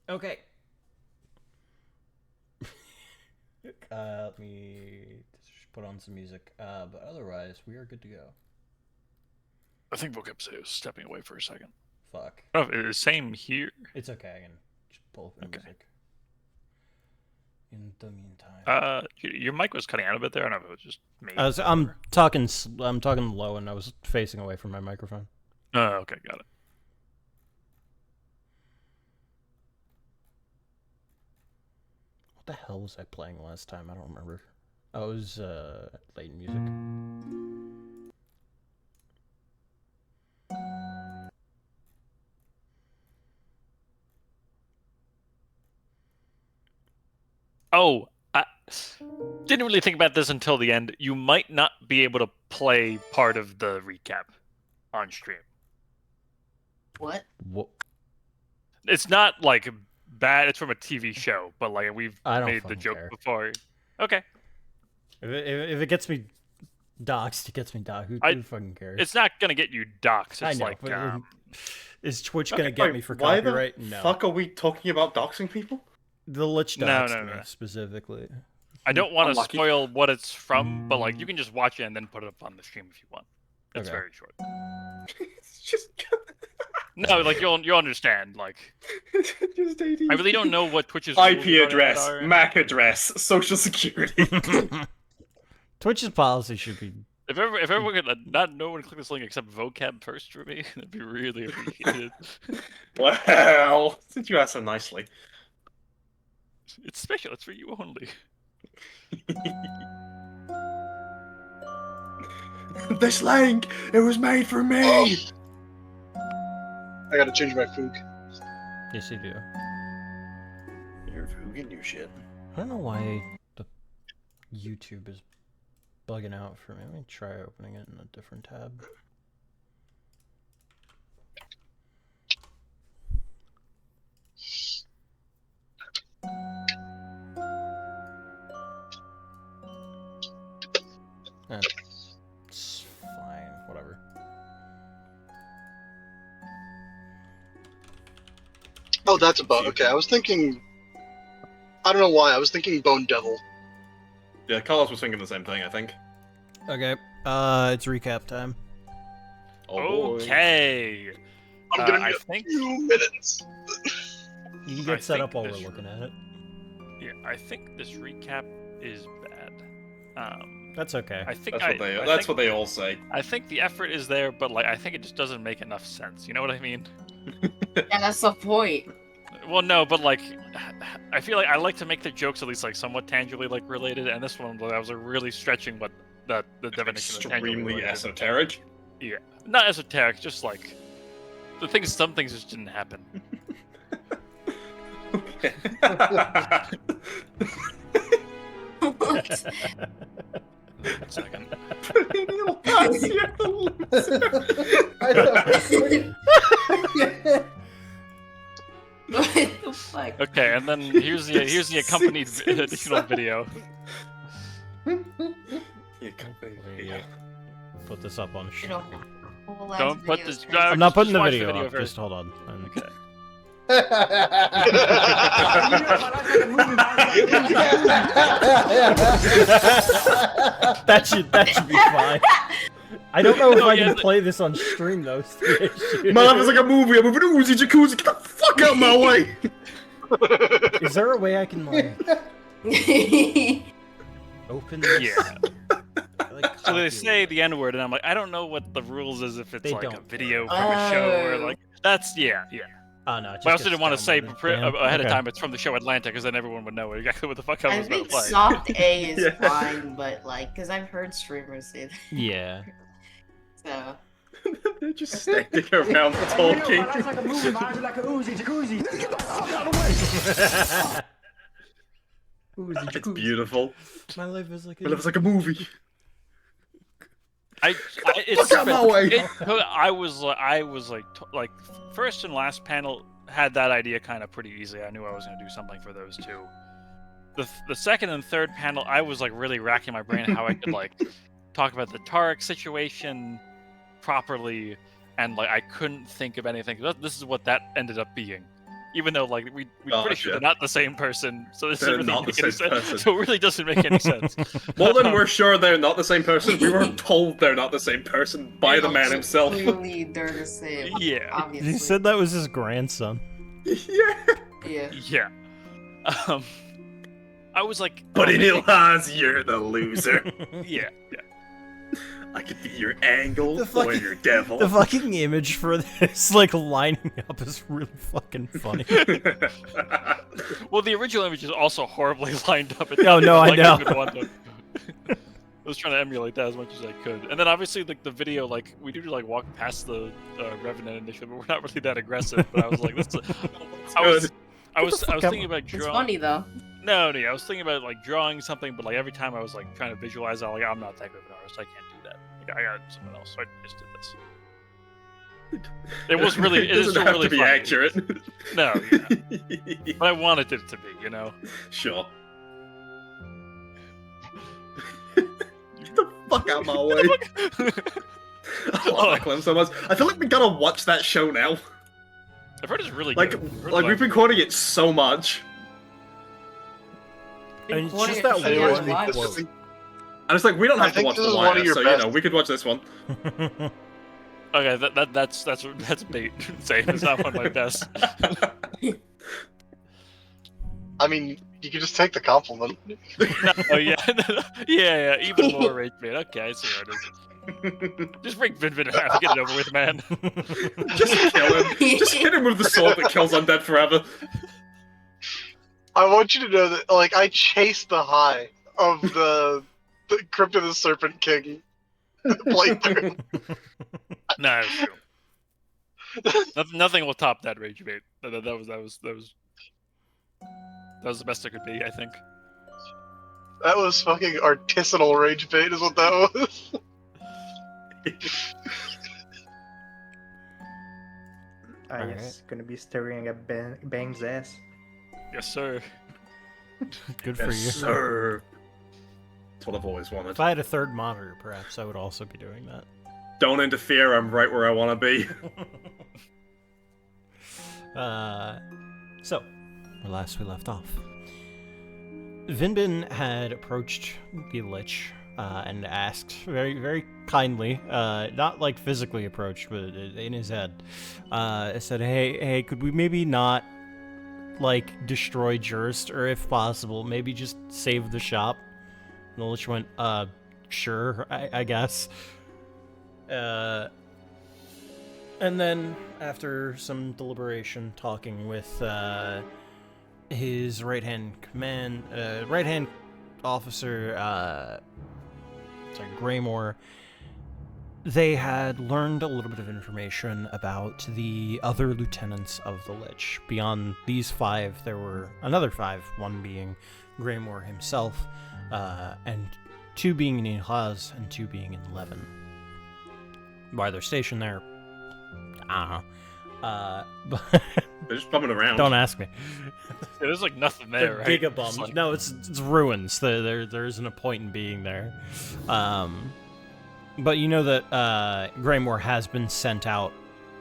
Okay. Let me just put on some music. But otherwise, we are good to go. I think vocab say was stepping away for a second. Fuck. Oh, same here. It's okay. I can just pull up the music. In the meantime. Your mic was cutting out a bit there. I don't know if it was just me. I'm talking low, and I was facing away from my microphone. Oh, okay, got it. What the hell was I playing last time? I don't remember. Oh, it was Leighton music. Oh, I didn't really think about this until the end. You might not be able to play part of the recap on stream. What? What? It's not like bad. It's from a TV show, but like we've made the joke care. before. Okay. If it gets me doxxed, it gets me doxxed. Who fucking cares? It's not gonna get you doxxed. It's I know, like, is Twitch gonna get me for copyright? Why the no. fuck are we talking about doxing people? The Lich doxed me specifically. I don't want to spoil what it's from, but like you can just watch it and then put it up on the stream if you want. It's very short. It's just no, like you'll understand. Like just I really don't know what Twitch's IP address, MAC address, social security. Twitch's policy should be. If everyone could not no one click this link except vocab first for me, that'd be really appreciated. Well, since you asked so nicely. It's special. It's for you only. This link, it was made for me. Oh. I gotta change my food. Yes, you do. You're fooging your shit. I don't know why the YouTube is bugging out for me. Let me try opening it in a different tab. It's fine, whatever. Oh, that's a bone. Okay, I was thinking. I don't know why. I was thinking Bone Devil. Yeah, Carlos was thinking the same thing, I think. Okay, it's recap time. Oh, okay. I'm gonna I need think a few minutes. You can get set up while we're looking at it. Yeah, I think this recap is bad. That's okay. I think that's what they all say. I think the effort is there, but like I think it just doesn't make enough sense. You know what I mean? Yeah, that's the point. Well, no, but like I feel like I like to make the jokes at least like somewhat tangibly like related, and this one I was like, really stretching what the definition of tangibly Extremely related. esoteric. Yeah, not esoteric, just like the things. Some things just didn't happen. Okay. What? One second. What the fuck? Okay, and then here's the accompanied additional video. Yeah. Put this up on. Don't put this. I'm not putting the watch video up. first. Just hold on. Okay. that should be fine. I don't know if I can play this on stream though. My life is like a movie. I'm moving to Uzi Jacuzzi. Get the fuck out of my way. Is there a way I can like open this? Yeah. So they say the N word, and I'm like, I don't know what the rules is if it's like a video from a show or like that's yeah. Oh no! But I also didn't want to say ahead of time it's from the show Atlanta because then everyone would know exactly what the fuck I was about to play. Soft A is fine, but like, because I've heard streamers say that. Yeah. So. They're just standing around talking. It's beautiful. My life is like a movie. It's Fuck out my way. I was like first and last panel had that idea kind of pretty easy. I knew I was gonna do something for those two. The second and third panel, I was like really racking my brain how I could like talk about the Tarek situation properly, and like I couldn't think of anything. This is what that ended up being. Even though, like, we're pretty sure they're not the same person, so this They're doesn't really not the make any same sense. person. So it really doesn't make any sense. More than we're sure they're not the same person, we were told they're not the same person by the man himself. Clearly, they're the same. Yeah. Obviously. He said that was his grandson. Yeah. Yeah. Yeah. I was like, But oh, in maybe- Ilhaz, you're the loser. Yeah. I could be your angle The or fucking- your devil. The fucking image for this, like, lining up is really fucking funny. Well, the original image is also horribly lined up. Oh, no, I know. I was trying to emulate that as much as I could, and then obviously the video, like, we do like walk past the Revenant initiative, but we're not really that aggressive. But I was like, I was thinking about It's drawing. funny though. No, I was thinking about like drawing something, but like every time I was like trying to visualize, I'm like, I'm not that good of an artist. I can't do that. Like, I got someone else, so I just did this. It was really. It doesn't is have really to be funny. accurate. No, yeah. But I wanted it to be, you know. Sure. Get the fuck out of my way. I love that Clem so much. I feel like we gotta watch that show now. I've heard it's really Like, good. I've heard like about we've been quoting it so much. And it's What just if that she one has Anyway, lives? this is- And it's like we don't I have to think watch this The is one Wire, of your so best. we could watch this one. Okay, that's bait. Same. It's not one of my best. I mean, you can just take the compliment. Oh yeah, yeah. Even more rage bait. Okay, I see where it is. Just break Vin in half. Get it over with, man. Just kill him. Just hit him with the sword that kills undead forever. I want you to know that, like, I chased the high of the Crypt of the Serpent King playthrough. No, it's true. Nothing will top that rage bait. That was the best it could be, I think. That was fucking artisanal rage bait, is what that was. Yes, gonna be staring at Bang's ass. Yes, sir. Good for Yes, you. sir. That's what I've always wanted. If I had a third monitor, perhaps I would also be doing that. Don't interfere, I'm right where I want to be. So, where last we left off, Vinbin had approached the Lich and asked very, very kindly, not like physically approached, but in his head, said, hey, could we maybe not, like, destroy Jurst, or if possible, maybe just save the shop? And the Lich went, sure, I guess. And then, after some deliberation, talking with his right-hand officer, Greymore, they had learned a little bit of information about the other lieutenants of the Lich. Beyond these 5, there were another 5, one being Greymore himself, and 2 being in Ilhaz, and 2 being in Levin. Why they're stationed there, I don't know. But They're just bumming around. don't ask me. There's like nothing They're there, right? gigabums. It's like- No, it's ruins. There isn't a point in being there. But you know that Greymore has been sent out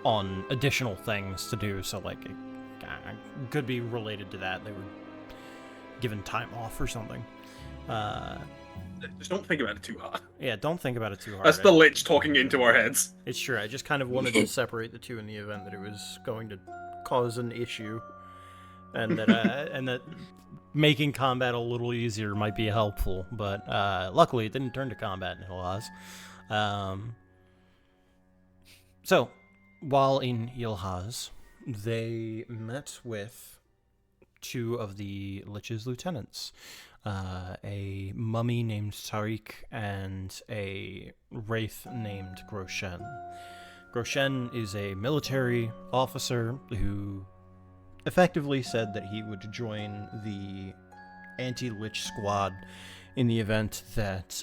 on additional things to do, so like it could be related to that. They were given time off or something. Just don't think about it too hard. Yeah, don't think about it too hard. That's the Lich talking into our heads. It's true. I just kind of wanted to separate the two in the event that it was going to cause an issue, and that making combat a little easier might be helpful. But luckily, it didn't turn to combat in Ilhaz. So, while in Ilhaz, they met with 2 of the Lich's lieutenants. A mummy named Tariq and a wraith named Groshen. Groshen is a military officer who effectively said that he would join the anti-Lich squad in the event that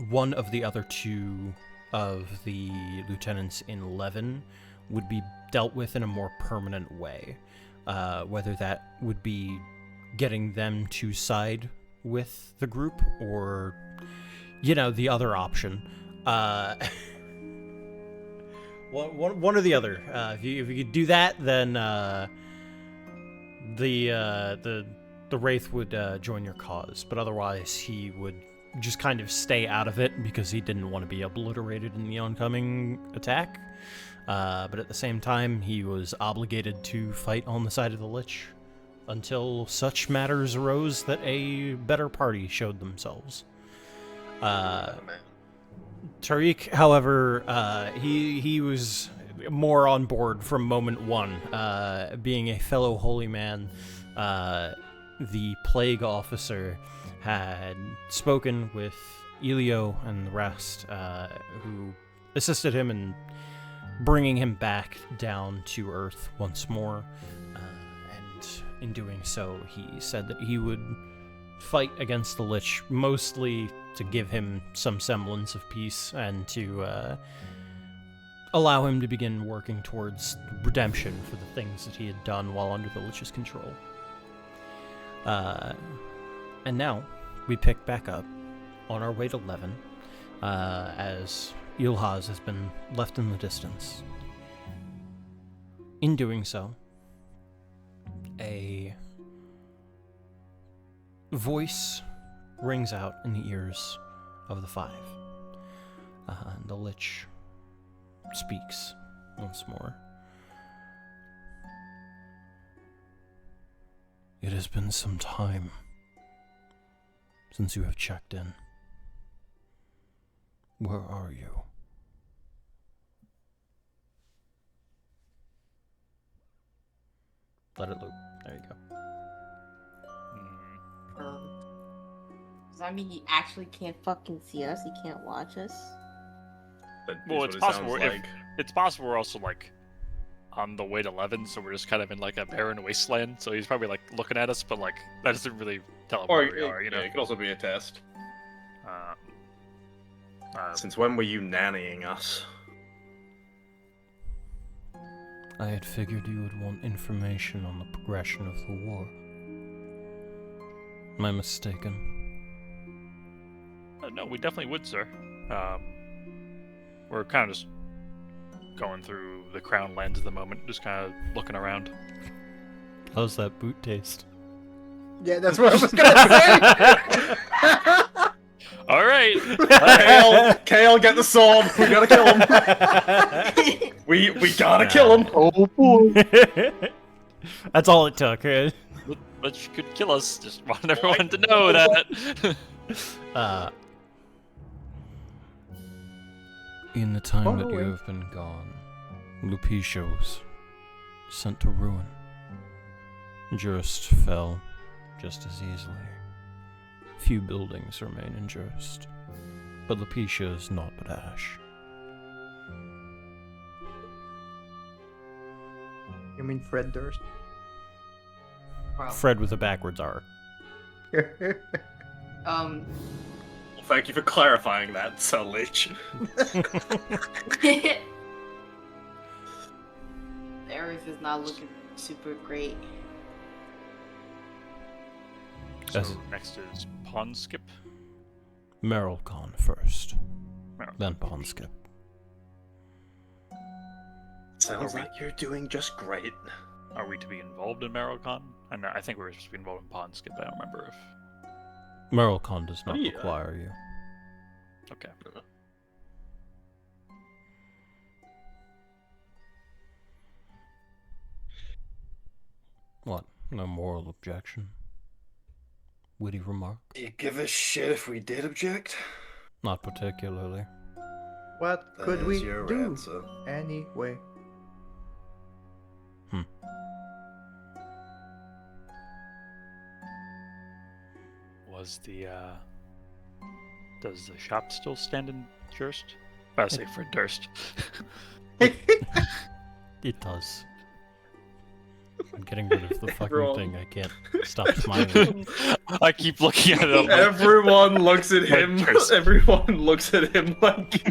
one of the other 2 of the lieutenants in Levin would be dealt with in a more permanent way. Whether that would be getting them to side with the group, or, the other option. One or the other. If you could do that, then the Wraith would join your cause, but otherwise he would just kind of stay out of it because he didn't want to be obliterated in the oncoming attack. But at the same time, he was obligated to fight on the side of the Lich until such matters arose that a better party showed themselves. Tariq, however, he was more on board from moment one. Being a fellow holy man, the plague officer had spoken with Elio and the rest, who assisted him in bringing him back down to Earth once more. And in doing so, he said that he would fight against the Lich, mostly to give him some semblance of peace and to allow him to begin working towards redemption for the things that he had done while under the Lich's control. And now we pick back up on our way to Levin, as Ilhaz has been left in the distance. In doing so, a voice rings out in the ears of the five. The Lich speaks once more. It has been some time since you have checked in. Where are you? Let it loop. There you go. Does that mean he actually can't fucking see us? He can't watch us? Well, it's possible. It's possible we're also like on the way to Levin, so we're just kind of in like a barren wasteland. So he's probably like looking at us, but like that doesn't really tell him where we are. You know, it could also be a test. Since when were you nannying us? I had figured you would want information on the progression of the war. Am I mistaken? No, we definitely would, sir. We're kind of just going through the Crown lands at the moment, just kind of looking around. How's that boot taste? Yeah, that's what I was gonna say. All right. Kale, get the sword. We gotta kill him. we gotta kill him. Oh boy. That's all it took. Right? But you could kill us. Just want everyone to know that. In the time that you have been gone, Lupicia was sent to ruin. Jurist fell just as easily. Few buildings remain in Jurist, but Lupicia is naught but ash. You mean Fred Durst? Fred with a backwards R. Well, thank you for clarifying that, Sir Lich. The Earth is not looking super great. So next is Pawn Skip. Merylcon first, Merylcon. then Pawnskip. Sounds like you're doing just great. Are we to be involved in Merylcon? I think we were supposed to be involved in Pawn Skip. I don't remember if. Merylcon does not Yeah. require you. Okay. What? No moral objection? Witty remark? Do you give a shit if we did object? Not particularly. What That could is we your do answer. anyway? Was the does the shop still stand in Durst? I say for Durst. It does. I'm getting rid of the fucking Everyone. thing. I can't stop smiling. I keep looking at it. I'm like, Everyone looks at him. Curse. Everyone looks at him like,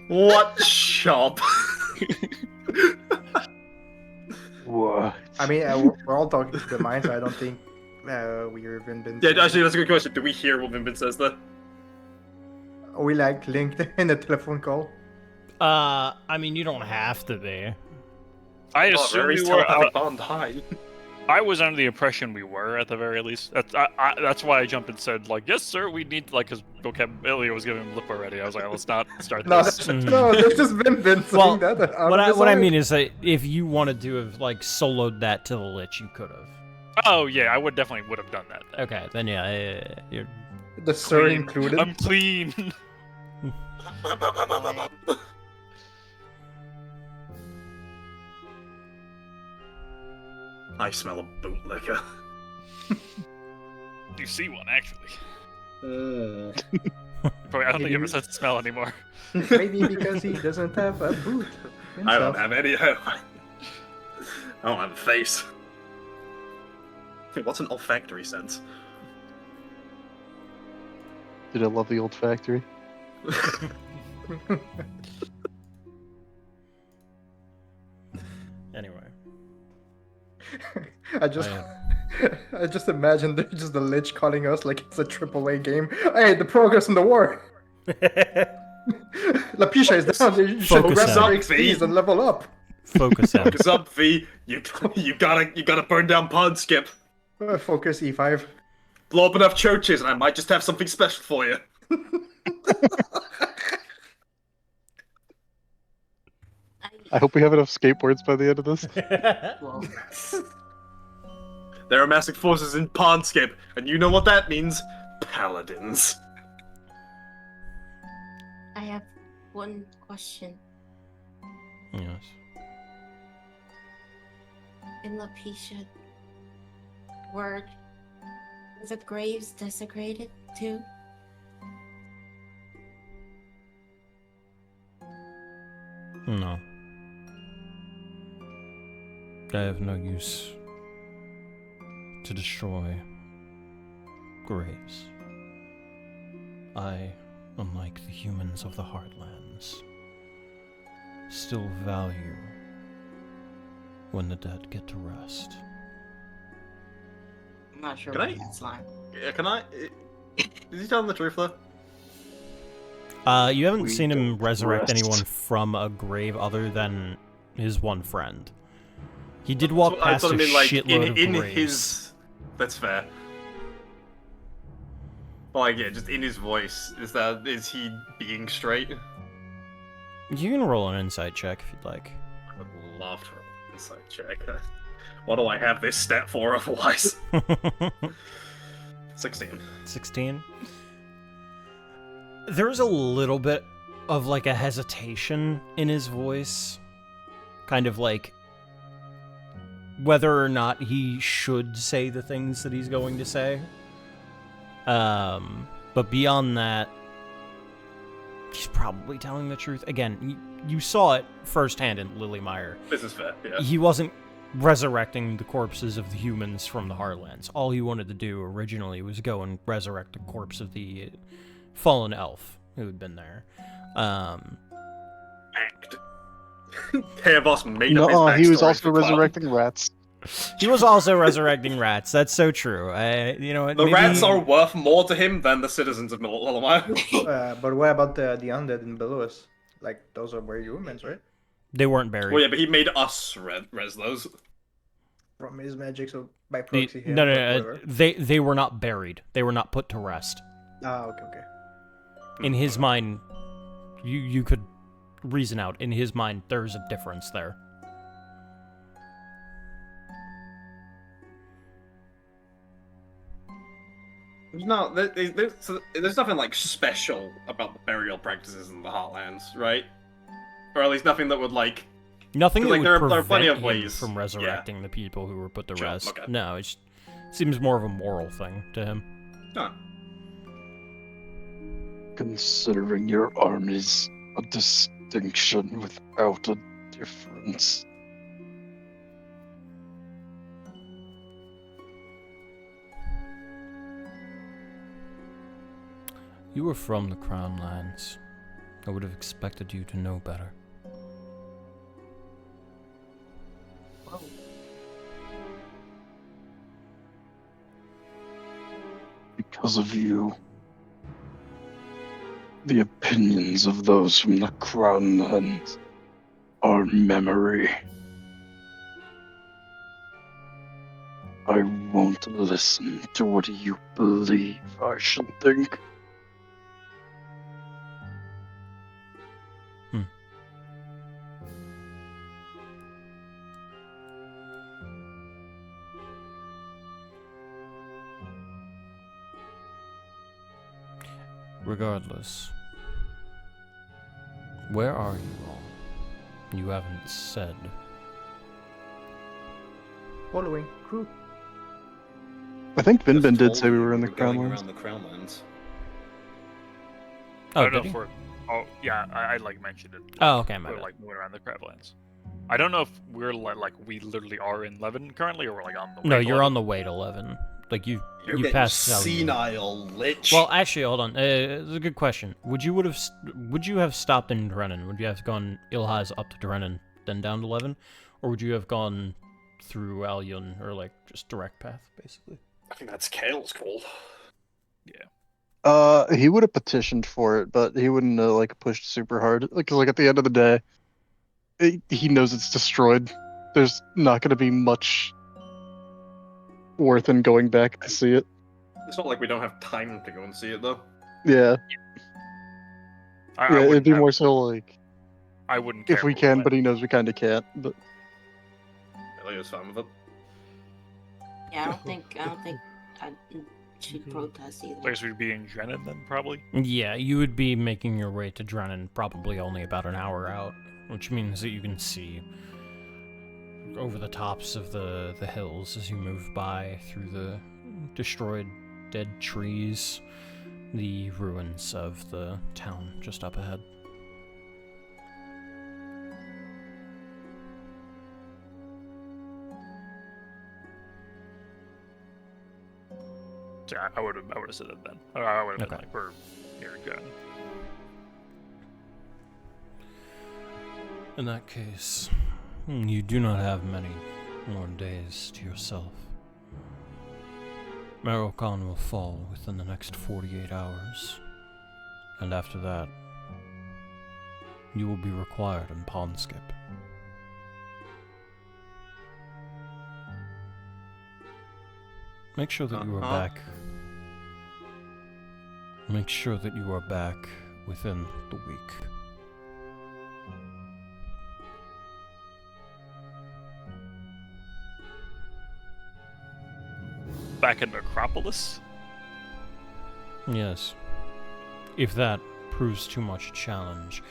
what shop? What? I mean, we're all talking to the mind, so I don't think we've even been. Yeah, actually, that's a good question. Do we hear what Vimbin says there? Are we like linked in a telephone call? I mean, you don't have to be. I Oh, assume very we were. telepathic bond. Hi. I was under the impression we were at the very least. That's why I jumped and said like, "Yes, sir, we need like," because Ilya was giving him lip already. I was like, "Let's not start No, this." no, there's just been saying Well, that. what I mean is that if you wanted to have like soloed that to the Lich, you could have. Oh yeah, I definitely would have done that. Then. Okay, then yeah, you're. the sir Clean. included. I'm clean. I smell a bootlicker. You see one actually. Mm. Probably, I don't think he have a sense of smell anymore. Maybe because he doesn't have a boot. I don't himself. have any. I don't have a face. What's an olfactory sense? Did I love the old factory? Anyway. I just imagine there's just the Lich calling us like it's a AAA game. Hey, the progress in the war. Lapisha is down. You should Focus grab some out, XPs and level up. Focus out. Focus up, V. You gotta burn down Pod Skip. Focus E5. Blow up enough churches, and I might just have something special for you. I hope we have enough skateboards by the end of this. Well, There are massive forces in Pondskip, and you know what that means? Paladins. I have one question. Yes. In Lapisha, were the graves desecrated too? No. I have no use to destroy graves. I, unlike the humans of the Heartlands, still value when the dead get to rest. I'm not sure Can what I- that's like. Yeah, can I? Is he telling the truth though? You haven't We seen him don't resurrect rest. anyone from a grave other than his one friend. He did walk I past thought a I mean like shitload in of graves. his. That's fair. But like, yeah, just in his voice, is he being straight? You can roll an insight check if you'd like. I would love to roll an insight check. What do I have this stat for otherwise? 16. 16. There's a little bit of like a hesitation in his voice. Kind of like whether or not he should say the things that he's going to say. But beyond that, he's probably telling the truth. Again, you saw it firsthand in Lilymeyer. This is fair, yeah. He wasn't resurrecting the corpses of the humans from the Heartlands. All he wanted to do originally was go and resurrect the corpse of the fallen elf who had been there. Act. Chaos made up his No, he was backstory also for Cloud. resurrecting rats. He was also resurrecting rats. That's so true. You know, The rats are worth more to him than the citizens of Lilymeyer. But what about the undead in below us? Like those were humans, right? They weren't buried. Well, yeah, but he made us res those. From his magic, so by The- proxy. no, whatever. they were not buried. They were not put to rest. Ah, okay. In his mind, you could reason out. In his mind, there's a difference there. No, there's nothing like special about the burial practices in the Heartlands, right? Or at least nothing that would like. Nothing that Like, would there are prevent plenty of him ways, from yeah. resurrecting the people who were put to Sure, rest. okay. No, it seems more of a moral thing to him. No. Considering your army's a distinction without a difference. You were from the Crown Lands. I would have expected you to know better. Whoa. Because of you. The opinions of those from the Crownlands are memory. I won't listen to what you believe I should think. Regardless, where are you all? You haven't said. Following crew. I think Just Vinbin did told say we you were in the going Crownlands. around the Crownlands. I Oh, don't know did if he? we're. Oh yeah, I like mentioned it. Oh, okay, my We're bad. like moving around the Crablands. I don't know if we're like we literally are in Levin currently, or we're like on the way. No, to you're Levin. on the way to 11. Like you You're passed out. senile, lich. Well, actually, hold on. It's a good question. Would you have stopped in Drennan? Would you have gone Ilhaz up to Drennan, then down to 11, or would you have gone through Alyun, or like just direct path, basically? I think that's Kale's call. He would have petitioned for it, but he wouldn't have like pushed super hard. Like, 'cause, like at the end of the day, he knows it's destroyed. There's not going to be much worth in going back to see it. It's not like we don't have time to go and see it, though. Yeah, I yeah. It'd wouldn't be have- more so like I wouldn't care if we where can, went. but he knows we kind of can't. But I was fine with it. Yeah, I don't think I should protest I either. guess we'd be in Drennan then, probably. Yeah, you would be making your way to Drennan probably only about an hour out, which means that you can see over the tops of the hills as you move by through the destroyed dead trees, the ruins of the town just up ahead. So I would have said that then. Or I would have been Okay. like, we're near Drennan. In that case, you do not have many more days to yourself. Marokon will fall within the next 48 hours, and after that, you will be required in Pawnskip. Make sure that you are back. Make sure that you are back within the week. Back in Necropolis? Yes. If that proves too much a challenge,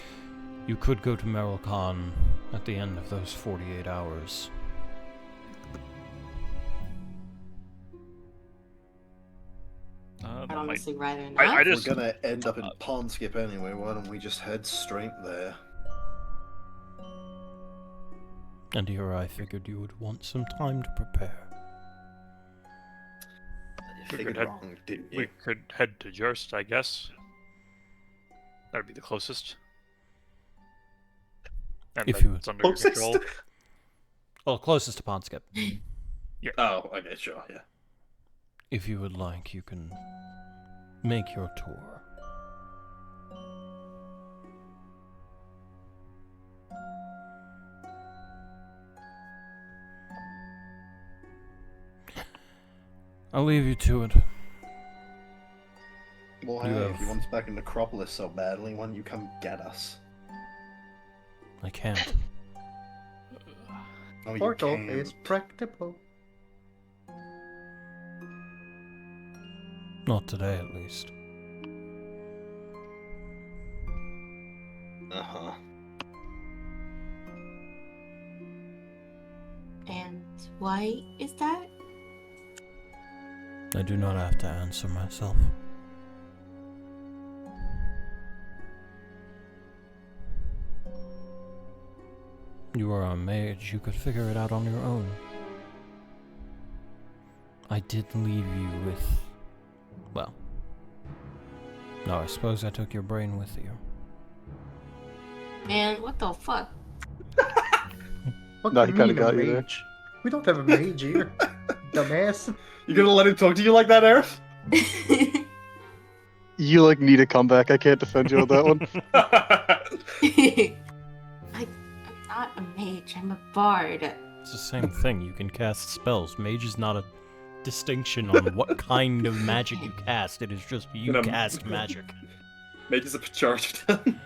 you could go to Merylkon at the end of those 48 hours. I'd That might... honestly rather not. I just... We're gonna end up in Pawnskip anyway. Why don't we just head straight there? And here I figured you would want some time to prepare. We Figured could head- wrong, didn't We you? could head to Jurst, I guess. That'd be the closest. And If then you would. it's under your control. Closest? Well, closest to Pawnskip. Oh, okay, sure, yeah. If you would like, you can make your tour. I'll leave you to it. Well, You hey, have- if you want us back in Necropolis so badly, why don't you come get us? I can't. Oh, you Portal can. is practicable. Not today, at least. Uh-huh. And why is that? I do not have to answer myself. You are a mage, you could figure it out on your own. I did leave you with... well... no, I suppose I took your brain with you. Man, what the fuck? What No, do he you kinda mean a got you there. mage? We don't have a mage here. Dumbass. You gonna let him talk to you like that, Aerith? You like need a comeback. I can't defend you on that one. I'm not a mage. I'm a bard. It's the same thing. You can cast spells. Mage is not a distinction on what kind of magic you cast. It is just you cast magic. Mage is a pejorative.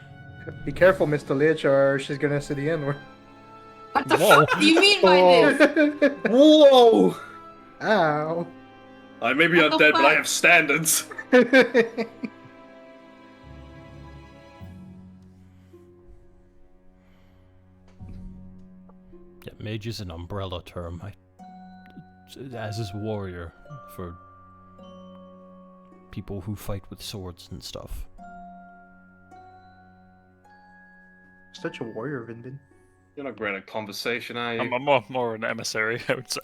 Be careful, Mr. Lich, or she's gonna see the N-word. What the Whoa. fuck do you mean by this? Whoa! Ow. I may be What the undead, but I fuck? have standards. Yeah, mage is an umbrella term. As is warrior for people who fight with swords and stuff. Such a warrior, Vindin. You're not great at conversation, are you? I'm more an emissary, I would say.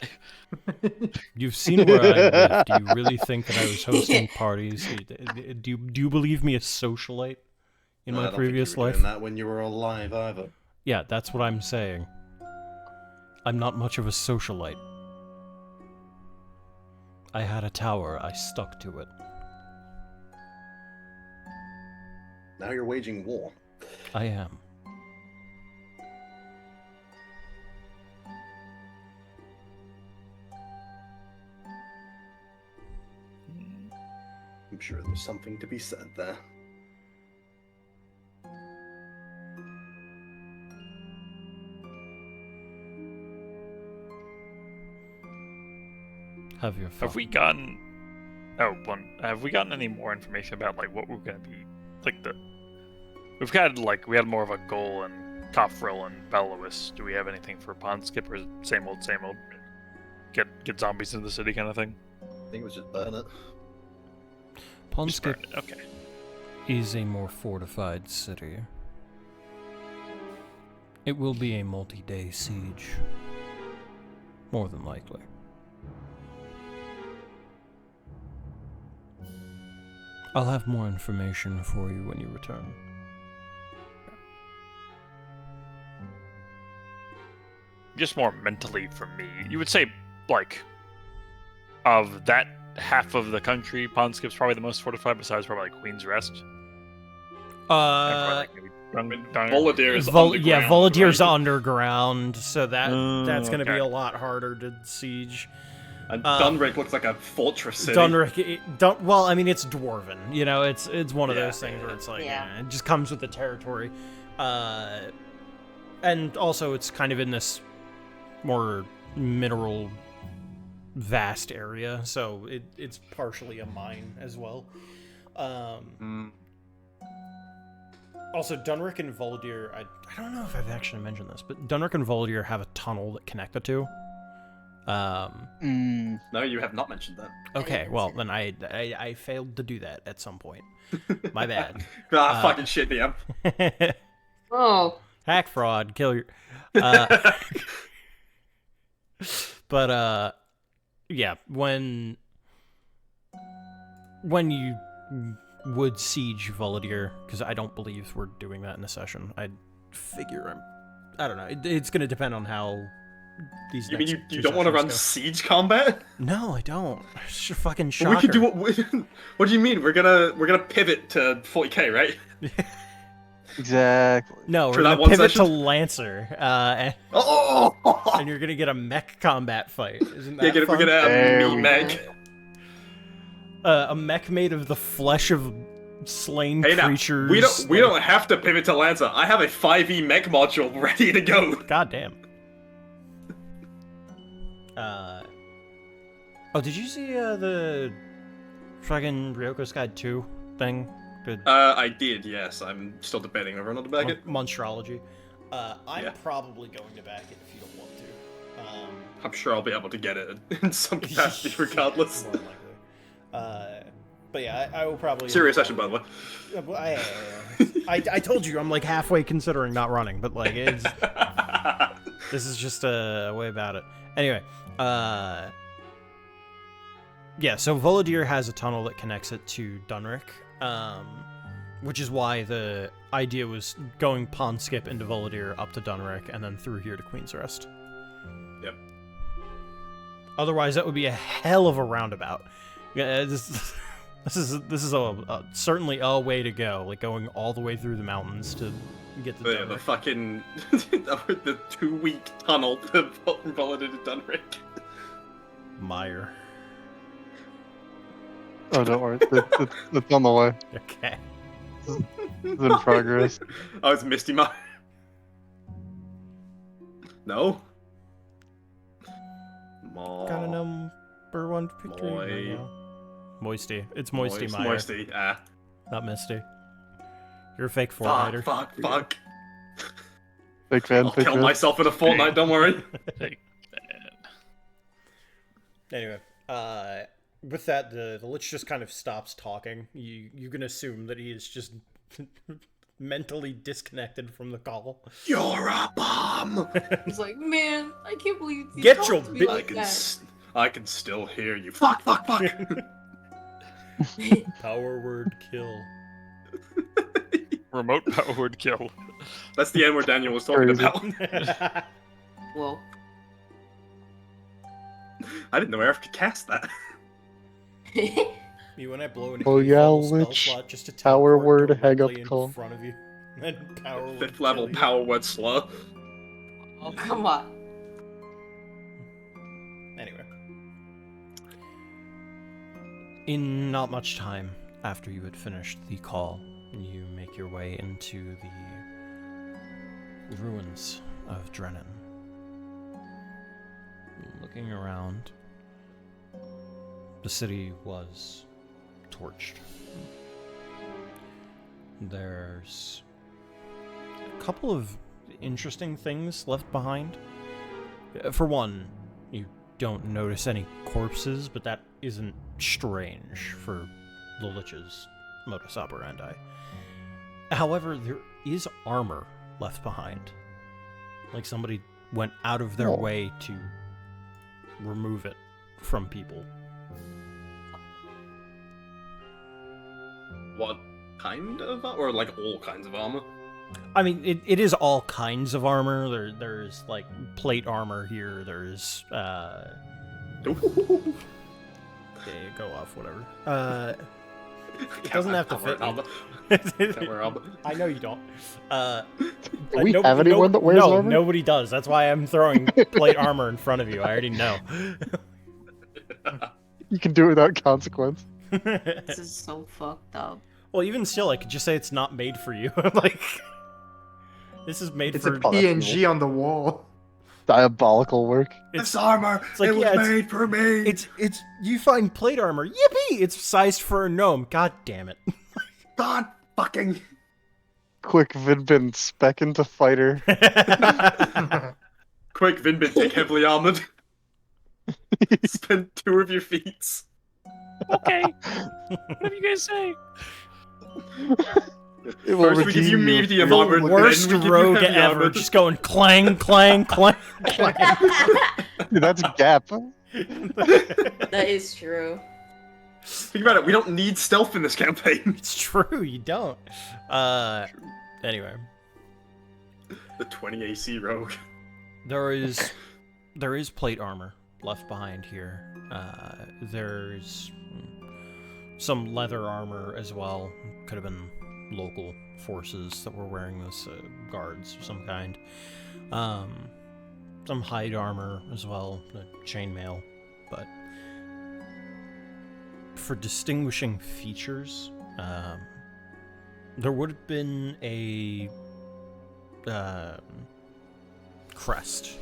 You've seen where I live. Do you really think that I was hosting parties? Do you believe me a socialite in No, I my don't previous think you were life? doing that when you were alive either. Yeah, that's what I'm saying. I'm not much of a socialite. I had a tower. I stuck to it. Now you're waging war. I am. I'm sure there's something to be said there. Have your fun. Have we gotten? Oh, one. Have we gotten any more information about like what we're gonna be like the? We had more of a goal in Topfrill and Velois. Do we have anything for Pond Skip or same old? Get zombies into the city kind of thing. I think it was just burn it. Just Ponskip burn it, okay. is a more fortified city. It will be a multi-day siege. More than likely. I'll have more information for you when you return. Just more mentally for me. You would say like of that half of the country, Pondskip's probably the most fortified, besides probably like Queen's Rest. And probably, like, maybe Voladir is underground, yeah, Voladir's right? underground, so that's going to be okay. a lot harder to siege. And Dunrick looks like a fortress city. Dunrick, well, I mean, it's dwarven. You know, it's one of Yeah. those things where it's like, Yeah. it just comes with the territory. And also, it's kind of in this more mineral vast area, so it's partially a mine as well. Also, Dunrick and Voladir, I don't know if I've actually mentioned this, but Dunrick and Voladir have a tunnel that connect the two. No, you have not mentioned that. Okay, well, then I failed to do that at some point. My bad. Fucking shit, DM. Oh. Hack fraud, kill your... But, yeah, when you would siege Voladir, because I don't believe we're doing that in a session, I figure I don't know, it's going to depend on how these You next mean you two don't want to sessions run go. siege combat? No, I don't. It's just a fucking Well, shocker. we could do what do you mean? We're gonna pivot to 40k, right? Exactly. No, For we're that gonna one pivot session? to Lancer, and Oh! you're gonna get a mech combat fight. Isn't that Yeah, we're fun? gonna have There me we mech. A mech made of the flesh of slain Hey now, creatures. we don't have to pivot to Lancer. I have a 5e mech module ready to go. God damn. Oh, did you see the fucking Ryoko's Guide 2 thing? The I did, yes. I'm still debating whether or not to back it. Monstrology. I'm Yeah. probably going to back it if you don't want to. I'm sure I'll be able to get it in some capacity regardless. More than likely. But yeah, I will probably. Serious session, by the way. I told you I'm like halfway considering not running, but like it's this is just a way about it. Anyway, yeah. So Voladir has a tunnel that connects it to Dunrick, which is why the idea was going Pond Skip into Voladir up to Dunrick and then through here to Queen's Rest. Yep. Otherwise, that would be a hell of a roundabout. Yeah, This is certainly a way to go, like going all the way through the mountains to get to The Dunrick. fucking the 2-week tunnel to bullet into Dunrick. Mire. Oh, don't worry. It's on the way. Okay. It's in progress. Oh, it's Misty Mire. No. Got a number one victory right now. Moisty. It's Moisty Mire. Moisty. Not Misty. You're a fake Fuck. Fortniter. Fuck. Big fan. I'll Big kill fan. myself in a fortnight. Don't worry. Anyway, with that, the Lich just kind of stops talking. You can assume that he is just mentally disconnected from the call. You're a bomb. He's like, man, I can't believe you Get talked your to me bi- like that. I can still hear you. Fuck. Power word kill. Remote powered kill. That's the end where Daniel was talking Crazy. about. Well, I didn't know I could cast that. Me when I blow an Oh, E yeah, from the spell Lich. slot just to Power teleport word, hang directly up call. in front of you. And power word 5th level kill you. power word slur. oh come on. Anyway. In not much time after you had finished the call, you make your way into the ruins of Drennan. Looking around, the city was torched. There's a couple of interesting things left behind. For one, you don't notice any corpses, but that isn't strange for the Lich's modus operandi. However, there is armor left behind. Like somebody went out of their way to remove it from people. What kind of or like all kinds of armor? I mean, it is all kinds of armor. There's like plate armor here. There's yeah, go off, whatever. It doesn't have to fit. Can't wear armor. I know you don't. Do we have anyone that wears armor? Nobody does. That's why I'm throwing plate armor in front of you. I already know. You can do it without consequence. This is so fucked up. Well, even still, I could just say it's not made for you. Like, this is made It's for. a PNG on the wall. Diabolical work. This armor, like, it was yeah, it's- made for me. It's you find plate armor. Yippee! It's sized for a gnome. God damn it. God fucking. Quick Vidbin spec into fighter. Quick, Vinbin, take heavily armored. Spend 2 of your feats. Okay. Whatever you guys say. It will First we give you redeem medium for- armor, Worst then we give you rogue heavy ever. armor. Just going clang, clang, clang, clang. Dude, that's Gap. That is true. Think about it, we don't need stealth in this campaign. It's true. You don't. Anyway, The 20 AC rogue. there is plate armor left behind here. There's some leather armor as well. Could have been local forces that were wearing this, guards of some kind. Some hide armor as well, chainmail. But for distinguishing features, there would have been a crest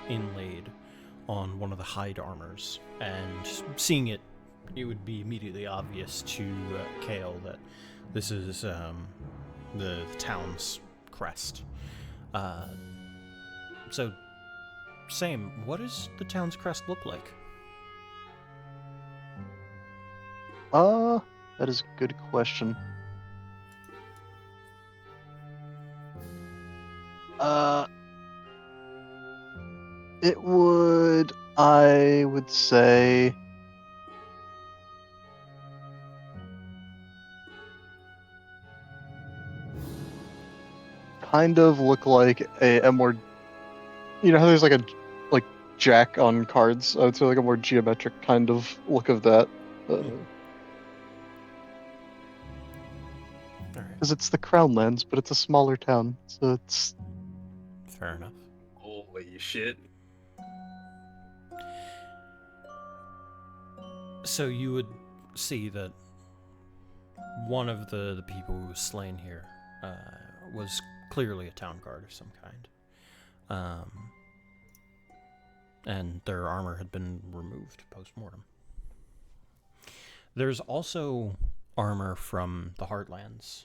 inlaid on one of the hide armors, and seeing it, it would be immediately obvious to Kale that this is the town's crest. So, same, what does the town's crest look like? That is a good question. It would, I would say, kind of look like a more, you know how there's like a like jack on cards? I would say like a more geometric kind of look of that. because it's the Crownlands, but it's a smaller town, so it's Fair enough. Holy shit. So you would see that one of the people who was slain here was clearly a town guard of some kind. And their armor had been removed post-mortem. There's also armor from the Heartlands.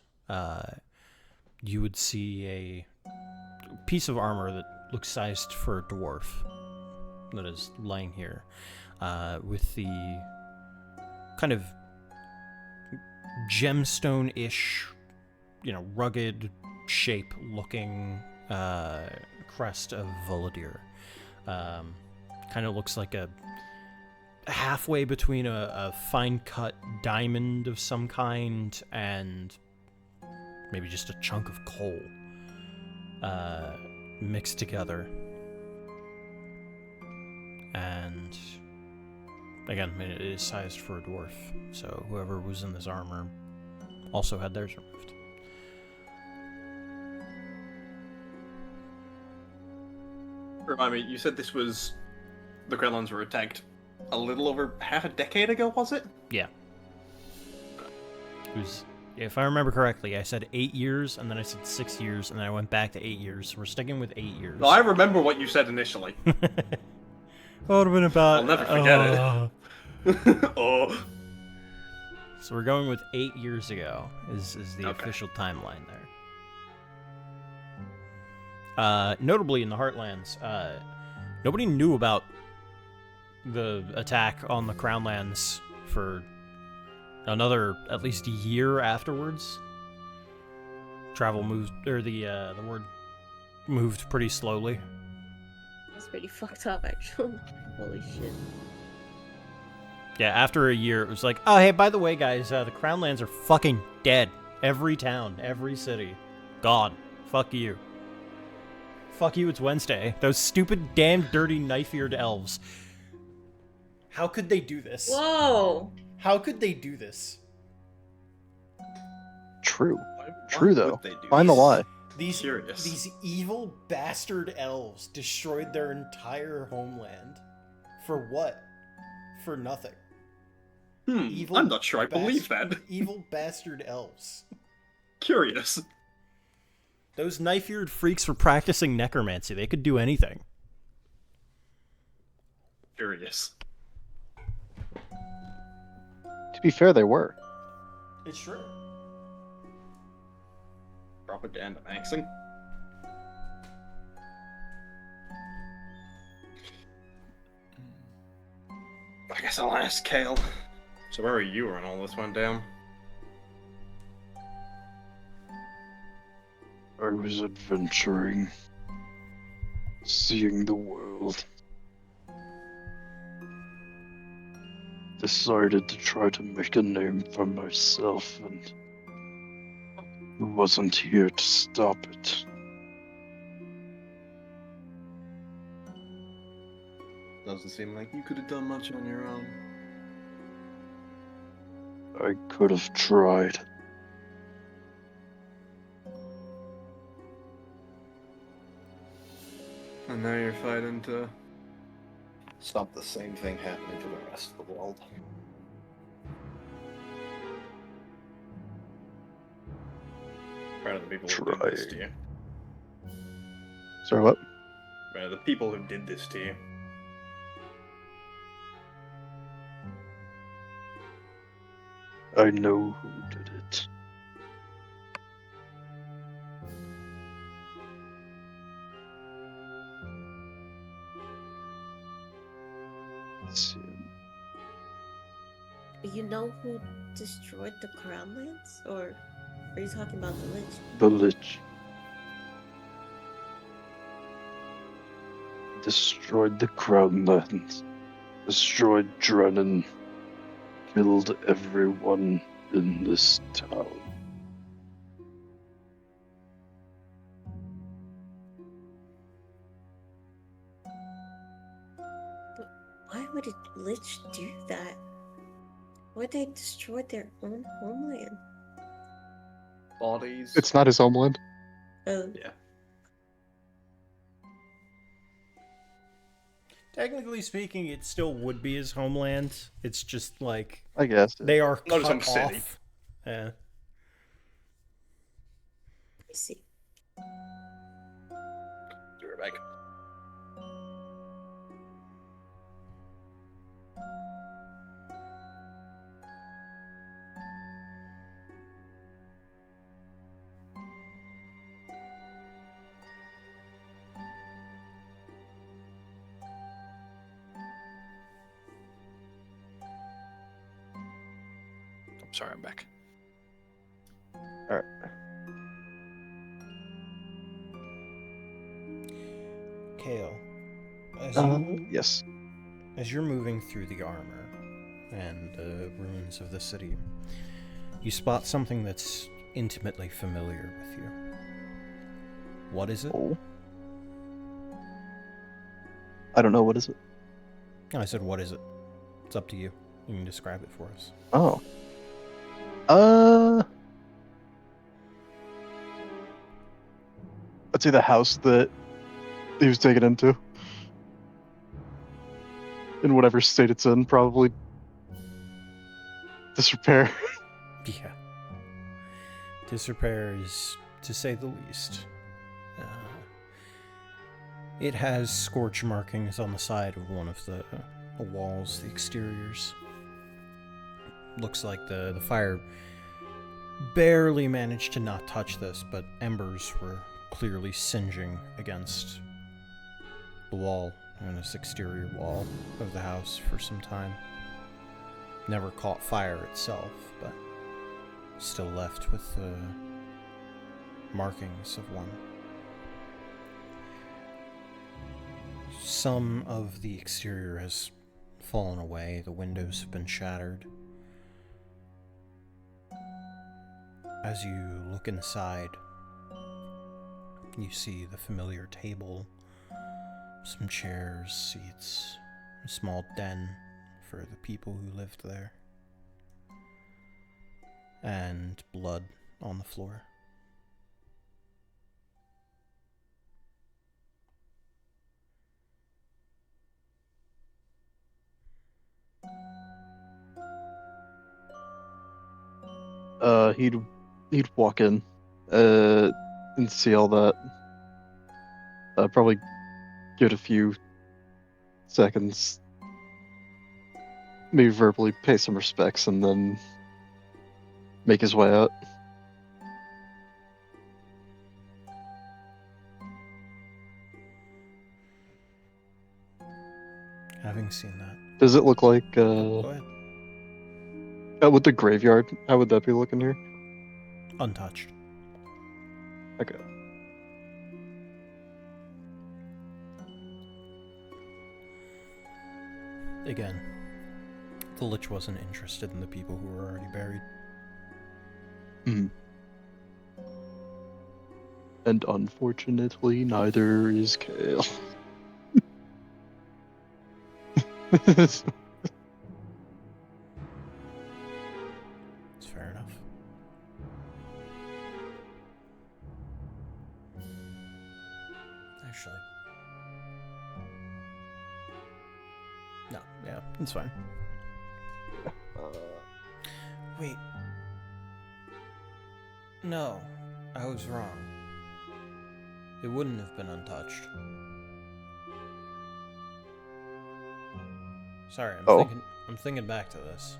You would see a piece of armor that looks sized for a dwarf that is lying here, with the kind of gemstone-ish, rugged shape looking crest of Voladir. Kind of looks like a halfway between a fine-cut diamond of some kind and maybe just a chunk of coal mixed together. And again, it is sized for a dwarf, so whoever was in this armor also had theirs removed. Remind me, you said this was... The Crownlands were attacked a little over half a decade ago, was it? Yeah. It was, if I remember correctly, I said 8 years, and then I said 6 years, and then I went back to 8 years. We're sticking with 8 years. No, I remember what you said initially. What would have been about... I'll never forget it. Oh. So we're going with 8 years ago, is the Okay. official timeline there. Notably in the Heartlands, nobody knew about the attack on the Crownlands for another at least a year afterwards. Travel moved, or the word moved pretty slowly. That's pretty fucked up, actually. Holy shit. Yeah, after a year, it was like, oh, hey, by the way, guys, the Crownlands are fucking dead. Every town, every city. Gone. Fuck you. Fuck you, it's Wednesday. Those stupid, damn, dirty, knife-eared elves. How could they do this? Whoa! How could they do this? true. Why True, would though. they do Find the this? lie. These evil bastard elves destroyed their entire homeland. For what? For nothing. Evil I'm not sure I believe that. Evil bastard elves. Curious. Those knife-eared freaks were practicing necromancy. They could do anything. Curious. To be fair, they were. It's true. Propaganda maxing. I guess I'll ask Kale. So where were you when all this went down? I was adventuring, seeing the world. Decided to try to make a name for myself, and wasn't here to stop it. Doesn't seem like you could have done much on your own. I could have tried. And now you're fighting to stop the same thing happening to the rest of the world. Proud of the people who did this to you. Sorry, what? Proud of the people who did this to you. I know who did it. Let's see. You know who destroyed the Crownlands? Or are you talking about the Lich? The Lich. Destroyed the Crownlands. Destroyed Drennan. Killed everyone in this town. But why would a Lich do that? Why they destroyed their own homeland? bodies. It's not his homeland. Oh. Yeah. Technically speaking, it still would be his homeland. It's just like I guess. they are Not his cut home city. off. Yeah. I see. Do it back. I'm sorry, I'm back. Alright. Kale, Yes. as you're moving through the armor and the ruins of the city, you spot something that's intimately familiar with you. What is it? Oh. I don't know, what is it? I said, what is it? It's up to you. You can describe it for us. Oh. I'd say the house that he was taken into. In whatever state it's in, probably disrepair. Yeah. Disrepair is, to say the least. It has scorch markings on the side of one of the walls, the exteriors. Looks like the fire barely managed to not touch this, but embers were clearly singeing against the wall and this exterior wall of the house for some time. Never caught fire itself, but still left with the markings of one. Some of the exterior has fallen away, the windows have been shattered. As you look inside, you see the familiar table, some chairs, seats, a small den for the people who lived there, and blood on the floor. He'd walk in, and see all that. Probably give it a few seconds, maybe verbally pay some respects, and then make his way out. Having seen that, Does it look like, go ahead. with the graveyard, how would that be looking here? Untouched. Okay. Again, the Lich wasn't interested in the people who were already buried. And unfortunately, neither is Kale. It's fair enough. Actually. No, yeah, it's fine. Wait. No, I was wrong. It wouldn't have been untouched. Sorry, I'm thinking back to this.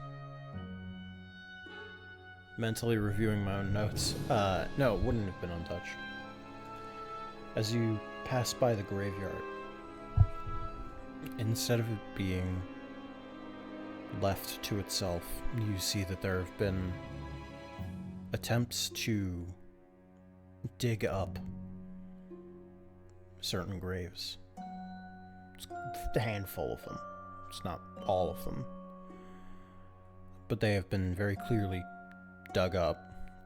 Mentally reviewing my own notes. No, it wouldn't have been untouched. As you pass by the graveyard, instead of it being left to itself, you see that there have been attempts to dig up certain graves. It's a handful of them. It's not all of them. But they have been very clearly dug up,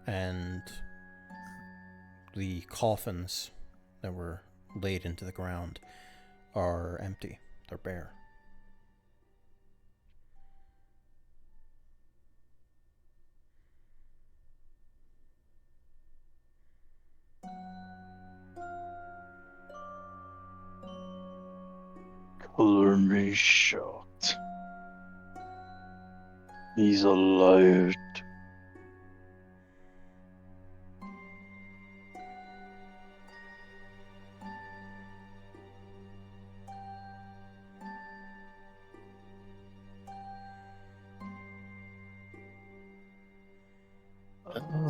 and the coffins that were laid into the ground are empty. They're bare. Color me shocked. He's alive.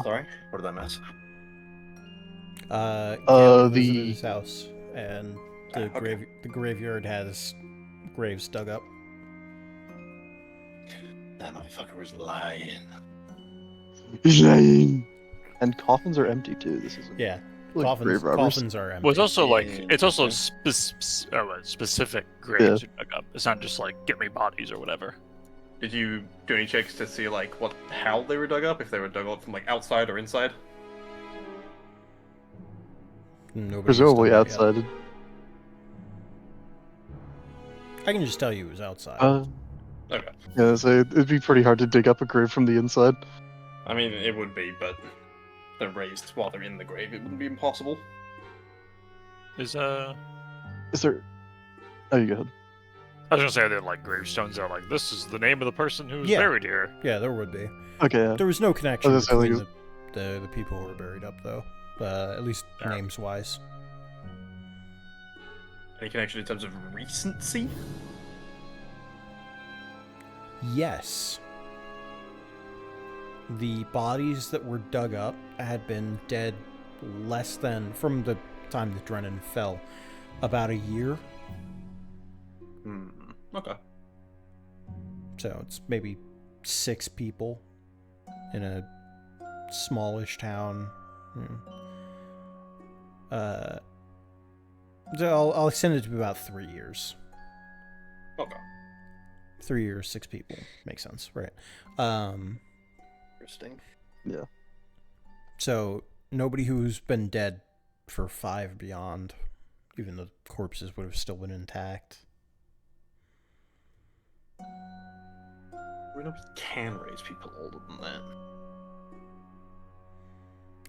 Sorry, what did I miss? Caleb visited the- his house, and the okay. the graveyard has graves dug up. That motherfucker was lying. He's lying. And coffins are empty too. This is Yeah, like grave robbers. coffins are empty. Well, it's also like Yeah, it's also okay. specific graves you dug up. It's not just like get me bodies or whatever. Did you do any checks to see like how they were dug up? If they were dug up from like outside or inside? Nobody's Presumably done that yet. outside. I can just tell you it was outside. Okay. Yeah, so it'd be pretty hard to dig up a grave from the inside. I mean, it would be, but they're raised while they're in the grave. It wouldn't be impossible. Is Is there? Oh, you go ahead. I was gonna say they're like gravestones. They're like this is the name of the person who's Yeah. buried here. Yeah, there would be. Okay. Yeah. There was no connection I was gonna say, between the people who were buried up, though. At least Yeah. names wise. Any connection in terms of recency? Yes. The bodies that were dug up had been dead less than, from the time that Drennan fell, about a year. Okay. So it's maybe 6 people in a smallish town. So I'll extend it to about 3 years. Okay. 3 years, 6 people. Makes sense, right? Interesting. Yeah. So nobody who's been dead for 5 beyond, even though corpses would have still been intact. We know we can raise people older than that.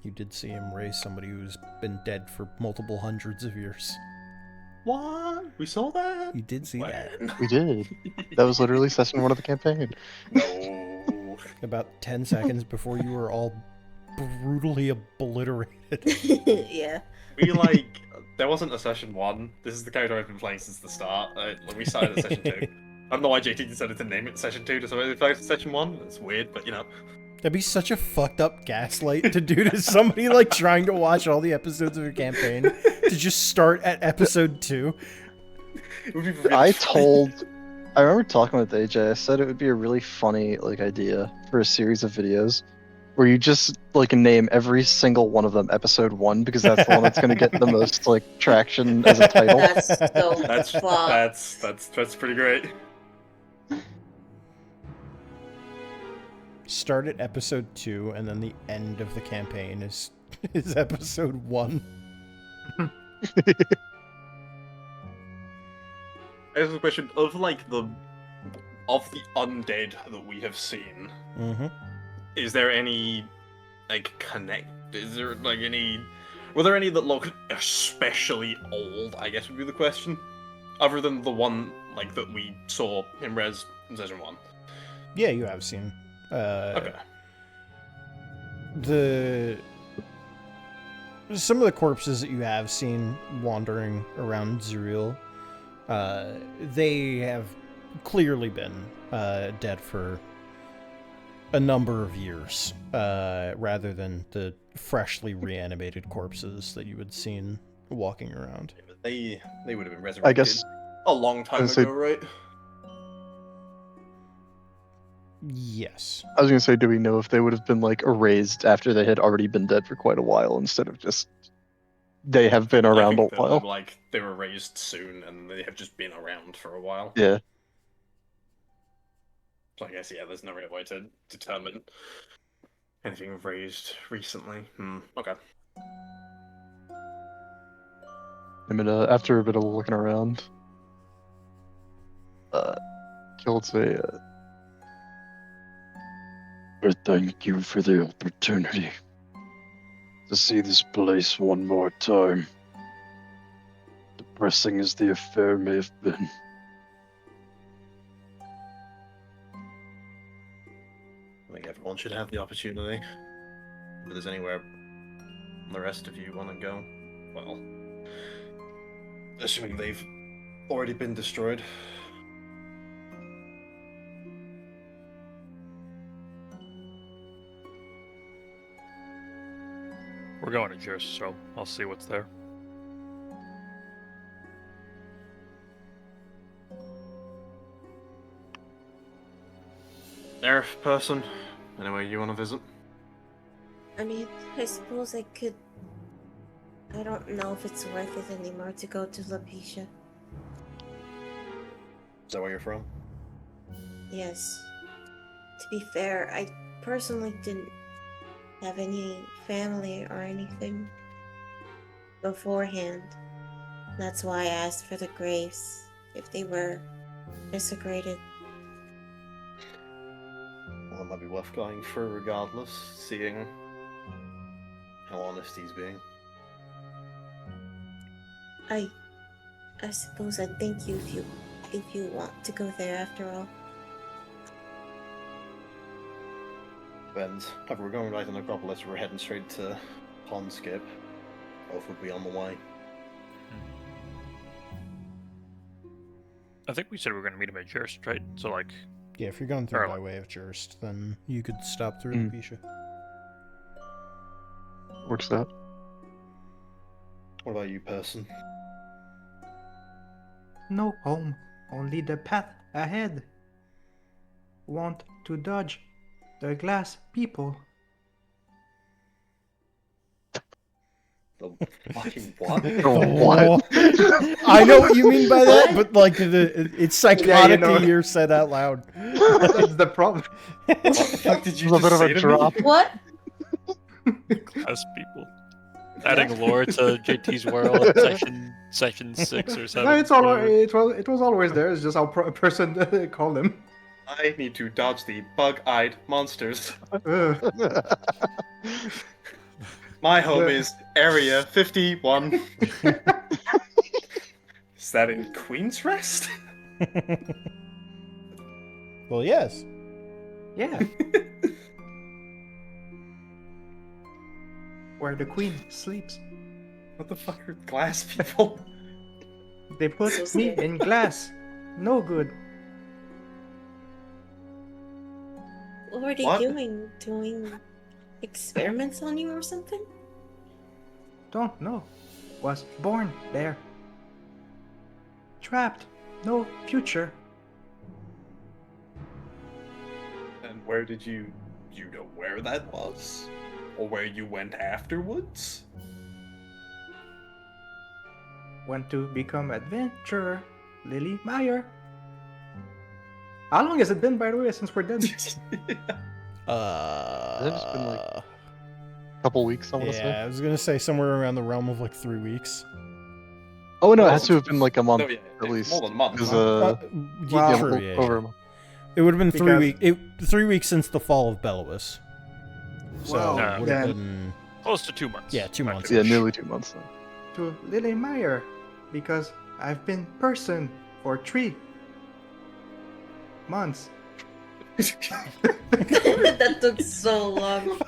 You did see him raise somebody who's been dead for multiple hundreds of years. What? We saw that? You did see that. When? We did. That was literally session 1 of the campaign. No. About 10 seconds before you were all brutally obliterated. Yeah. We like there wasn't a session 1. This is the character I've been playing since the start. We started at session 2. I don't know why JT decided to name it session 2 to somebody like session 1. It's weird, but you know. That'd be such a fucked up gaslight to do to somebody like trying to watch all the episodes of your campaign to just start at episode 2. It would be really I funny. remember talking with AJ. I said it would be a really funny like idea for a series of videos where you just like name every single one of them episode 1 because that's the one that's gonna get the most like traction as a title. That's so That's pretty great. Start at episode 2, and then the end of the campaign is episode 1. I have a question of like the undead that we have seen. Mm-hmm. Is there any like connect? Is there like any? Were there any that look especially old? I guess would be the question. Other than the one like that we saw in Res in session 1. Yeah, you have seen. Okay. Some of the corpses that you have seen wandering around Zuriel, they have clearly been dead for a number of years, rather than the freshly reanimated corpses that you had seen walking around. They would have been resurrected. I guess a long time say- ago, right? Yes. I was gonna say, do we know if they would have been like erased after they had already been dead for quite a while instead of just they have been I around a think that, while? like they were raised soon and they have just been around for a while. Yeah. So I guess there's no real way to determine anything raised recently. Okay. I mean, after a bit of looking around, Kill would say, "I thank you for the opportunity to see this place one more time. Depressing as the affair may have been, everyone should have the opportunity. If there's anywhere the rest of you want to go, well, assuming they've already been destroyed. We're going to Jurst, so I'll see what's there. Nerf person, anywhere you want to visit? I mean, I suppose I could. I don't know if it's worth it anymore to go to Lapisha. Is that where you're from? Yes. To be fair, I personally didn't have any family or anything beforehand. That's why I asked for the graves, if they were desecrated. Well, it might be worth going for regardless, seeing how honest he's being. I suppose I'd thank you if you want to go there after all. Depends. If we're going right to Necropolis, we're heading straight to Pondskip. Both would be on the way. I think we said we were going to meet him at Jurst, right? So, like... Yeah, if you're going through Or- by way of Jurst, then you could stop through Mm. Lapisha. Works out. What about you, person? No home, only the path ahead. Want to dodge the glass people. The fucking what? What? I know what you mean by that, but like it's psychotic know. to hear said out loud. That's the problem. What the fuck did you A little just bit say of a to me? drop. What? As people. Adding lore to JT's world, session 6 or 7. No, it's all whatever. it was always there. It's just how a person called him. I need to dodge the bug-eyed monsters. My home is Area 51. Is that in Queen's Rest? Well, yes. Yeah. Where the queen sleeps. What the fuck are glass people? They put So me sad. in glass. No good. What were they What? doing? Doing experiments on you or something? Don't know. Was born there. Trapped. No future. And where did you know where that was? Or where you went afterwards? Want to become adventurer. Lily Meyer. How long has it been, by the way, since we're dead? It's been, like, Couple weeks, I want to yeah, say. I was gonna say somewhere around the realm of like 3 weeks. Oh no, it has to have been like a month No, yeah, at least. more than a month. Because, Wow. yeah, true, yeah, over yeah. a month. It would have been Because- 3 weeks since the fall of Belois. So Well, it would have then- been Close to 2 months. Yeah, 2 months. Yeah, nearly 2 months. To Lily Meyer. Because I've been person for 3 months. That took so long.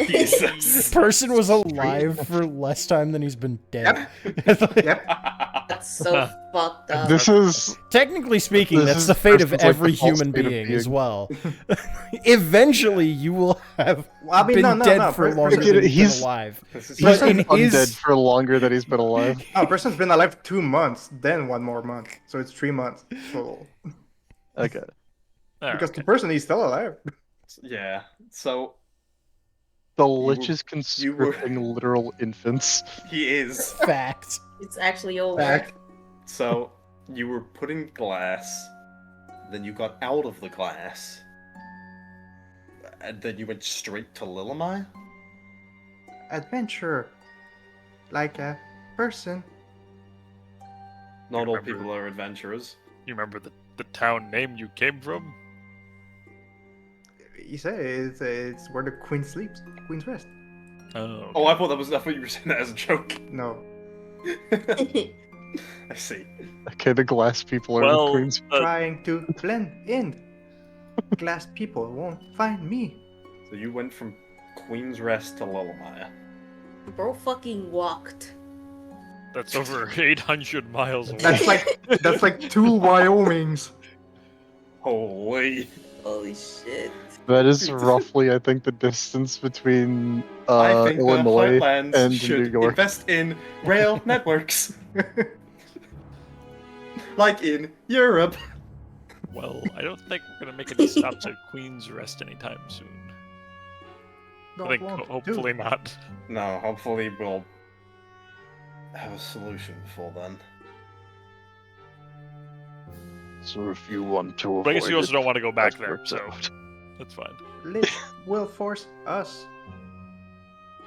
Jesus. person was alive for less time than he's been dead. Yep. That's so fucked up. This is Technically speaking, This that's is the fate of person's, like, every default human state of being as being. well. Eventually, you will have Well, I mean, been no, dead for longer Get than it, you've he's- been alive. This is But Person's in undead his- for longer than he's been alive. Oh, a person's been alive 2 months, then 1 more month. So it's 3 months. So Okay. Alright, because okay. the person is still alive. yeah. So The were- Lich is you were- conscripting literal infants. he is. Fact. It's actually over. Back. So you were put in glass, then you got out of the glass, and then you went straight to Lillimai? Adventurer. Like a person. Not all Remember- people are adventurers. You remember the town name you came from? You say it's where the queen sleeps. Queen's Rest. Oh, Oh, I thought you were saying that as a joke. No. I see. Okay, the glass people are Well, the queens. Trying to blend in. Glass people won't find me. So you went from Queen's Rest to Lillamire. Bro fucking walked. That's over 800 miles away. That's like 2 Wyomings. Holy. Holy shit. That is roughly, I think, the distance between I think Illinois the Heartlands and New should York. invest in rail networks. Like in Europe. Well, I don't think we're gonna make any stops at Queen's Rest anytime soon. I think hopefully not. No, hopefully we'll have a solution before then. So if you want to avoid But I guess you also don't want to go back that there, works so out. that's fine. Lich will force us.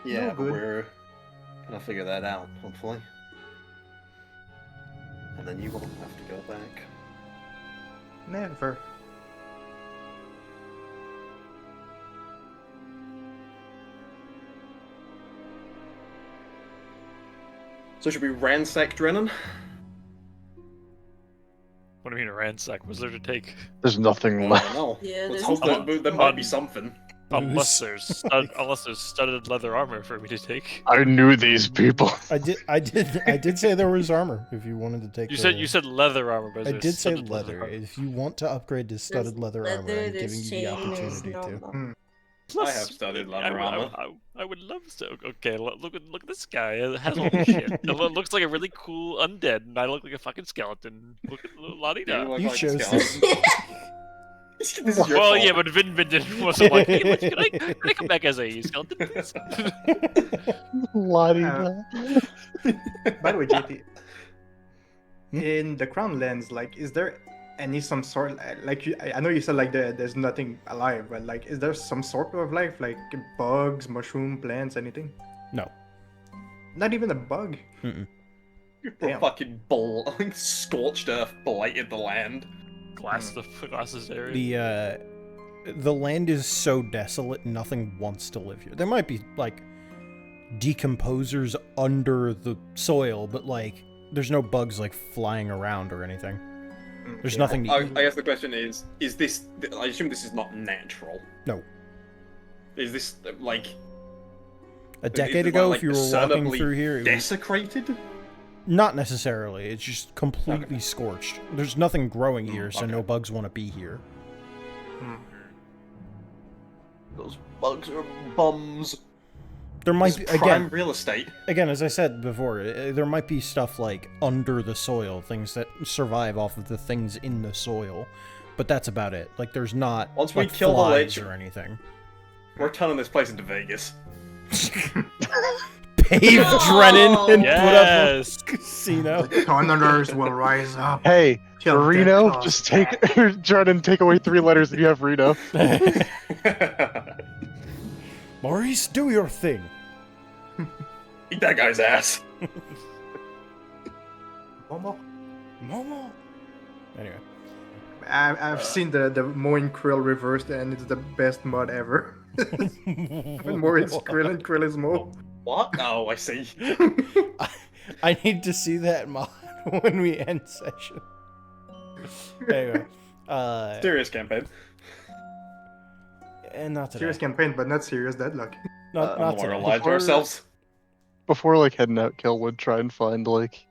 Yeah, No but good. we're gonna figure that out, hopefully. And then you won't have to go back. Never. So should we ransack Drennan? What do you mean a ransack? What's there to take? There's nothing I left. don't know. Yeah, Let's there's hope that there might be something. Unless there's studded leather armor for me to take. I knew these people. I did say there was armor. If you wanted to take, You said leather armor, but I there's did say studded leather. armor. If you want to upgrade to studded leather armor, I'm giving you the opportunity to. I have studded leather armor. I would love to. Okay, look at this guy. It has all this shit. It looks like a really cool undead, and I look like a fucking skeleton. Look at la-di-da. You look You like a chose skeleton. this. This is your Well, fault. yeah, but Vin wasn't like, hey, can I come back as a skeleton, please? La-di-da. By the way, JT, in the Crown Lands, like, is there some sort, like, I know you said like there's nothing alive, but like, is there some sort of life, like bugs, mushroom, plants, anything? No. Not even a bug. Mm-mm. Damn. Fucking scorched earth blighted the land. Glasses area. The land is so desolate, nothing wants to live here. There might be like decomposers under the soil, but like there's no bugs like flying around or anything. There's nothing to I eat. guess the question is this... I assume this is not natural. No. Is this, like... A decade is it, ago, like, if you were walking discernibly through here, it was desecrated? not necessarily. It's just completely scorched. There's nothing growing here, so okay. no bugs want to be here. Those bugs are bums. There might This be prime real estate. Again, as I said before, there might be stuff like under the soil, things that survive off of the things in the soil, but that's about it. Like, there's not Once we like, kill the flies lich- or anything. We're turning this place into Vegas. Paved Drennan and Yes. put up a casino. Thunderers will rise up. Hey, Till Reno, death just us take Jordan, take away 3 letters and you have Reno. Maurice, do your thing. Eat that guy's ass. Momo. Momo. Anyway. I've seen the mowing krill reversed, and it's the best mod ever. When Maurice krill and krill is mow. What? Oh, I see. I need to see that mod when we end session. Anyway. Serious campaign. And not today. Serious campaign, but not serious deadlock. Not We're today. lying to ourselves. Before like heading out, Kel would try and find like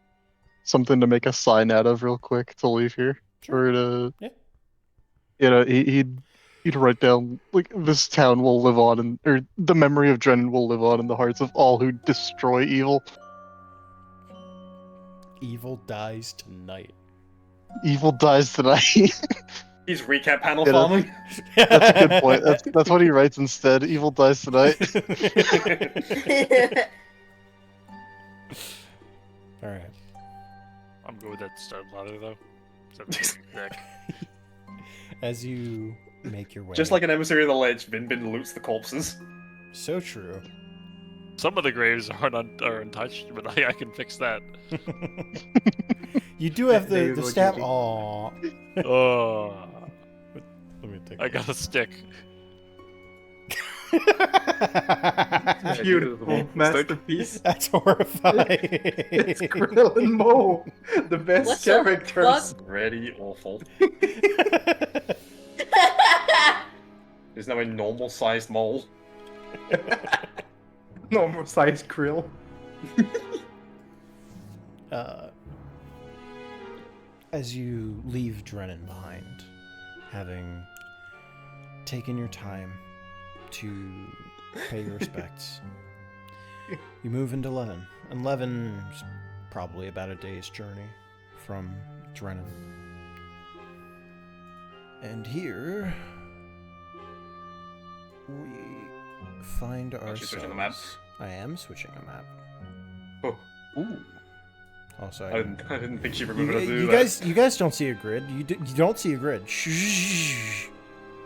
something to make a sign out of real quick to leave here. Sure. Or to, Yeah. you know, he'd write down like this town will live on, and or the memory of Drennan will live on in the hearts of all who destroy evil. Evil dies tonight. Evil dies tonight. He's recap panel You know, farming. That's a good point. That's what he writes instead. Evil dies tonight. All right. I'm good with that stud ladder though. Except for Nick. As you make your way. Just like an emissary of the ledge, Bin loots the corpses. So true. Some of the graves are untouched, but I can fix that. You do have There you the go, stab. JP. Aww. Oh, Let me take. I got a stick. Beautiful masterpiece. That's horrifying. It's Krill and Mo, the best What the characters. Really awful. is now a normal-sized mole. Normal size krill. As you leave Drennan behind, having taken your time to pay your respects, you move into Levin. And Levin's probably about a day's journey from Drennan. And here we find ourselves. Switching the map? I am switching a map. Oh, Ooh. Also, I didn't think she remembered to do you that. you guys don't see a grid. You don't see a grid. Shh.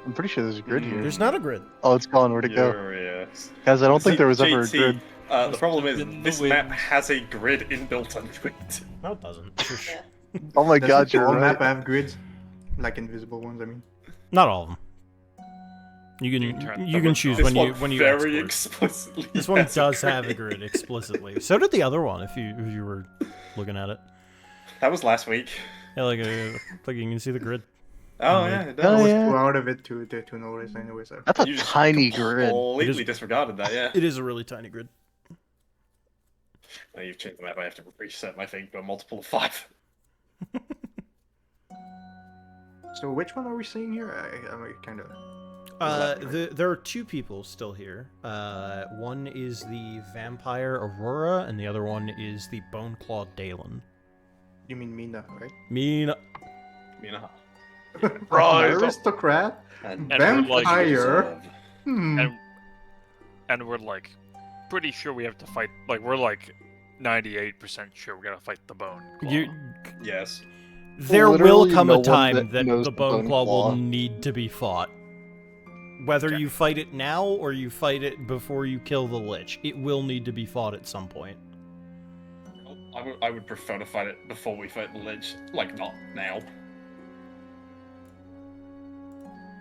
I'm pretty sure there's a grid here. There's not a grid. Oh, it's gone. Where'd it go? Yes. Guys, I don't think there was ever a JT, grid. The problem is In the this wind. map has a grid inbuilt into it. No, it doesn't. Shush. Yeah. Oh my Doesn't god, you're all right. map have grids? Like invisible ones, I mean. Not all of them. You You can can you can choose This when one you very export. explicitly. This one has does have a grid explicitly. So did the other one. If you were looking at it, That was last week. yeah, like you can see the grid. Oh yeah, it I does. Oh, was yeah. too out of it to notice anyway, so. That's a You just tiny grid. Completely It is- disregarded that. Yeah. It is a really tiny grid. Now you've changed the map. I have to reset my thing to a multiple of 5. So which one are we seeing here? I'm kind of. There are two people still here. One is the vampire Aurora, and the other one is the bone clawed Dalen. You mean Mina, right? Mean. Right. Aristocrat. And we're like- Vampire. Hmm. And we're like pretty sure we have to fight. Like we're like 98% sure we're gonna fight the bone. Claw. You, Yes. there will Literally come no a one time that that knows the the bone bone claw claw. will need to be fought. Whether you fight it now or you fight it before you kill the Lich, it will need to be fought at some point. I would prefer to fight it before we fight the Lich. Like, not now.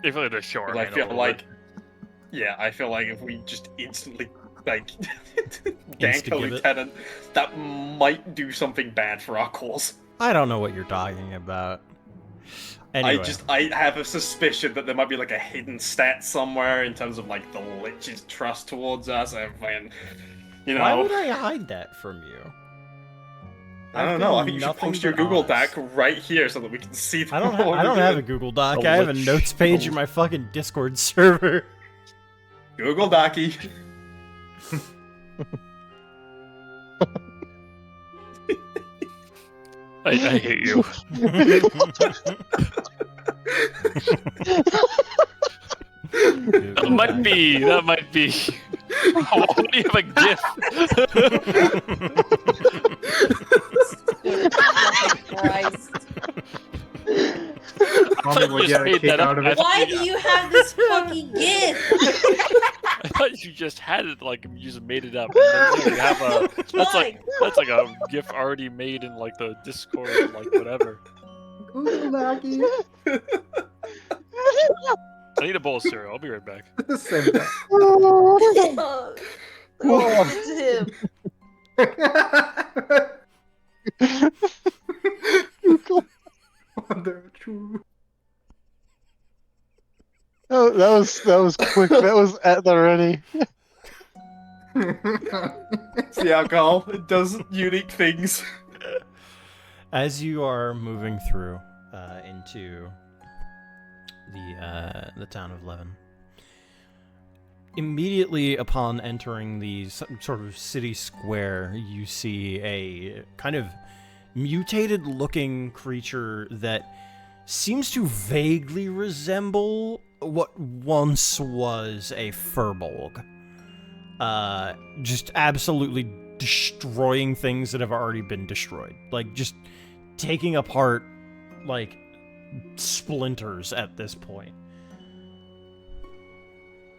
If they just show our Because I hand a feel little like... bit. Yeah, I feel like if we just instantly, like, gank a Insta-give it. lieutenant, that might do something bad for our cause. I don't know what you're talking about. Anyway, I have a suspicion that there might be like a hidden stat somewhere in terms of like the Lich's trust towards us, and you know. why would I hide that from you? I don't I've know. I been think you should nothing post your but Google honest. Doc right here so that we can see. I don't. what I don't we're have a doing. Google Doc. The I have a Lich. notes page in my fucking Discord server. Google Docky. I hate you. That might be. That might be. Why do you have a GIF? Christ. Mommy will just get a made kick that up. out of it. Why do you have this fucking gift? I thought you just had it, like you just made it up. And then you have a that's like a GIF already made in like the Discord, like whatever. Google Lucky. I need a bowl of cereal. I'll be right back. Same time. Oh, it's him. Wonder true. Oh, that was quick. That was at the ready. It's the alcohol. It does unique things. As you are moving through into the town of Levin, immediately upon entering the sort of city square, you see a kind of mutated-looking creature that seems to vaguely resemble what once was a furbolg. Just absolutely destroying things that have already been destroyed. Like, just taking apart, like, splinters at this point.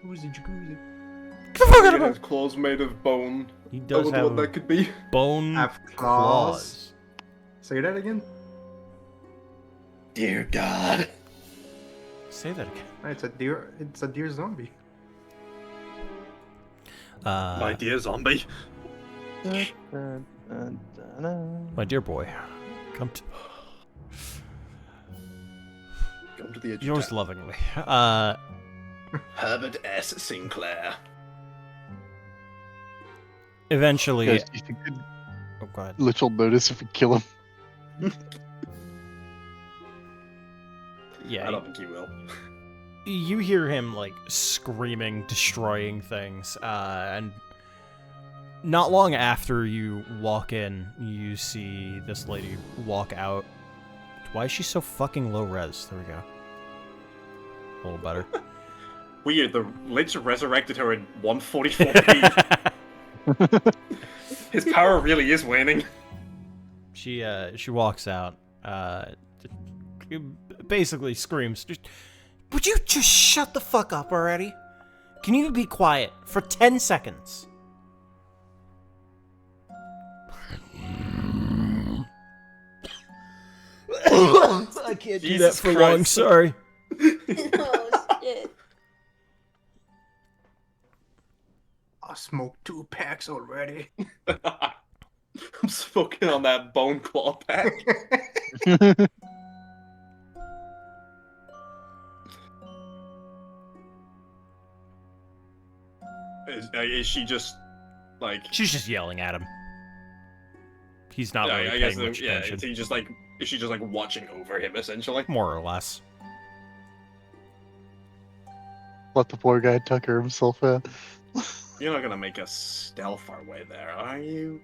Who's the jacuzzi? Get the fuck out It of has claws made of bone. He I does wonder what have that could be. bone Have claws. claws. Say that again. Dear God. Say that again. It's a deer. It's a deer zombie. My dear zombie. My dear boy, come to Come to the edge. yours lovingly. Herbert S. Sinclair. Eventually, Guys, do you think oh, go ahead. Lich will notice if we kill him? Yeah, I don't think he will. you hear him like screaming, destroying things, and not long after you walk in, you see this lady walk out. Why is she so fucking low res? There we go. A little better. Weird, the Lich resurrected her in 144p. His power really is waning. She walks out. Basically screams, "Would you just shut the fuck up already? Can you be quiet for 10 seconds?" I can't do that Jesus for Christ. long, sorry. Oh shit. I smoked 2 packs already. I'm smoking on that bone claw pack. Is she just like? She's just yelling at him. He's not really I guess paying much yeah. attention. Is he just like? Is she just like watching over him essentially? More or less. Let the poor guy tucker himself in. You're not gonna make us stealth our way there, are you?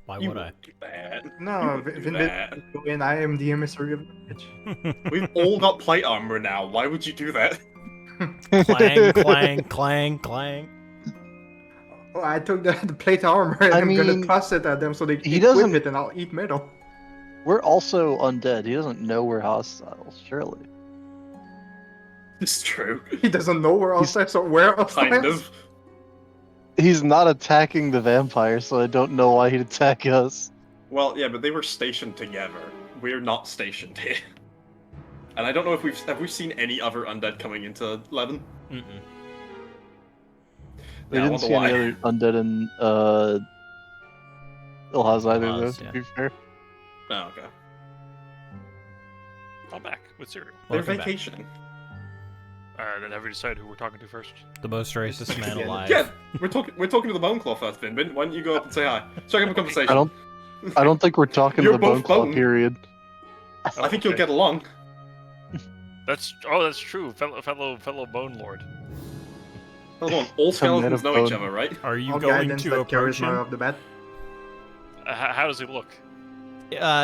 Why You would I? won't do that. No, do Vin that. and I am the emissary of the bitch. We've all got plate armor now. Why would you do that? Clang, clang, clang, clang. Oh, I took the plate armor and I I'm gonna mean, toss it at them so they he equip doesn't- it and I'll eat metal. We're also undead. He doesn't know we're hostiles, surely. It's true. He doesn't know we're outside, so we're outside. Kind of. He's not attacking the vampire, so I don't know why he'd attack us. Well, yeah, but they were stationed together. We're not stationed here. And I don't know if we've seen any other undead coming into Levin. Mm-mm. We Yeah, I didn't wonder see why. any other undead in Ilhaz either, though, Ilhaz, to yeah. be fair. Oh, okay. I'm back with cereal. They're Welcome back. vacationing. Then have we decided who we're talking to first? The most racist man alive. Yeah, we're talking to the Bone Claw first, Vin. Why don't you go up and say hi? Strike up a conversation. I don't think we're talking to You're the Bone both Claw, bone. period. I think you'll okay. get along. That's true. Fellow Bone Lord. Hold on, all Some man skeletons of know each bone. other, right? Are you All going guidance to that approach charisma him? of the bat. How does he look?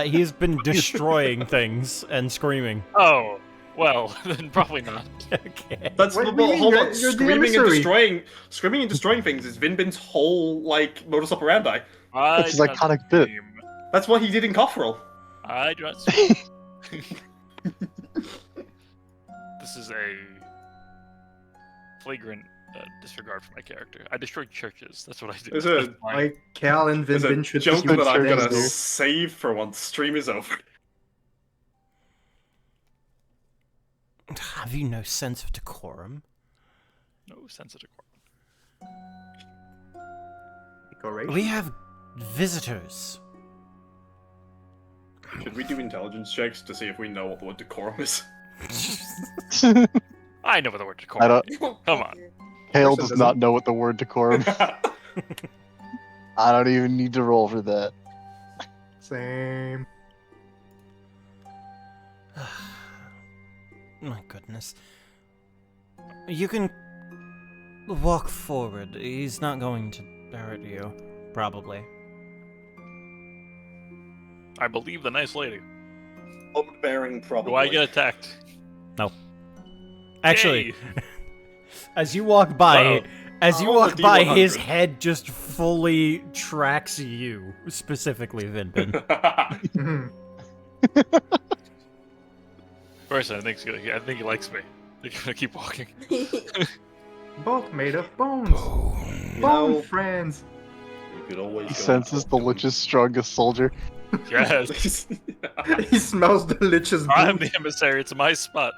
He's been destroying things and screaming. Oh, well, then probably not. Okay. That's What well, do you mean? hold on. You're the emissary. Screaming and destroying things is Vinbin's whole like modus operandi. That's his I do not iconic bit. scream. That's what he did in Cofferel. I do not scream. This is a flagrant disregard for my character. I destroy churches. That's what I do. Is That's it? mine. Like Cal and There's a Vin should joke be that I'm gonna there. save for once stream is over. Have you no sense of decorum? No sense of decorum. Decoration. We have visitors. Should we do intelligence checks to see if we know what the word decorum is? I know what the word I decorum don't. is. Come on. Hale Person does not doesn't. know what the word decorum. I don't even need to roll for that. Same. My goodness. You can walk forward. He's not going to hurt you. Probably. I believe the nice lady. Bearing probably. Do I get attacked? Actually, Yay! as you walk by, Uh-oh. Roll a by, D100. his head just fully tracks you, specifically Vinbin. Mhm. First, I think he likes me. They're gonna keep walking. Both made of bones. You Bone know, friends. you could always He go senses the Lich's strongest soldier. Yes, He smells the Lich's I'm bones. the emissary. It's my spot.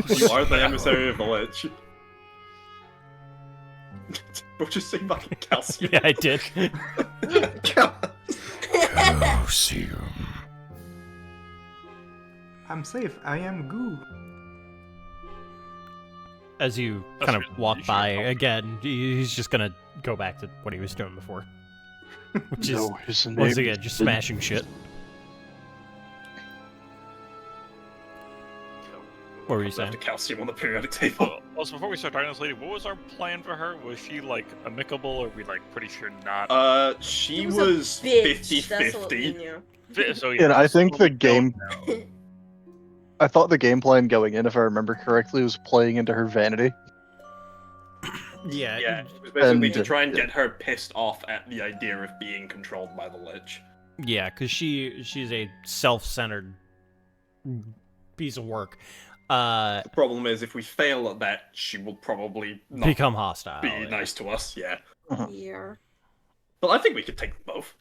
You are the emissary of the Lich. What you say fucking calcium? Yeah, I did. I'm safe. I am goo. as you That's kind of good. walk You should by help. again, he's just gonna go back to what he was doing before, which is No, his name once again is just Vin- smashing shit. What were you saying? After calcium on the periodic table. Also, before we start talking to this lady, what was our plan for her? Was she like amicable, or we like pretty sure not? She He was a bitch, that's what we 50-50. knew. So yeah, And I think the game. no. I thought the game plan going in, if I remember correctly, was playing into her vanity. Yeah, Yeah, it was basically And- to try and yeah. get her pissed off at the idea of being controlled by the Lich. yeah, because she's a self-centered piece of work. The problem is, if we fail at that, she will probably not Become hostile. be yeah. nice to us. Yeah, Yeah. but I think we could take them both.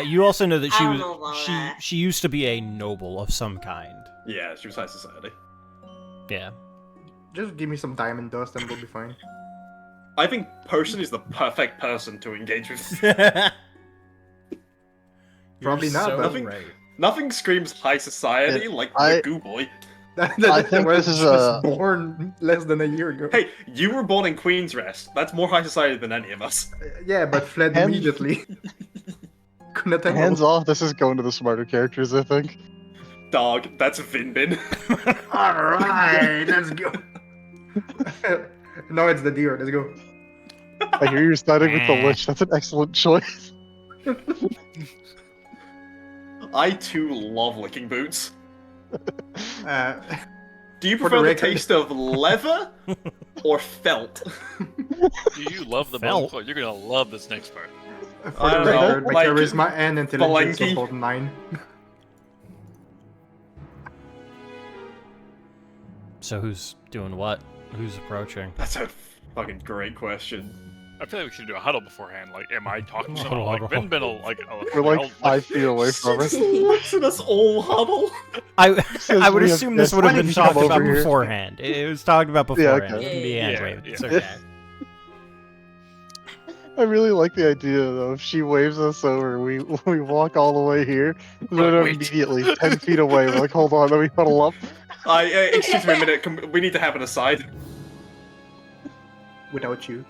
You also know that I she don't was know about she that. she used to be a noble of some kind. Yeah, she was high society. Yeah. Just give me some diamond dust and we'll be fine. I think Person is the perfect person to engage with. Probably not, but- Nothing- Nothing screams high society like I- the Goo Boy. I think was this is just a- born less than a year ago. Hey, you were born in Queen's Rest. That's more high society than any of us. Yeah, but fled Hands- immediately. Couldn't attend. Hands off. This is going to the smarter characters, I think. Dog, that's Vinbin. Alright, let's go. No, it's the deer. Let's go. I hear you're starting with the Lich. That's an excellent choice. I too love licking boots. Uh, Do you For the prefer the record- taste of leather or felt? You love the Felt. bone clothes. You're gonna love this next part. for I the don't know, record, my like, charisma and intelligence Palenque. are both 9. So who's doing what? Who's approaching? That's a fucking great question. I feel like we should do a huddle beforehand. Like, am I talking to someone? Huddle, Like, huddle. Vin will like. We're like I'll- 5 feet away from it. Listen, us all huddle. I Says I would we have assume this would have been 20 talked come about over here. beforehand. It was talked about Yeah, beforehand. okay. It can be Yeah, anyway. yeah. It's okay. I really like the idea, though. If she waves us over, we walk all the way here, then wait. immediately 10 feet away, we're like, hold on, let me huddle up. Excuse me a minute. We need to have an aside. Without you.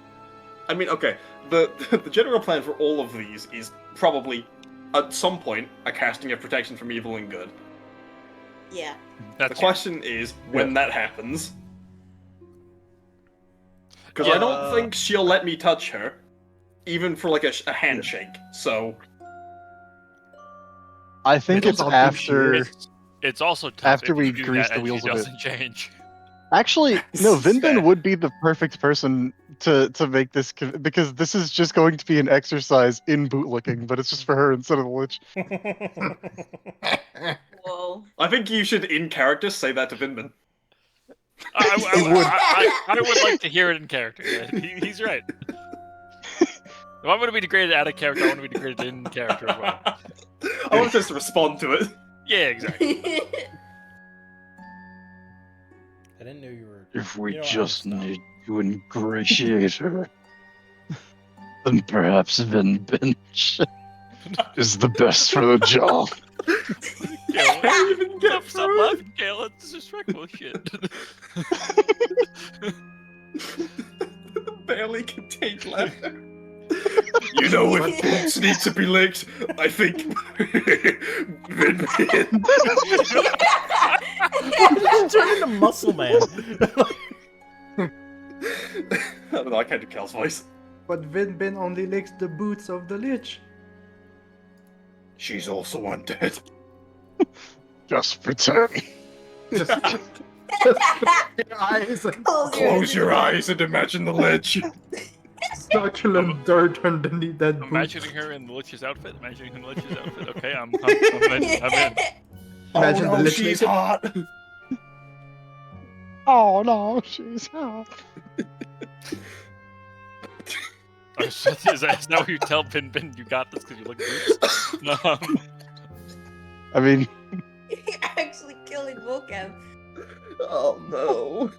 I mean, okay. The general plan for all of these is probably, at some point, a casting of protection from evil and good. Yeah. The That's question is when that happens. Because I Yeah. don't think she'll let me touch her, even for like a handshake. So I think Middle it's dog after... It's also tough After if we you do grease that the and she wheels a bit. doesn't change. Actually, no, Vinbin Sad. would be the perfect person to make this, because this is just going to be an exercise in bootlicking, but it's just for her instead of the Lich. Whoa. I think you should, in character, say that to Vinman. I would like to hear it in character. Yeah, he's right. If I'm going to be degraded out of character, I want to be degraded in character as well. I want us to respond to it. Yeah, exactly. I didn't know you were. If we You know, just I'm- need to ingratiate her, then perhaps Vinbin is the best for the job. Kale, Can't even get stop through it. laughing, Kale. That's disrespectful shit. Barely contained laughter. You know, if boots need to be licked, I think Vinman. Turn into Muscle Man. I don't know, I can't do Cal's voice. But Vinbin only licks the boots of the Lich. She's also undead. Just pretend. Just your eyes and Close your eyes and imagine the lich. succulent dirt underneath that boot. Imagining her in the Lich's outfit. Imagining her in the Lich's outfit. Okay, I'm in. Imagine oh, the no, lich she's naked. hot. Oh no, she's hot. Is that what you tell Bin you got this because you look boots? I mean, Actually killing vocab. Oh no.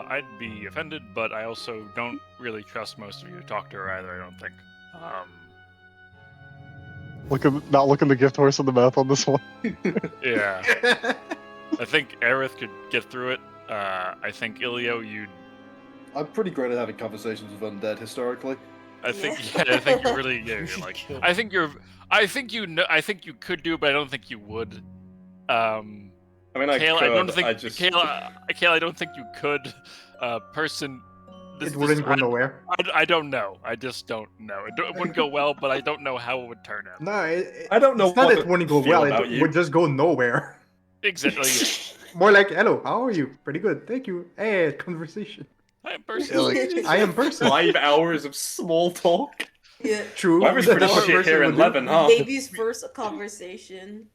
I'd be offended, but I also don't really trust most of you to talk to her either, I don't think. not looking the gift horse in the mouth on this one. Yeah. I think Aerith could get through it, I think Ilio, you. I'm pretty great at having conversations with undead historically. I think Yeah. I think you really yeah, You you're should like kill I think you're I think you know I think you could do it, but I don't think you would. I mean, I Kayla, could. I don't think I just. Kayla, I don't think you could. Person, It wouldn't go nowhere. I don't know. I just don't know. It wouldn't go well, but I don't know how it would turn out. No, I don't know It's not what that it wouldn't go feel well. about It you. would just go nowhere. Exactly. Yeah. More like, hello, how are you? Pretty good, thank you. Hey, conversation. I am person. Yeah, like, I am person. 5 hours of small talk. Yeah. True. Weather's pretty That's what shit person here in would do. Levin, huh? Baby's first conversation.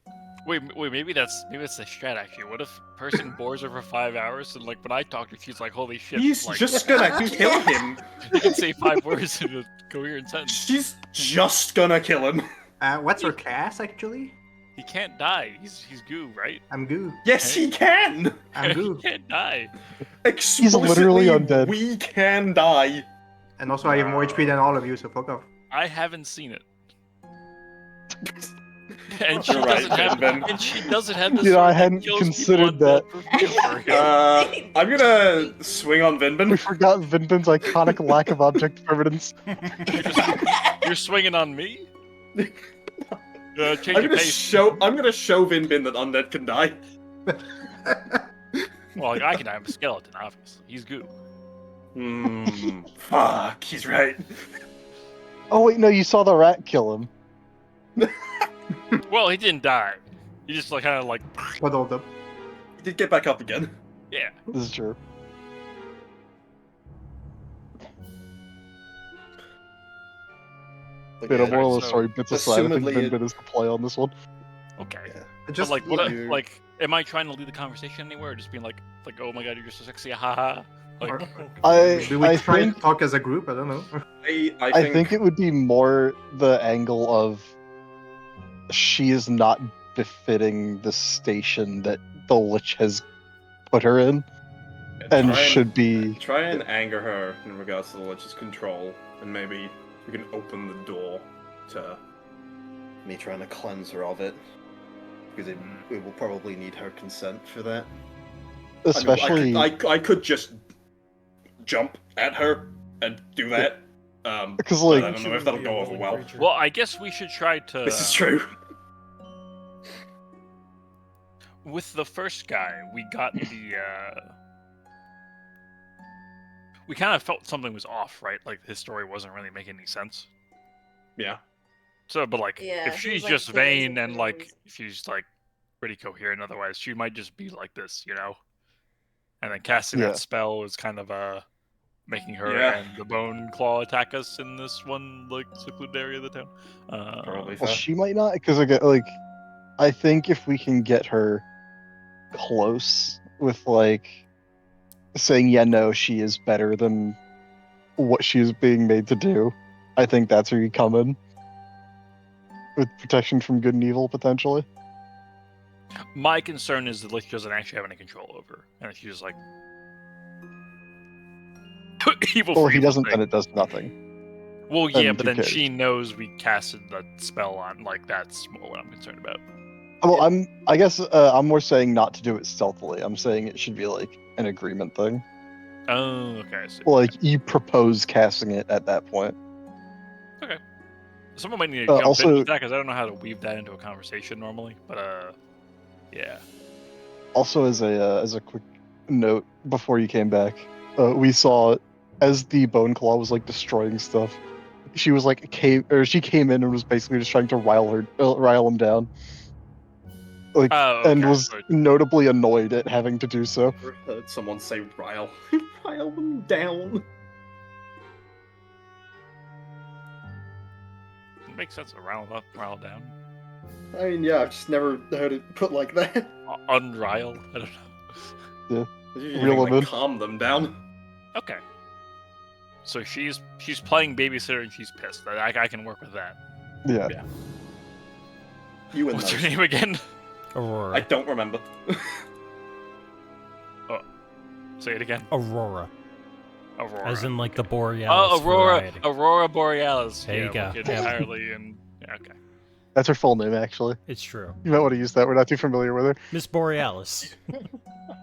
Wait, maybe that's the strat actually. What if person bores her for 5 hours and like when I talk to her, she's like, "Holy shit!" He's like, just gonna kill him. you can say 5 words in a coherent sentence. She's just gonna kill him. What's her class, actually? He can't die. He's goo, right? I'm goo. Yes, he can. I'm He goo. can't die. Explicitly, literally undead. we can die. And also, I have more HP than all of you, so fuck off. I haven't seen it. And she You're right, doesn't have. Ben. And she doesn't have this. You know, sword I that hadn't kills considered people that. I'm gonna swing on We Vinbin. forgot Vinbin's iconic lack of object permanence. You're swinging on me. Change I'm your gonna pace. show Vinbin that undead can die. Well, like, I can die. I'm a skeleton, obviously. He's goo. Fuck, he's right. Oh wait, no, you saw the rat kill him. Well, he didn't die. He just like kind of like Huddled up. He did get back up again. yeah. This is true. But Bit of yeah, moral of the so- story bits aside, I think assumedly it- Vinbin is the play on this one. Okay. yeah. But Just like, what? you- Like, am I trying to lead the conversation anywhere, or just being like, oh my god, you're so sexy, haha. Like, Or- I we would try think to talk as a group. I don't know. I think it would be more the angle of she is not befitting the station that the Lich has put her in, and should be. Try and anger her in regards to the Lich's control, and maybe we can open the door to. Me trying to cleanse her of it. Because it will probably need her consent for that. Especially, I could just jump at her and do that. because But like I don't know if that'll go over well. well, I guess we should try to. This is true. With the first guy, we got the. We kind of felt something was off, right? Like his story wasn't really making any sense. Yeah. So, but like, Yeah, if he she's was, like, just crazy vain for and no like, reason. she's like pretty coherent, otherwise she might just be like this, you know. And then casting Yeah. that spell is kind of making her Yeah. and the bone claw attack us in this one like secluded area of the town. Probably well, fair. she might not, because like I think if we can get her close with like saying yeah no she is better than what she is being made to do, I think that's where you come in with protection from good and evil potentially. My concern is the Lich doesn't actually have any control over her, and she's just like evil. Well, for he evil doesn't, sake. then it does nothing. Well, yeah, then but who then cares? she knows we casted the spell on. Like that's more what I'm concerned about. Well, I guess I'm more saying not to do it stealthily. I'm saying it should be like an agreement thing. Oh, okay. I see. Like you propose casting it at that point. Someone might need to jump also- in with that because I don't know how to weave that into a conversation normally. But yeah. Also, as a quick note before you came back, we saw as the Bone Claw was like destroying stuff. She was like she came in and was basically just trying to rile him down. Like Oh, and okay, was so- notably annoyed at having to do so. Never heard someone say rile. Rile them down. It makes sense to rile up, rile down. I mean, yeah, I've just never heard it put like that. Unrile? I don't know. Usually Reel like, them in. calm them down. Okay. So she's playing babysitter and she's pissed. I can work with that. Yeah. You and What's those. her name again? Aurora. I don't remember. Say it again. Aurora. Aurora. As in like the Borealis Oh, Aurora. variety. Aurora Borealis. There you yeah, go. Wicked Yeah. entirely and yeah, okay. That's her full name, actually. It's true. You might want to use that. We're not too familiar with her. Miss Borealis.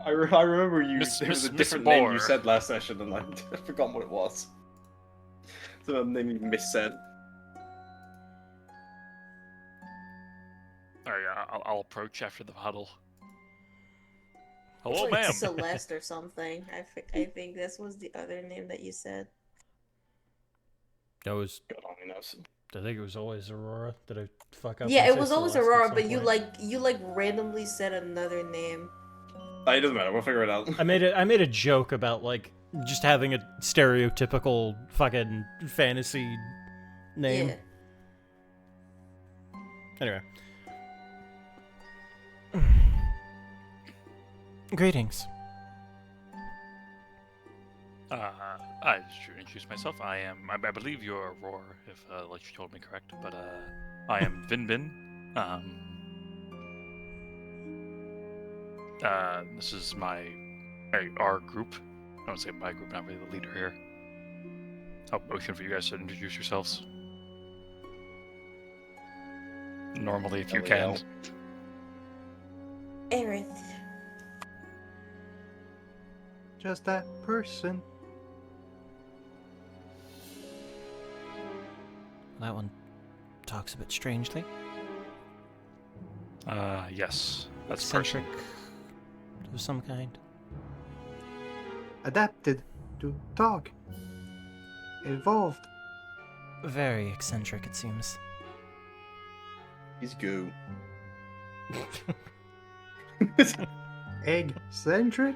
I remember you. Miss- It was Miss- a Miss different name you Moore. said last session, and I've forgotten what it was. So a name you missaid. All right, I'll approach after the huddle. It's Hello, like ma'am. Celeste or something. I think this was the other name that you said. That was. God only knows. I think it was always Aurora. Did I fuck up? Yeah, and it say was always Celeste at Aurora, some but you point? randomly said another name. It doesn't matter. We'll figure it out. I made a joke about like just having a stereotypical fucking fantasy name. Yeah. Anyway. Greetings. I should introduce myself. I believe you're Aurora, if like you told me correct. But I am Vinbin. This is our group. I don't say my group, not really the leader here. I'll motion for you guys to introduce yourselves. Normally, if you can. Aerith. Just that person. That one talks a bit strangely. Yes. That's Eccentric person. of some kind. Adapted to talk. Evolved. Very eccentric, it seems. He's goo. Egg-centric?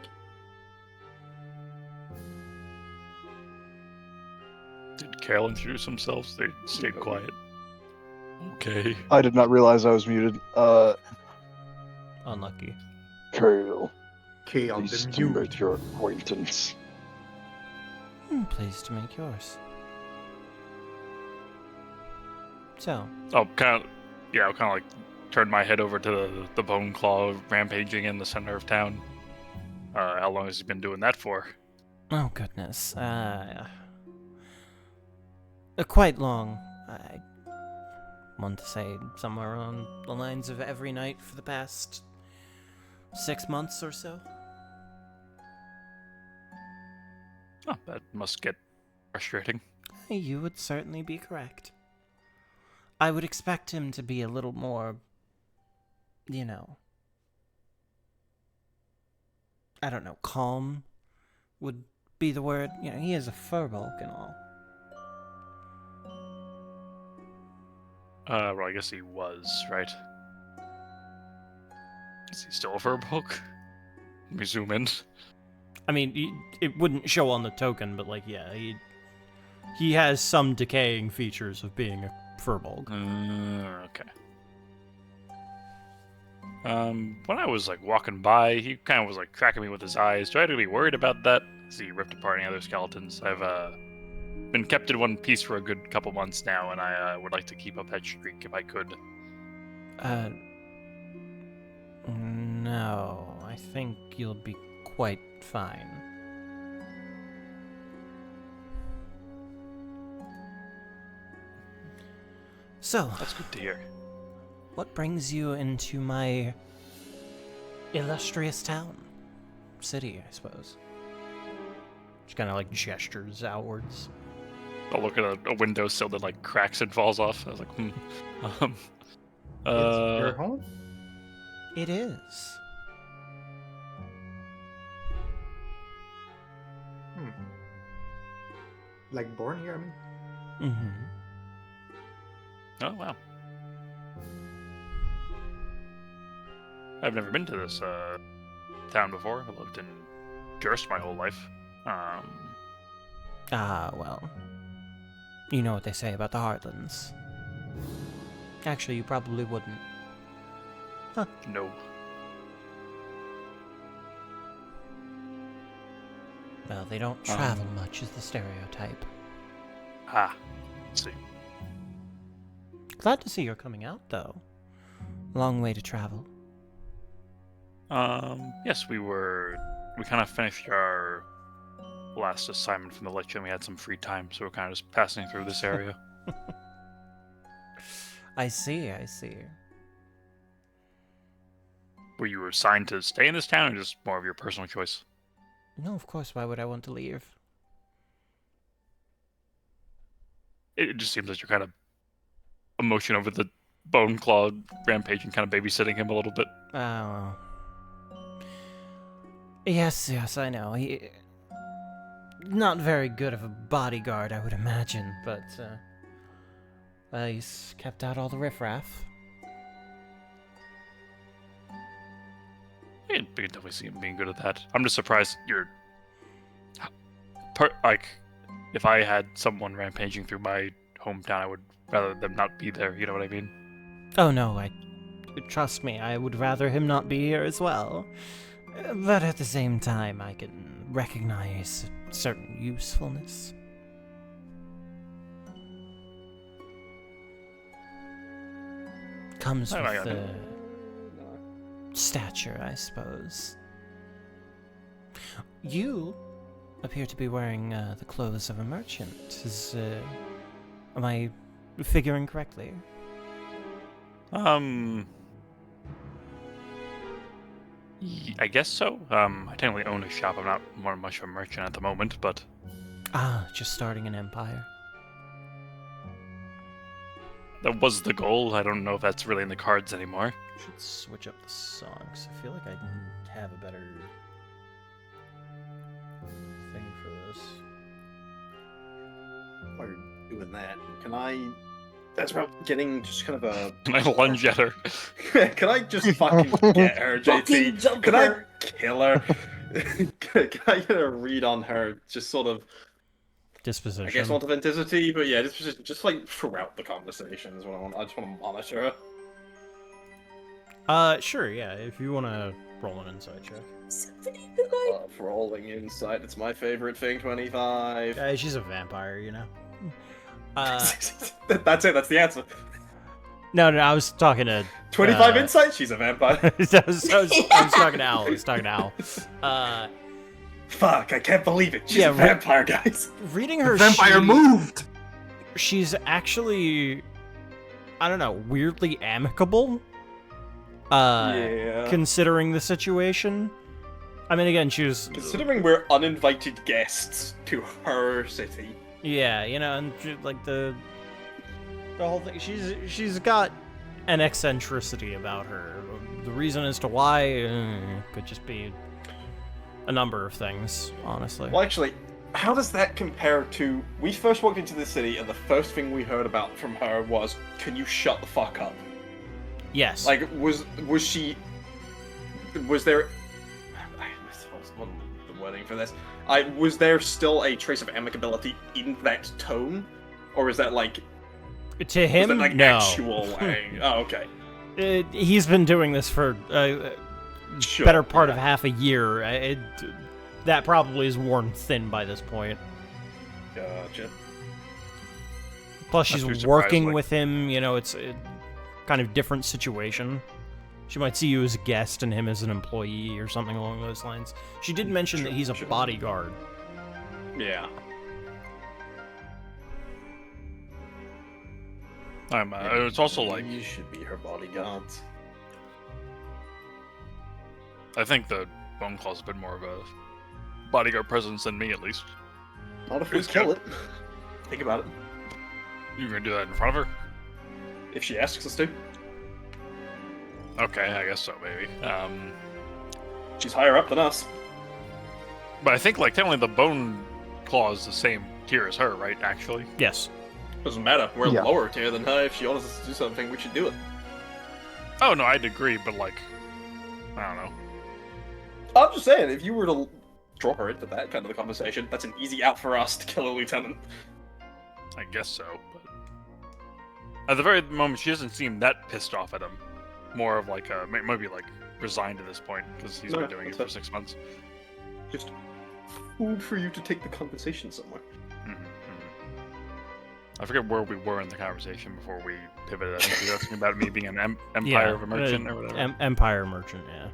Did Carol introduce themselves? They stayed quiet. Okay. I did not realize I was muted. Unlucky. Carol, K on please the to mute. make your acquaintance. Pleased to make yours. So, Oh, kind of. Yeah, I'll kind of like turn my head over to the Bone Claw rampaging in the center of town. How long has he been doing that for? oh goodness. Quite long. I want to say somewhere on the lines of every night for the past 6 months or so. Oh, that must get frustrating. You would certainly be correct. I would expect him to be a little more, I don't know, calm would be the word. He is a furbolg and all. Well, I guess he was, right? Is he still a furbolg? Let me zoom in. I mean, it wouldn't show on the token, but yeah, he has some decaying features of being a furbolg. Okay. When I was walking by, he kind of was cracking me with his eyes. Do I have to be worried about that? Has he ripped apart any other skeletons? I've been kept in one piece for a good couple months now, and I would like to keep up that streak if I could. No, I think you'll be quite fine. So, That's good to hear. what brings you into my illustrious town? City, I suppose. Just kind of gestures outwards. I'll look at a windowsill that cracks and falls off. I was like, It's your home? It is. Like born here, I mean? Mm-hmm. Oh, wow. I've never been to this town before. I lived in Durst my whole life. Well. You know what they say about the Heartlands. Actually, you probably wouldn't. No. Well, they don't travel much, is the stereotype. Ah. Let's see. Glad to see you're coming out, though. Long way to travel. Yes, we kind of finished our last assignment from the lecture and we had some free time, so we're kind of just passing through this area. I see, I see. Were you assigned to stay in this town, or just more of your personal choice? No, of course, why would I want to leave? It just seems like you're kind of emotion over the bone claw rampage and kind of babysitting him a little bit. Oh. Yes, I know. He... Not very good of a bodyguard, I would imagine, but, he's kept out all the riffraff. I can definitely see him being good at that. I'm just surprised you're... if I had someone rampaging through my hometown, I would rather them not be there, you know what I mean? Oh no, trust me, I would rather him not be here as well. But at the same time, I can recognize a certain usefulness. Comes with stature, I suppose. You appear to be wearing the clothes of a merchant. Am I figuring correctly? I guess so. I technically own a shop. I'm not more much of a merchant at the moment, but... Just starting an empire. That was the goal. I don't know if that's really in the cards anymore. Should switch up the songs. I feel like I have a better thing for this. While you're doing that, can I... That's about getting just kind of a... Can I lunge at her? Can I just fucking get her, JT? Can I kill her? Can I get a read on her? Just sort of... Disposition. I guess not authenticity, but yeah, just like throughout the conversation is what I want. I just want to monitor her. Sure, yeah, if you want to roll an insight check. Rolling insight, it's my favorite thing, 25. She's a vampire, you know? That's it, that's the answer. No, I was talking to... 25 insight? She's a vampire. I was talking to Al. Fuck, I can't believe it. She's a vampire, guys. Reading her... Vampire moved! She's actually... I don't know, weirdly amicable? Yeah. Considering the situation. I mean, again, she was... Considering we're uninvited guests to her city. Yeah, you know, and like the whole thing, she's got an eccentricity about her. The reason as to why could just be a number of things, honestly. Well, actually, how does that compare to... We first walked into the city, and the first thing we heard about from her was, can you shut the fuck up? Yes. Like, was she... Was there... What's the wording for this? Was there still a trace of amicability in that tone? Or is that, like... To him, was that, like, no. actual... oh, okay. He's been doing this for Sure, better part of half a year. That probably is worn thin by this point. Gotcha. Plus, she's Not too working surprised, with him. You know, it's a kind of different situation. She might see you as a guest and him as an employee or something along those lines. She did mention that he's a bodyguard. Yeah. It's also like... You should be her bodyguards. I think the Bone Claw's a bit more of a bodyguard presence than me, at least. Not if we kill it. Think about it. You're gonna do that in front of her? If she asks us to. Okay, I guess so, maybe. She's higher up than us. But I think, like, technically the Bone Claw is the same tier as her, right, actually? Yes. Doesn't matter. We're Yeah. lower tier than her. If she wants us to do something, we should do it. Oh, no, I'd agree, but, like, I don't know. I'm just saying, if you were to draw her into that kind of a conversation, that's an easy out for us to kill a lieutenant. I guess so, but... At the very moment, she doesn't seem that pissed off at him. More of, like, maybe, like, resigned at this point, because he's been doing it for 6 months. Just food for you to take the conversation somewhere. I forget where we were in the conversation before we pivoted. I think you were asking about me being an empire of a merchant or whatever. Empire merchant, yeah.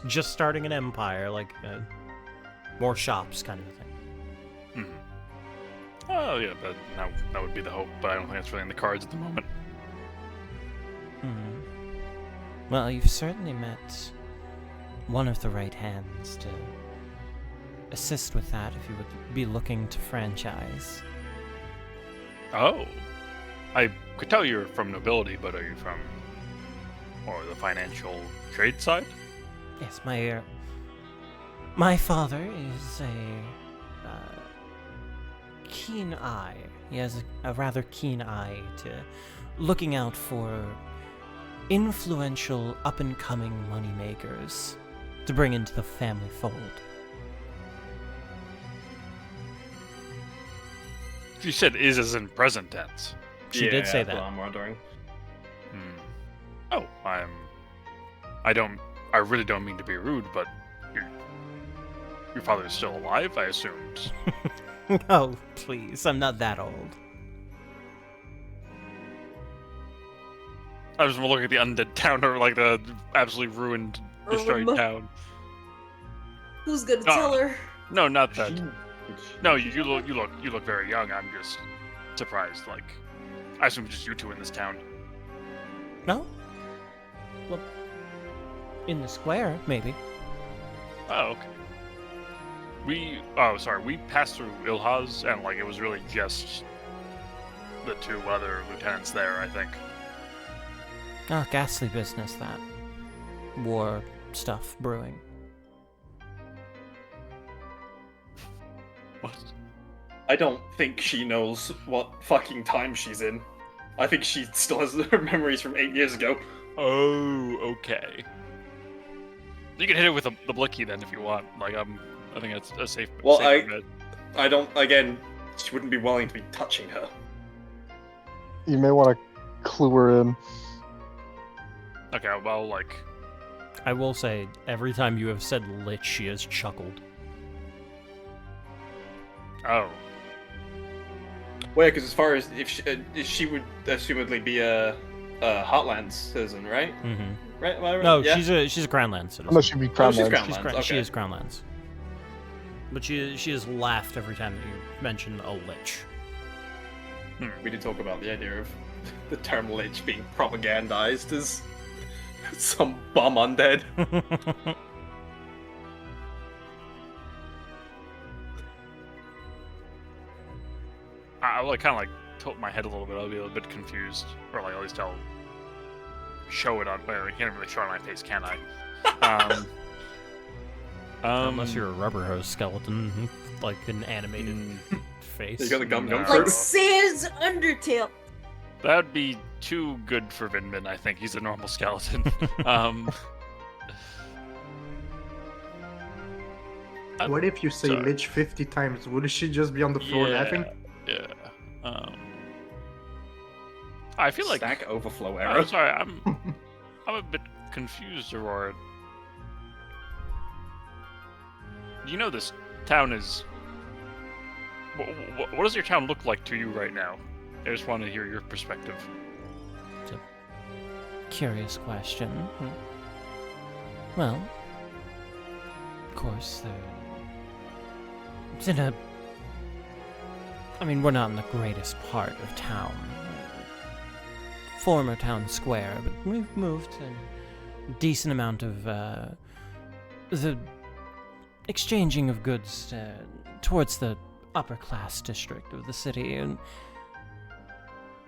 Just starting an empire, like more shops kind of thing. Oh yeah, that would be the hope, but I don't think that's really in the cards at the moment. Hmm. Well, you've certainly met one of the right hands to assist with that if you would be looking to franchise. Oh. I could tell you're from nobility, but are you from the financial trade side? Yes, my father is a keen eye. He has a rather keen eye to looking out for influential, up-and-coming moneymakers to bring into the family fold. You said is as in present tense. She did say that's that. what I'm wondering. Oh, I really don't mean to be rude, but your father is still alive, I assumed. Oh, please, I'm not that old. I was looking at the undead town, or like the absolutely ruined, destroyed town. Who's gonna tell her? No, not that. No, you look very young. I'm just surprised. Like, I assume just you two in this town. No? Well, in the square, maybe. Oh, okay. We passed through Ilhaz, and like it was really just the two other lieutenants there, I think. Oh, ghastly business, that. War stuff brewing. What? I don't think she knows what fucking time she's in. I think she still has her memories from 8 years ago. Oh, okay. You can hit it with the blicky then if you want. Like I think that's a safe. Well, safe bet. I don't. Again, she wouldn't be willing to be touching her. You may want to clue her in. Okay, well, like, I will say, every time you have said lich, she has chuckled. oh, Well, because as far as if she would assumedly be a Heartland citizen, right? Mm-hmm. Right? Am I right? No, Yeah. she's a Crownland citizen. Unless she'd be crowned. she's Lands. Crownlands. She Okay. is Crownlands. But she has laughed every time that you mention a lich. We did talk about the idea of the term lich being propagandized as some bum undead. I'll like kind of like tilt my head a little bit. I'll be a little bit confused, or like at least I'll show it on. Well, I can't really show it on my face, can I? Unless you're a rubber hose skeleton, like an animated face. You got the gum No. fruit? Like Sans Undertale. That would be too good for Vinman. I think he's a normal skeleton. What if you say sorry. Lich 50 times? Would she just be on the floor laughing? Yeah. I feel like Stack overflow I'm error. sorry. I'm a bit confused, Aurora. You know this town is. What does your town look like to you right now? I just want to hear your perspective. Curious question. Well, of course, it's in a. I mean, we're not in the greatest part of town. Former town square, but we've moved a decent amount of the exchanging of goods towards the upper class district of the city, and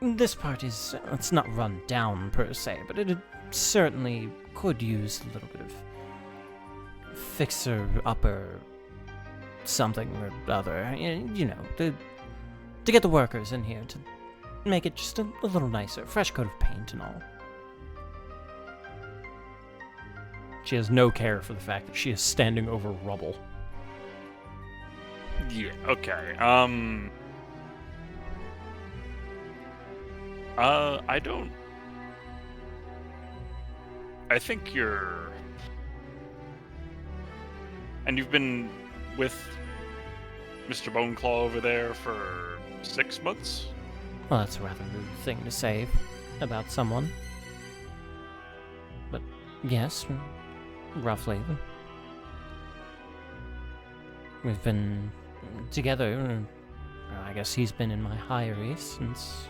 this part is, it's not run down per se, but it certainly could use a little bit of fixer-upper something or other, you know, to get the workers in here, to make it just a little nicer, fresh coat of paint and all. She has no care for the fact that she is standing over rubble. Yeah. Okay. I don't. I think you're. And you've been with Mr. Boneclaw over there for 6 months? Well, that's a rather rude thing to say about someone. But yes, roughly. We've been together. I guess he's been in my highery since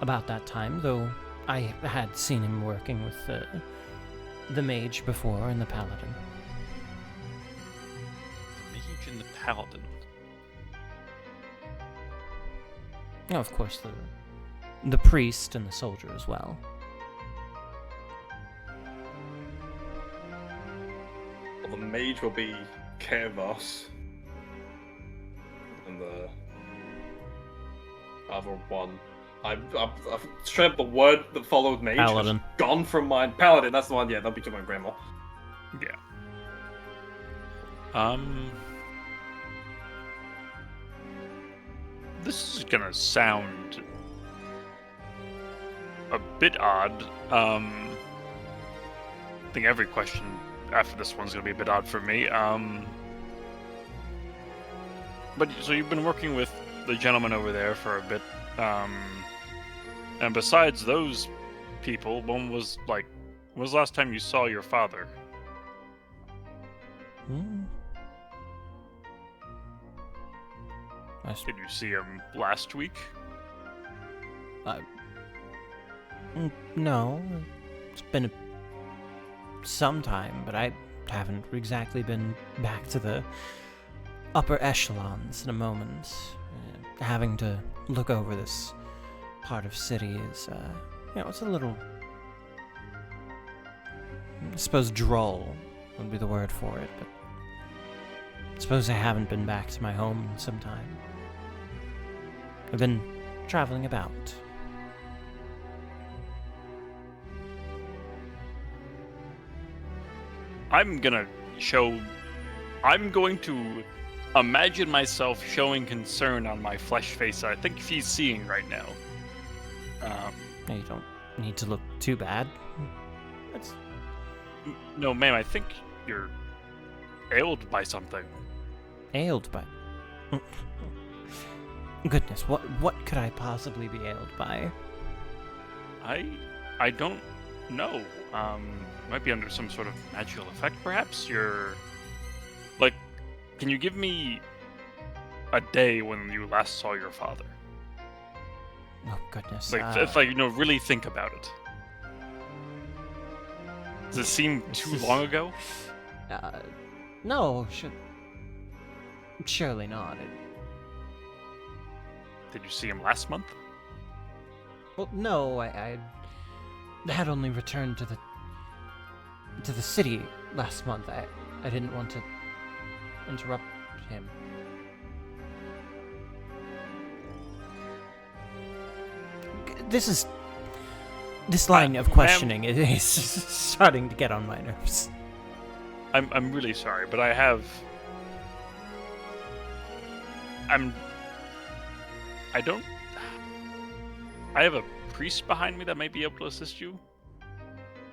about that time, though I had seen him working with the mage before and the paladin. The mage and the paladin. Oh, of course, the priest and the soldier as well. Well, the mage will be Kervos. And the other one. I've straight up the word that followed mage has Paladin. gone from mine. Paladin, that's the one, yeah, that'll be to my grandma. Yeah. This is gonna sound a bit odd. I think every question after this one's gonna be a bit odd for me. But so you've been working with the gentleman over there for a bit, and besides those people, when was the last time you saw your father? Did you see him last week? No, it's been some time, but I haven't exactly been back to the upper echelons in a moment. Having to look over this part of city is, it's a little, I suppose droll would be the word for it, but I suppose I haven't been back to my home in some time. I've been traveling about. I'm going to imagine myself showing concern on my flesh face that I think she's seeing right now. You don't need to look too bad. No, ma'am, I think you're ailed by something. Ailed by? Goodness, what could I possibly be ailed by? I don't know. Might be under some sort of magical effect, perhaps? Can you give me a day when you last saw your father? Oh, goodness. Really think about it. Does it seem too long ago? No, surely not. Did you see him last month? Well, no, I had only returned to the city last month. I didn't want to interrupt him. This line of questioning is starting to get on my nerves. I'm really sorry, but I have a priest behind me that may be able to assist you.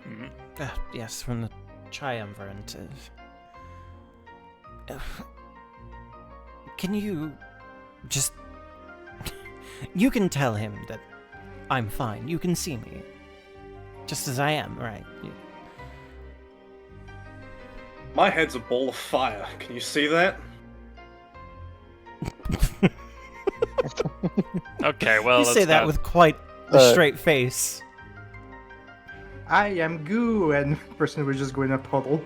Mm-hmm. Yes, from the Triumvirate. Can you just... You can tell him that I'm fine. You can see me. Just as I am, right? My head's a ball of fire. Can you see that? Okay, well, you say that with quite a straight face. I am goo, and the person was just going in a puddle.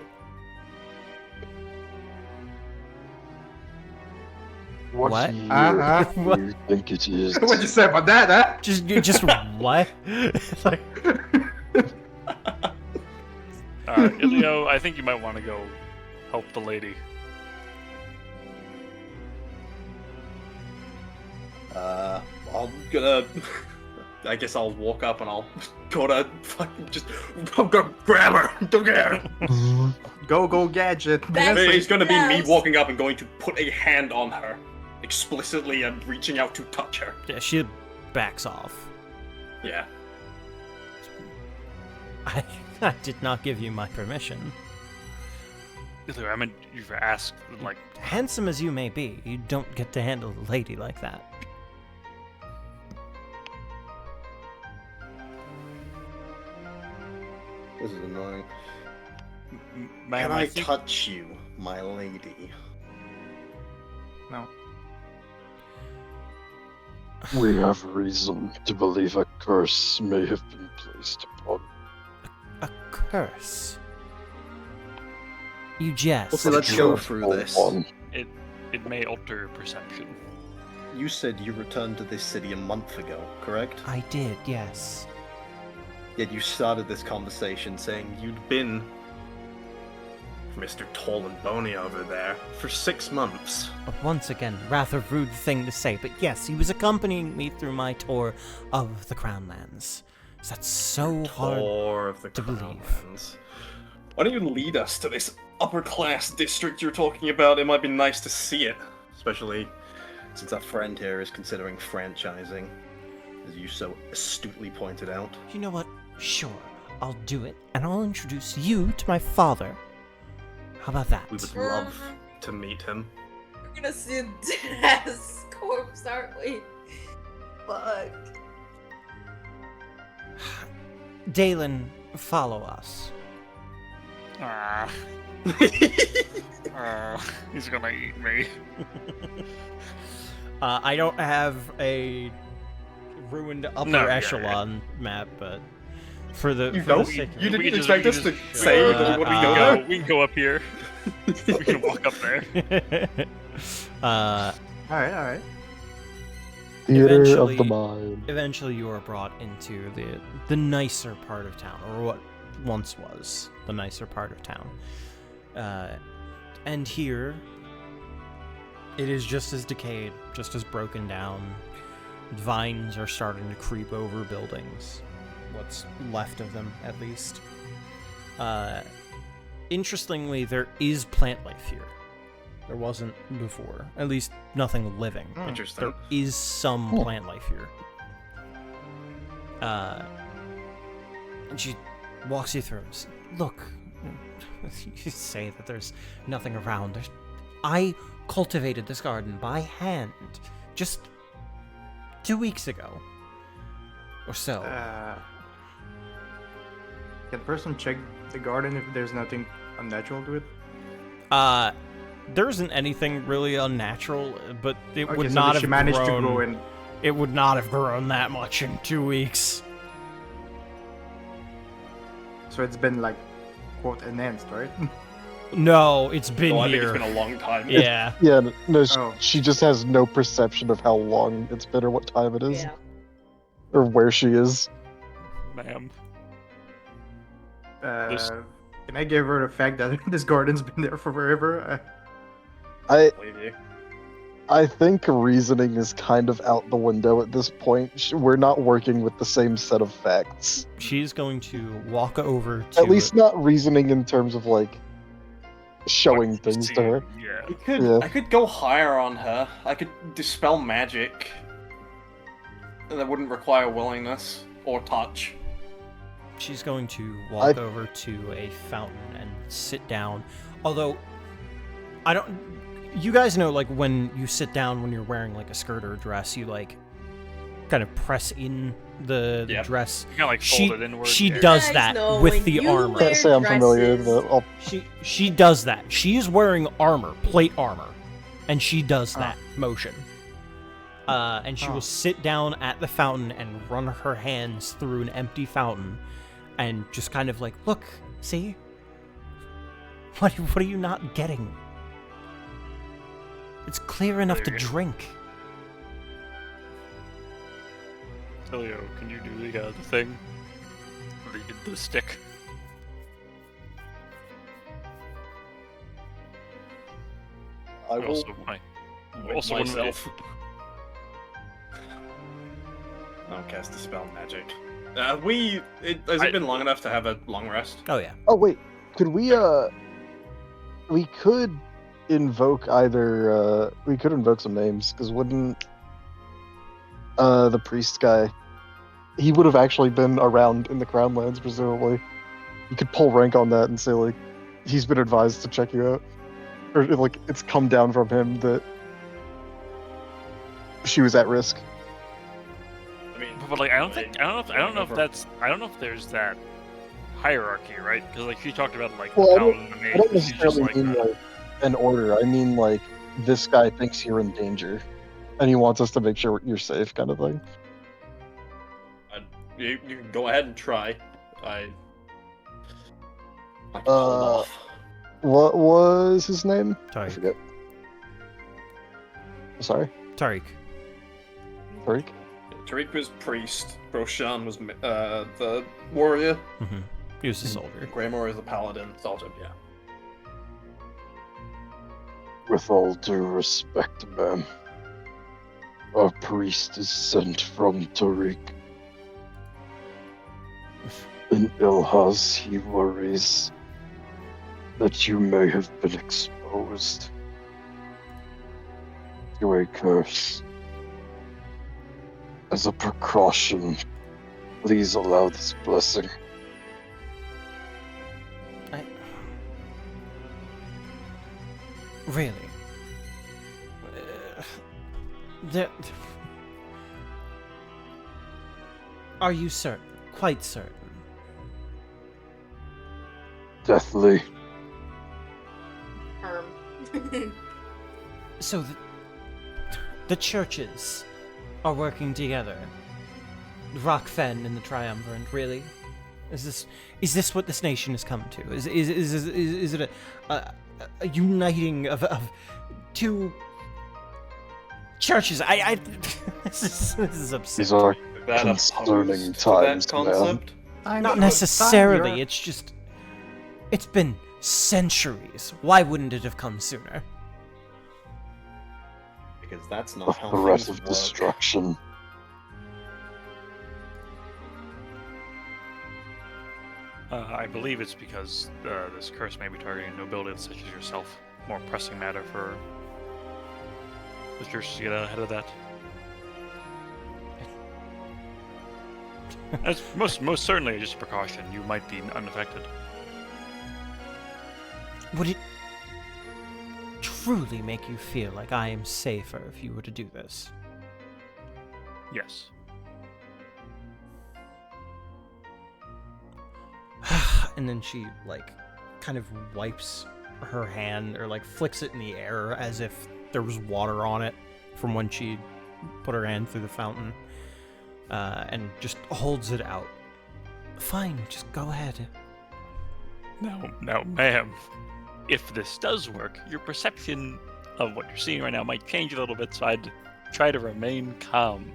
What? Do you think it is? What'd you say about that, huh? Just what? Like... Ilio, I think you might want to go help the lady. I'm gonna... I guess I'll walk up and I'll go to fucking just... I'm gonna grab her! Don't care! Go, gadget. It's gonna be me walking up and going to put a hand on her. Explicitly and reaching out to touch her. Yeah, she backs off. Yeah. I did not give you my permission. I mean, you've asked, Handsome as you may be, you don't get to handle a lady like that. This is annoying. Ma'am, Can I think... touch you, my lady? No. We have reason to believe a curse may have been placed upon. A curse? You jest. Well, see, let's go through this. It may alter your perception. You said you returned to this city a month ago, correct? I did, yes. Yet you started this conversation saying you'd been Mr. Tall and Bony over there for 6 months. Once again, rather rude thing to say, but yes, he was accompanying me through my tour of the Crownlands. That's so hard Tour of the to believe. Crownlands. Why don't you lead us to this upper-class district you're talking about? It might be nice to see it, especially since our friend here is considering franchising, as you so astutely pointed out. You know what? Sure, I'll do it, and I'll introduce you to my father. How about that? we would love to meet him. We're gonna see a dead-ass corpse, aren't we? Fuck. Dalen, follow us. He's gonna eat me. I don't have a ruined upper echelon map, but for the You for don't? the sake of You it- didn't We just- expect we us to just- say uh, that we uh, go there? We can go up here. We can walk up there. Alright. Theater Eventually- of the mind. Eventually, you are brought into the nicer part of town, or what once was the nicer part of town. And here, it is just as decayed, just as broken down. Vines are starting to creep over buildings. What's left of them, at least. Interestingly, there is plant life here. There wasn't before. At least nothing living. Interesting. There is some plant life here. And she walks you through. Look, you say that there's nothing around. I cultivated this garden by hand just 2 weeks ago. Or so. Can person check the garden if there's nothing unnatural to it? There isn't anything really unnatural, but it Okay, would so not did she have managed grown. to grow in. It would not have grown that much in 2 weeks. So it's been like, quote, enhanced, right? No, it's been I think here. it's been a long time. Yeah. Yeah, no, Oh. she just has no perception of how long it's been or what time it is. Yeah. Or where she is. Ma'am. Can I give her the fact that this garden's been there for forever? I think reasoning is kind of out the window at this point. We're not working with the same set of facts. She's going to walk over to... At least not reasoning in terms of, like, showing things to her. Yeah. I could go higher on her. I could dispel magic. And that wouldn't require willingness or touch. She's going to walk over to a fountain and sit down. Although, I don't... You guys know, like, when you sit down when you're wearing, like, a skirt or a dress, you, like, kind of press in the dress. You kind of like fold it inward. She yeah. does Guys that know with when the you armor. wear Can't say I'm familiar, dresses- but She does that. She's wearing armor, plate armor, and she does that motion. And she will sit down at the fountain and run her hands through an empty fountain, and just kind of like, look, see? What are you not getting? It's clear enough to There you go. drink. Elio, can you do the thing? The stick. I will. Also, also one of the- myself. I'll cast Dispel Magic. Has it been long enough to have a long rest? Oh yeah. Oh wait, could we we could invoke either we could invoke some names, because wouldn't the priest guy, he would have actually been around in the Crownlands presumably. You could pull rank on that and say like he's been advised to check you out, or like it's come down from him that she was at risk. I mean, But like, I don't know if there's that hierarchy, right? Because like she talked about like Well, I paladin and the I mage, don't but she's just necessarily like mean like an order. I mean like this guy thinks you're in danger. and he wants us to make sure you're safe, kind of thing. You can go ahead and try. I can hold off. What was his name? I Tariq. forget. Sorry? Tariq. Tariq? Tariq was priest. Roshan was the warrior. Mm-hmm. He was a soldier. Graymore is the paladin. Soldier, yeah. With all due respect, ma'am, our priest is sent from Tariq. In Ilhaz, he worries that you may have been exposed to a curse. As a precaution, please allow this blessing. Really? There... Are you certain? Quite certain? Deathly. So the churches are working together. Rockfen and the Triumvirate, really? Is this what this nation has come to? Is it a uniting of two churches? This is absurd. These are That concerning opposed to that times, man. concept? Not necessarily. It's just it's been centuries. Why wouldn't it have come sooner? Because that's A not how threat things of work. destruction. I believe it's because this curse may be targeting nobility such as yourself. More pressing matter for the church to get ahead of that. That's most certainly just a precaution. You might be unaffected. Would it truly make you feel like I am safer if you were to do this? Yes. And then she, like, kind of wipes her hand, or, like, flicks it in the air as if there was water on it from when she put her hand through the fountain, and just holds it out. Fine, just go ahead. Now, ma'am, if this does work, your perception of what you're seeing right now might change a little bit, so I'd try to remain calm.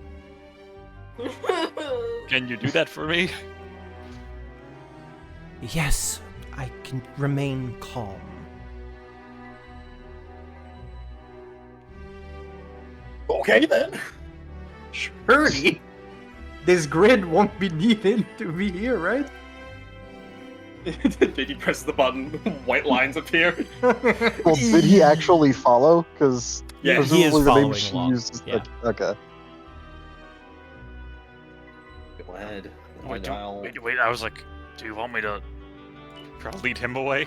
Can you do that for me? Yes, I can remain calm. Okay then. Surely, this grid won't be needed to be here, right? Did he press the button? White lines appear. Well, did he actually follow? Because Yeah, he is presumably the name following she along. used is Yeah. okay. Go ahead. Wait, I was like, do you want me to try to lead him away?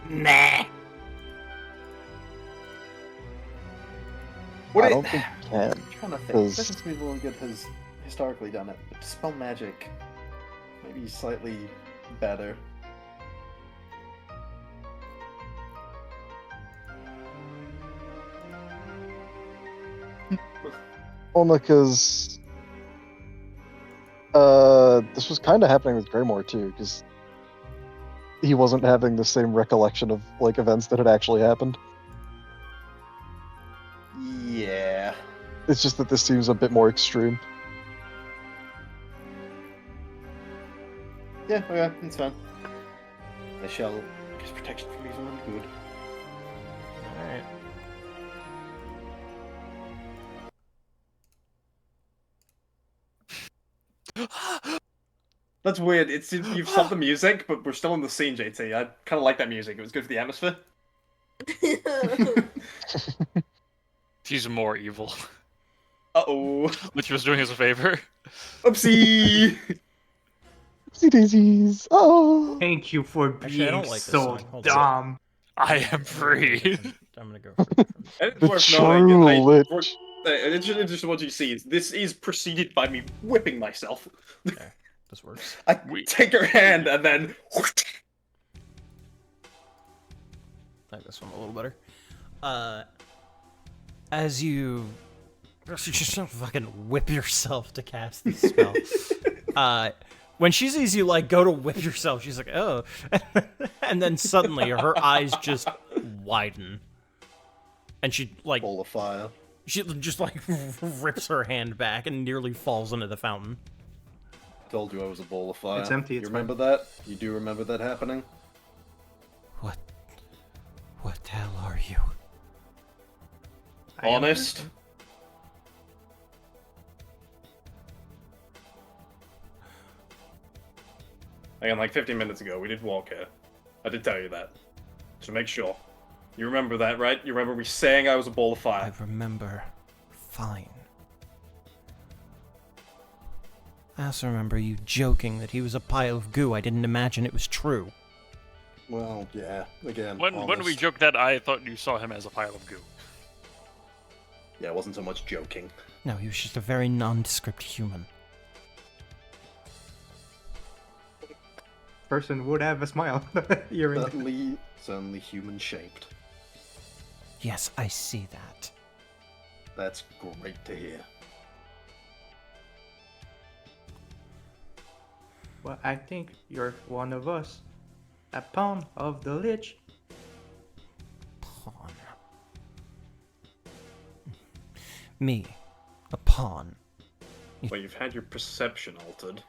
Nah. I don't think he can. I'm trying to think. 'cause- This is really good has historically done it, but spell magic maybe slightly better. Only because this was kind of happening with Greymore too, because he wasn't having the same recollection of like events that had actually happened. Yeah. It's just that this seems a bit more extreme. Yeah, okay, that's fine. I shall get protection from evil and good. Alright. That's weird. It's you've stopped the music, but we're still in the scene, JT. I kind of like that music. It was good for the atmosphere. She's more evil, Uh-oh. which was doing us a favor. Oopsie! Oopsie daisies. Oh. Thank you for Actually, I being don't like this so song. Hold on. dumb. I am free. I'm gonna go. And it's The worth true noting, lich. just what you see is this is preceded by me whipping myself. Okay, this works. I take her hand and then I like this one a little better. as you just fucking whip yourself to cast this spell, when she sees you like go to whip yourself, she's like, "Oh," and then suddenly her eyes just widen, and she like Ball of fire. she just like rips her hand back and nearly falls into the fountain. Told you I was a ball of fire. It's empty, You it's remember that? You do remember that happening? What the hell are you? I am- Honest? Again, like 15 minutes ago, we did walk here. I did tell you that. So make sure. You remember that, right? You remember me saying I was a ball of I fire? remember. Fine. I also remember you joking that he was a pile of goo. I didn't imagine it was true. Well, yeah. Again, When we honest. joked that, I thought you saw him as a pile of goo. Yeah, it wasn't so much joking. No, he was just a very nondescript human. Person would have a smile. Earring. Certainly human-shaped. Yes, I see that. That's great to hear. Well, I think you're one of us. A pawn of the Lich. Pawn. Me. A pawn. Well, you've had your perception altered.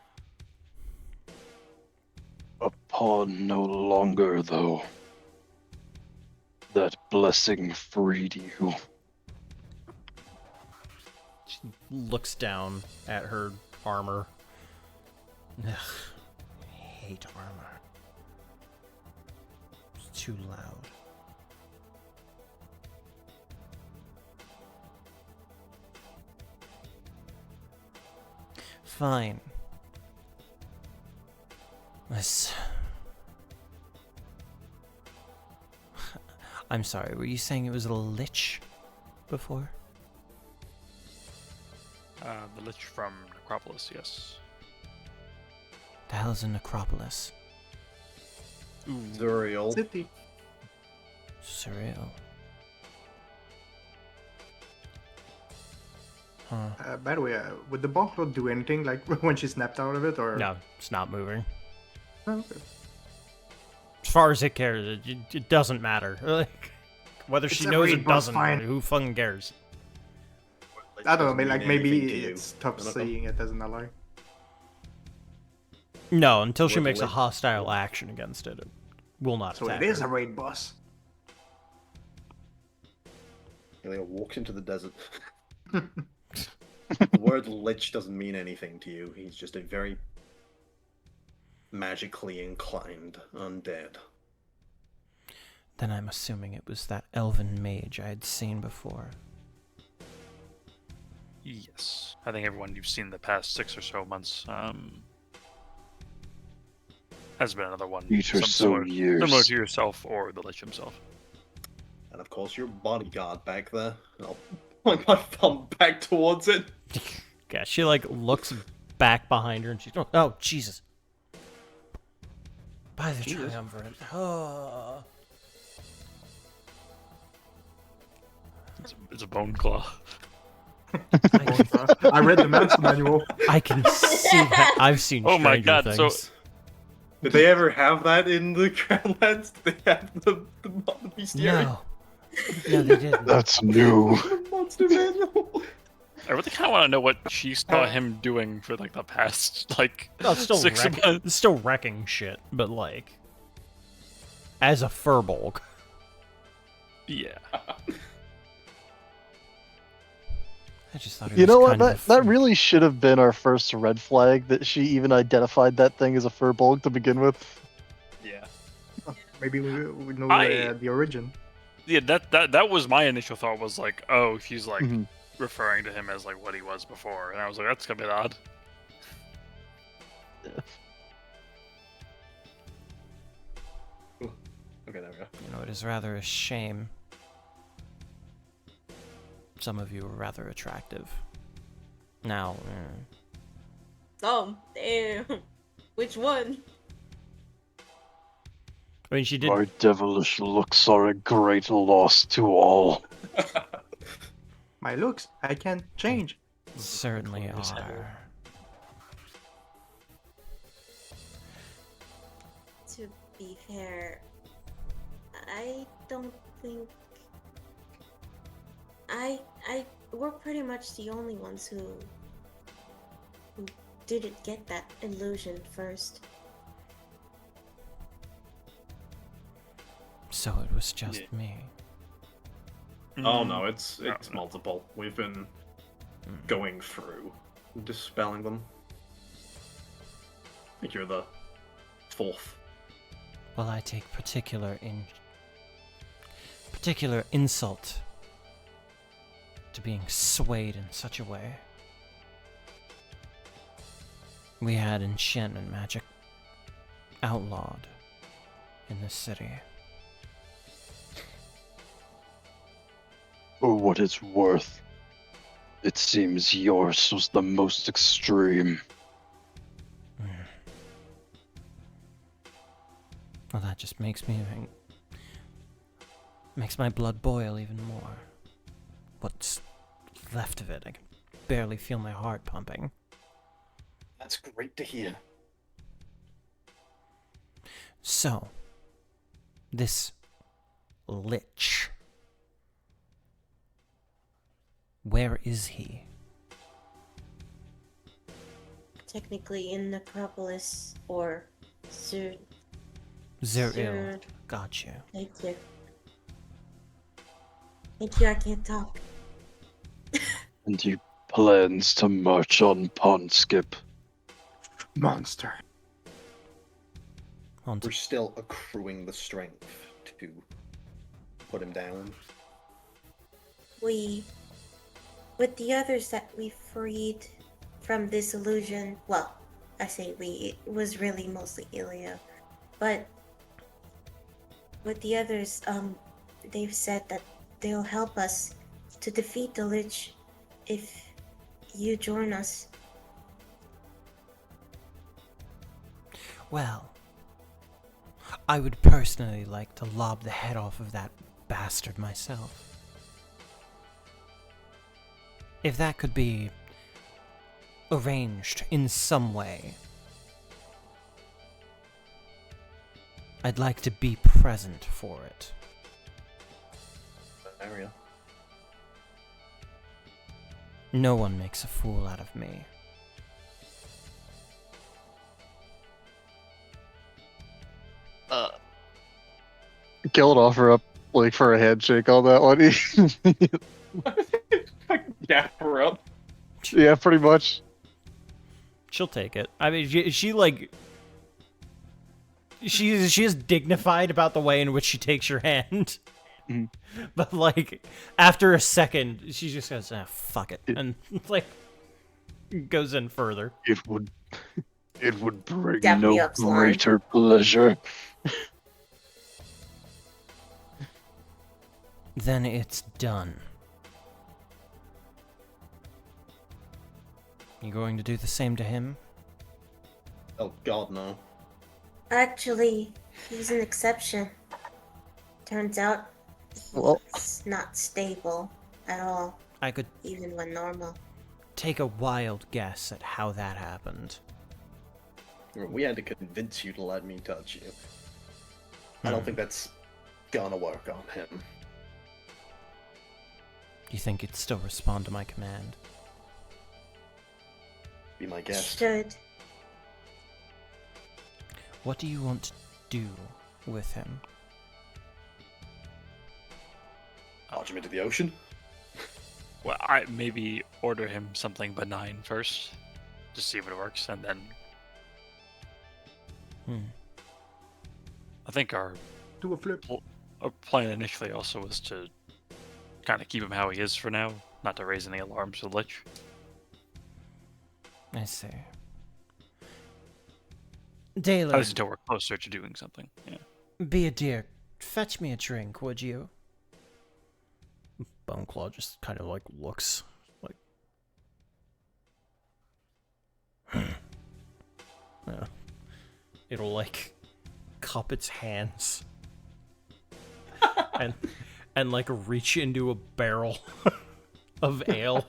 A pawn no longer, though. That blessing freed you. She looks down at her armor. Ugh, I hate armor. It's too loud. Fine. I'm sorry, were you saying it was a lich before? The Lich from Necropolis, yes. The hell is a necropolis? Zuriel. City. Surreal. Huh. By the way, would the ball cloth do anything like when she snapped out of it, or No, it's not moving. Oh, okay. As far as it cares, it doesn't matter. Like, whether she It's a knows raid it boss doesn't, fight. who fucking cares? I don't know. I mean, Doesn't like mean anything maybe to you. it stops None of them. seeing it as an ally. No, until she Would makes a lit- hostile action against it, it will not So attack it is her. a raid boss. Ilya walks into the desert. The word lich doesn't mean anything to you. He's just a very magically inclined undead. Then I'm assuming it was that elven mage I had seen before. Yes. I think everyone you've seen the past 6 or so months has been another one. 8 or so similar years. to yourself or the Lich himself. And of course, your bodyguard back there. I'll point my thumb back towards it. Yeah, she like looks back behind her and she's oh Jesus. By the Jesus. triumvirate. Oh. It's a bone claw. I read the mouse manual. I can see that. I've seen Oh my Stranger God, so- Things. Did they ever have that in the Crownlands? Did they have the bestiary? No. No, they didn't. That's new. The monster manual? I really kind of want to know what she saw him doing for like the past like No, it's still 6 wrecking, months. it's still wrecking shit, but like as a furbolg. Yeah. I just thought it You was know what? kind of That really should have been our first red flag, that she even identified that thing as a furbolg to begin with. Yeah. Maybe we know I- the origin. Yeah, that was my initial thought, was like, oh, she's like Mhm. referring to him as like what he was before, and I was like, that's a bit odd. Okay, there we go. You know, it is rather a shame. Some of you are rather attractive. Now, Damn. Which one? I mean, she did. Our devilish looks are a great loss to all. My looks, I can't change. Certainly His head. are. To be fair, I don't think we're pretty much the only ones who didn't get that illusion first. So it was just Yeah. me. Oh no, it's No. multiple. We've been going through dispelling them. I think you're the fourth. Well, I take particular insult to being swayed in such a way. We had enchantment magic outlawed in this city. For what it's worth, it seems yours was the most extreme. Well, that just makes my blood boil even more. What's left of it? I can barely feel my heart pumping. That's great to hear. So, this lich, where is he? Technically in Necropolis or Zerd. Zeril. Gotcha. Thank you. Thank you, I can't talk. And he plans to march on Pondskip. Monster. We're still accruing the strength to put him down. With the others that we freed from this illusion, well, I say we, it was really mostly Ilya, but with the others, they've said that they'll help us to defeat the Lich if you join us. Well, I would personally like to lob the head off of that bastard myself. If that could be arranged in some way, I'd like to be present for it. Area. No one makes a fool out of me. Guild offer up like for a handshake on that one. Gap her up. Yeah, pretty much. She'll take it. I mean, she is dignified about the way in which she takes your hand. Mhm. But like after a second, she just goes, "Fuck it," and like goes in further. It wowould bring Dap me no up, slime. greater pleasure. Then it's done. You going to do the same to him? Oh God, no. Actually, he's an exception. Turns out Well- he's not stable at all, I could even when normal. take a wild guess at how that happened. We had to convince you to let me touch you. I don't think that's gonna work on him. Do you think he'd still respond to my command? Be my guest. Should. What do you want to do with him? Launch him into the ocean. Well, I maybe order him something benign first, to see if it works, and then I think our Do a flip. plan initially also was to kind of keep him how he is for now, not to raise any alarms with Lich. I see. At Dayla, least until we're closer to doing something. Yeah. be a dear. Fetch me a drink, would you? Boneclaw just kind of like looks like. Yeah. It'll like cup its hands and like reach into a barrel of ale.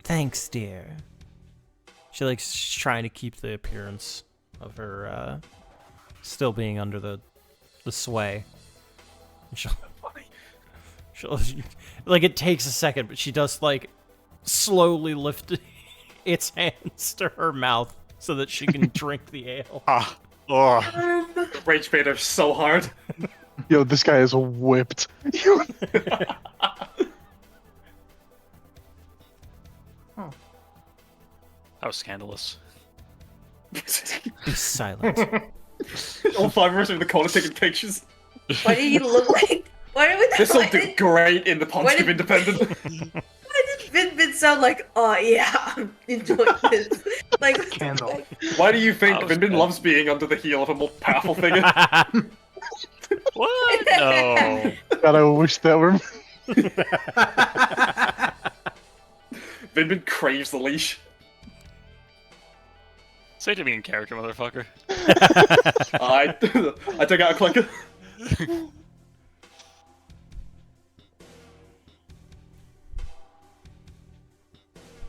Thanks, dear. She likes trying to keep the appearance of her still being under the sway. And she'll like it takes a second, but she does like slowly lift its hands to her mouth so that she can drink the ale. Rage bait her so hard. Yo, this guy is whipped. How scandalous. Be silent. All 5 of us are in the corner taking pictures. Why did he look like? This'll do great in the Ponskip Independent. Why did Vin sound like? Oh yeah, I'm enjoying this. Like Candle. Why do you think Vin loves being under the heel of a more powerful figure? What? No. God, I wish that were. Vin craves the leash. Say to me in character, motherfucker. I took out a clicker.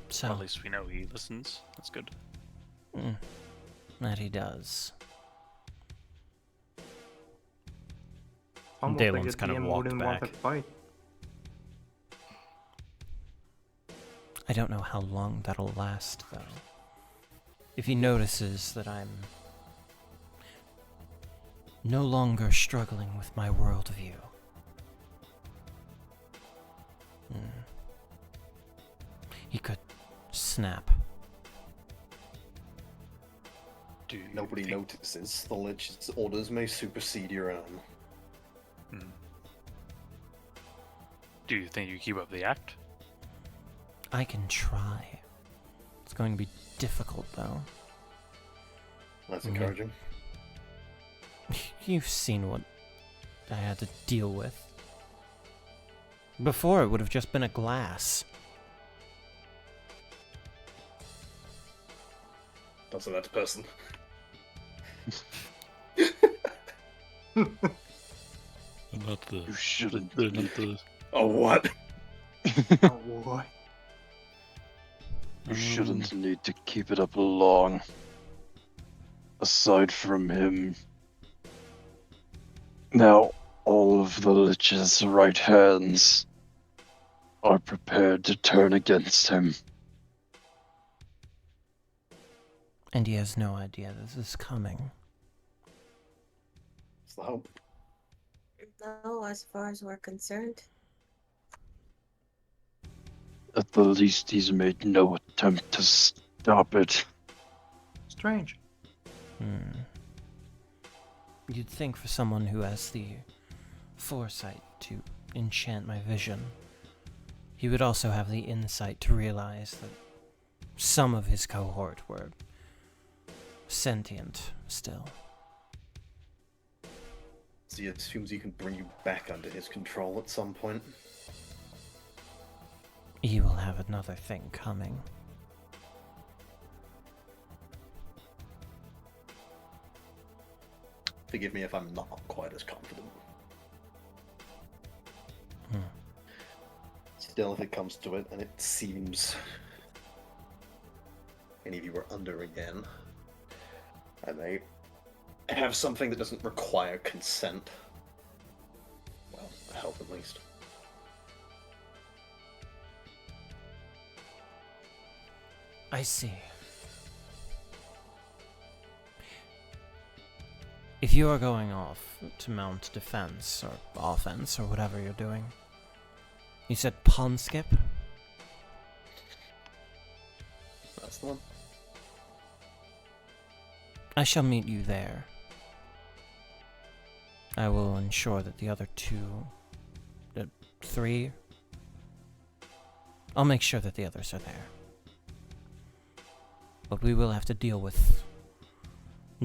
So, At least we know he listens. That's good. that he does. Almost Dalen's like the kind of DM walked wouldn't want back. to fight. I don't know how long that'll last, though. If he notices that I'm no longer struggling with my worldview. He could snap. Nobody notices. The Lich's orders may supersede your own. Do you think you keep up the act? I can try. It's going to be difficult, though. That's encouraging. You've seen what I had to deal with. Before, it would have just been a glass. Don't say that to person. You shouldn't. Oh, what? Oh boy. You shouldn't need to keep it up long. Aside from him. Now, all of the Lich's right hands are prepared to turn against him. And he has no idea this is coming. It's the hope. No, as far as we're concerned. At the least, he's made no attempt to stop it. Strange. You'd think for someone who has the foresight to enchant my vision, he would also have the insight to realize that some of his cohort were sentient still. So he assumes he can bring you back under his control at some point. He will have another thing coming. Forgive me if I'm not quite as confident. Still, if it comes to it, and it seems any of you are under again, I may have something that doesn't require consent. Well, help at least. I see. If you are going off to mount defense or offense or whatever you're doing, you said pawn skip? That's the one. I shall meet you there. I will ensure that the other three, I'll make sure that the others are there. But we will have to deal with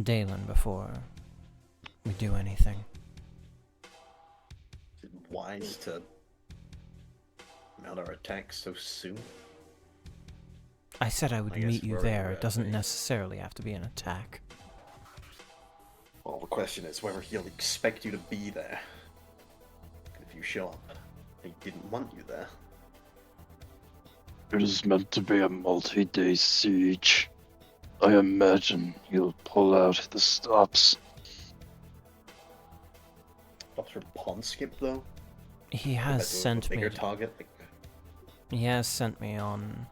Dalen before we do anything. Is it wise to mount our attack so soon? I said I would I guess meet you we're there. already It doesn't ready. necessarily have to be an attack. Well, the question is whether he'll expect you to be there. If you show up, he didn't want you there. It is meant to be a multi-day siege. I imagine he'll pull out the stops. Dr. Pondskip, though? He has sent me. Bigger target. He has sent me on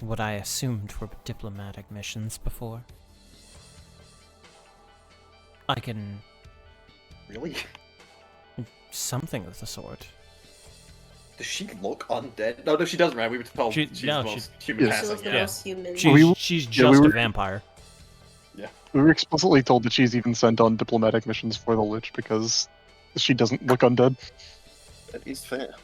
what I assumed were diplomatic missions before. I can... Really? Something of the sort. Does she look undead? No, she doesn't, right? We were told she's the most human Yes. She passing. looks the Yeah. most human. She's just a vampire. We were explicitly told that she's even sent on diplomatic missions for the Lich because she doesn't look undead. That is fair.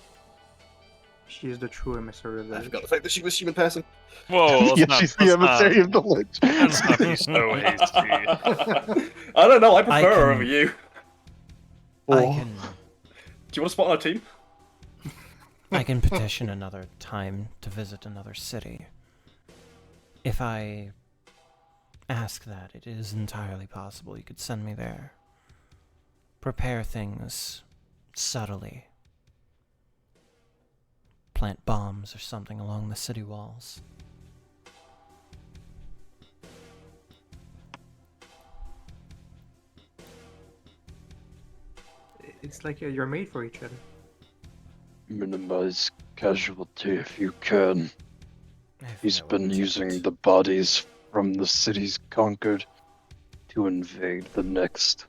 She is the true emissary of the I Lich. forgot the fact that she was human passing. Whoa, Yeah, she's the emissary of the Lich. Let's not be so hasty. I don't know. I prefer I her can- over you. I Oh. can... Do you want to spot on a team? I can petition another time to visit another city. If I ask that, it is entirely possible you could send me there. Prepare things subtly. Plant bombs or something along the city walls. It's like you're made for each other. Minimize casualty if you can. I have He's no been intent. using the bodies from the cities conquered to invade the next.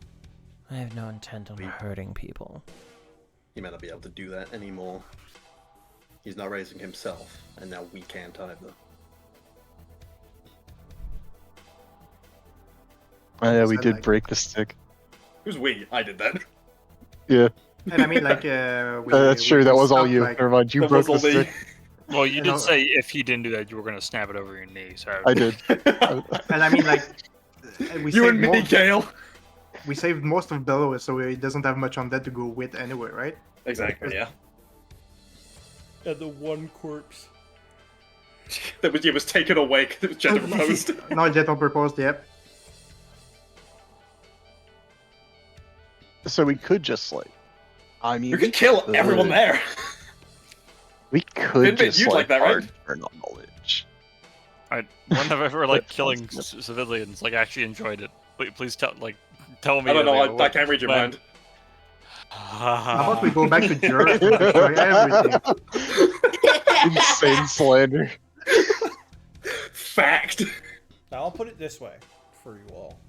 I have no intent on hurting people. He may not be able to do that anymore. He's not raising himself, and now we can't either. Oh, yeah, we Said did like- break the stick. Who's we? I did that. Yeah, And I mean, like, that's true. That was all stopped, you. like- Never mind. You That broke was the all me. stick. Well, you You did know- say if he didn't do that, you were gonna snap it over your knee. So I did. And I mean, like, we You saved and me, most, Kale. we saved most of Belois, so he doesn't have much on that to go with anyway, right? Exactly. Yeah. And the one corpse. That was, it was taken away because it was gender proposed. Not yet on purpose, yep. So we could just like, I mean, You could kill everyone there. We could Fitbit, just you'd like that, right? hard turn on knowledge. I when have I ever like That killing sounds civilians like actually enjoyed it? Please tell me. I don't know. like, I can't read your when- mind. How about we go back to Juror and destroy everything? Insane slander. Fact. Now I'll put it this way for you all.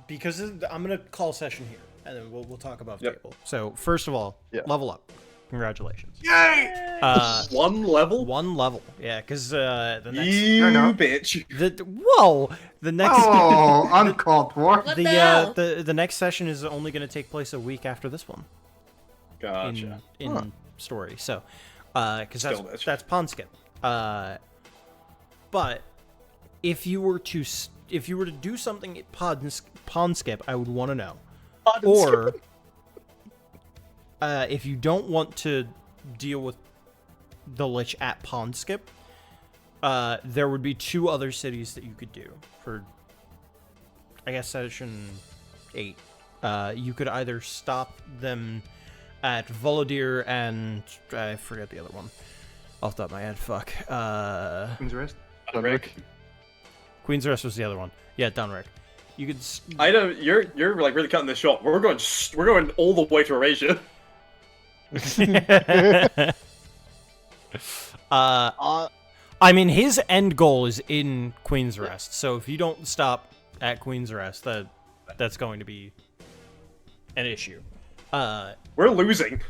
Because I'm gonna call session here, and then we'll talk about Yep. table. So first of all, Yeah. level up. Congratulations. Yay! One level. One level. Yeah, because the next You no. bitch. the next Oh, uncalled for. What the hell? the next session is only going to take place a week after this one Gotcha. in story. So, because Still bitch. that's pawn skip. But if you were to do something at pawn skip, I would want to know. Or if you don't want to deal with the Lich at pawn skip, there would be two other cities that you could do for, I guess, session 8. You could either stop them at Volodir and I forget the other one off the top of my head. Fuck. Queen's Rest. Rick. Queen's Rest was the other one. Yeah, Dunrick. You could. I know you're like really cutting this short. We're going all the way to Eurasia. I mean, his end goal is in Queen's Rest, so if you don't stop at Queen's Rest, that's going to be an issue. We're losing.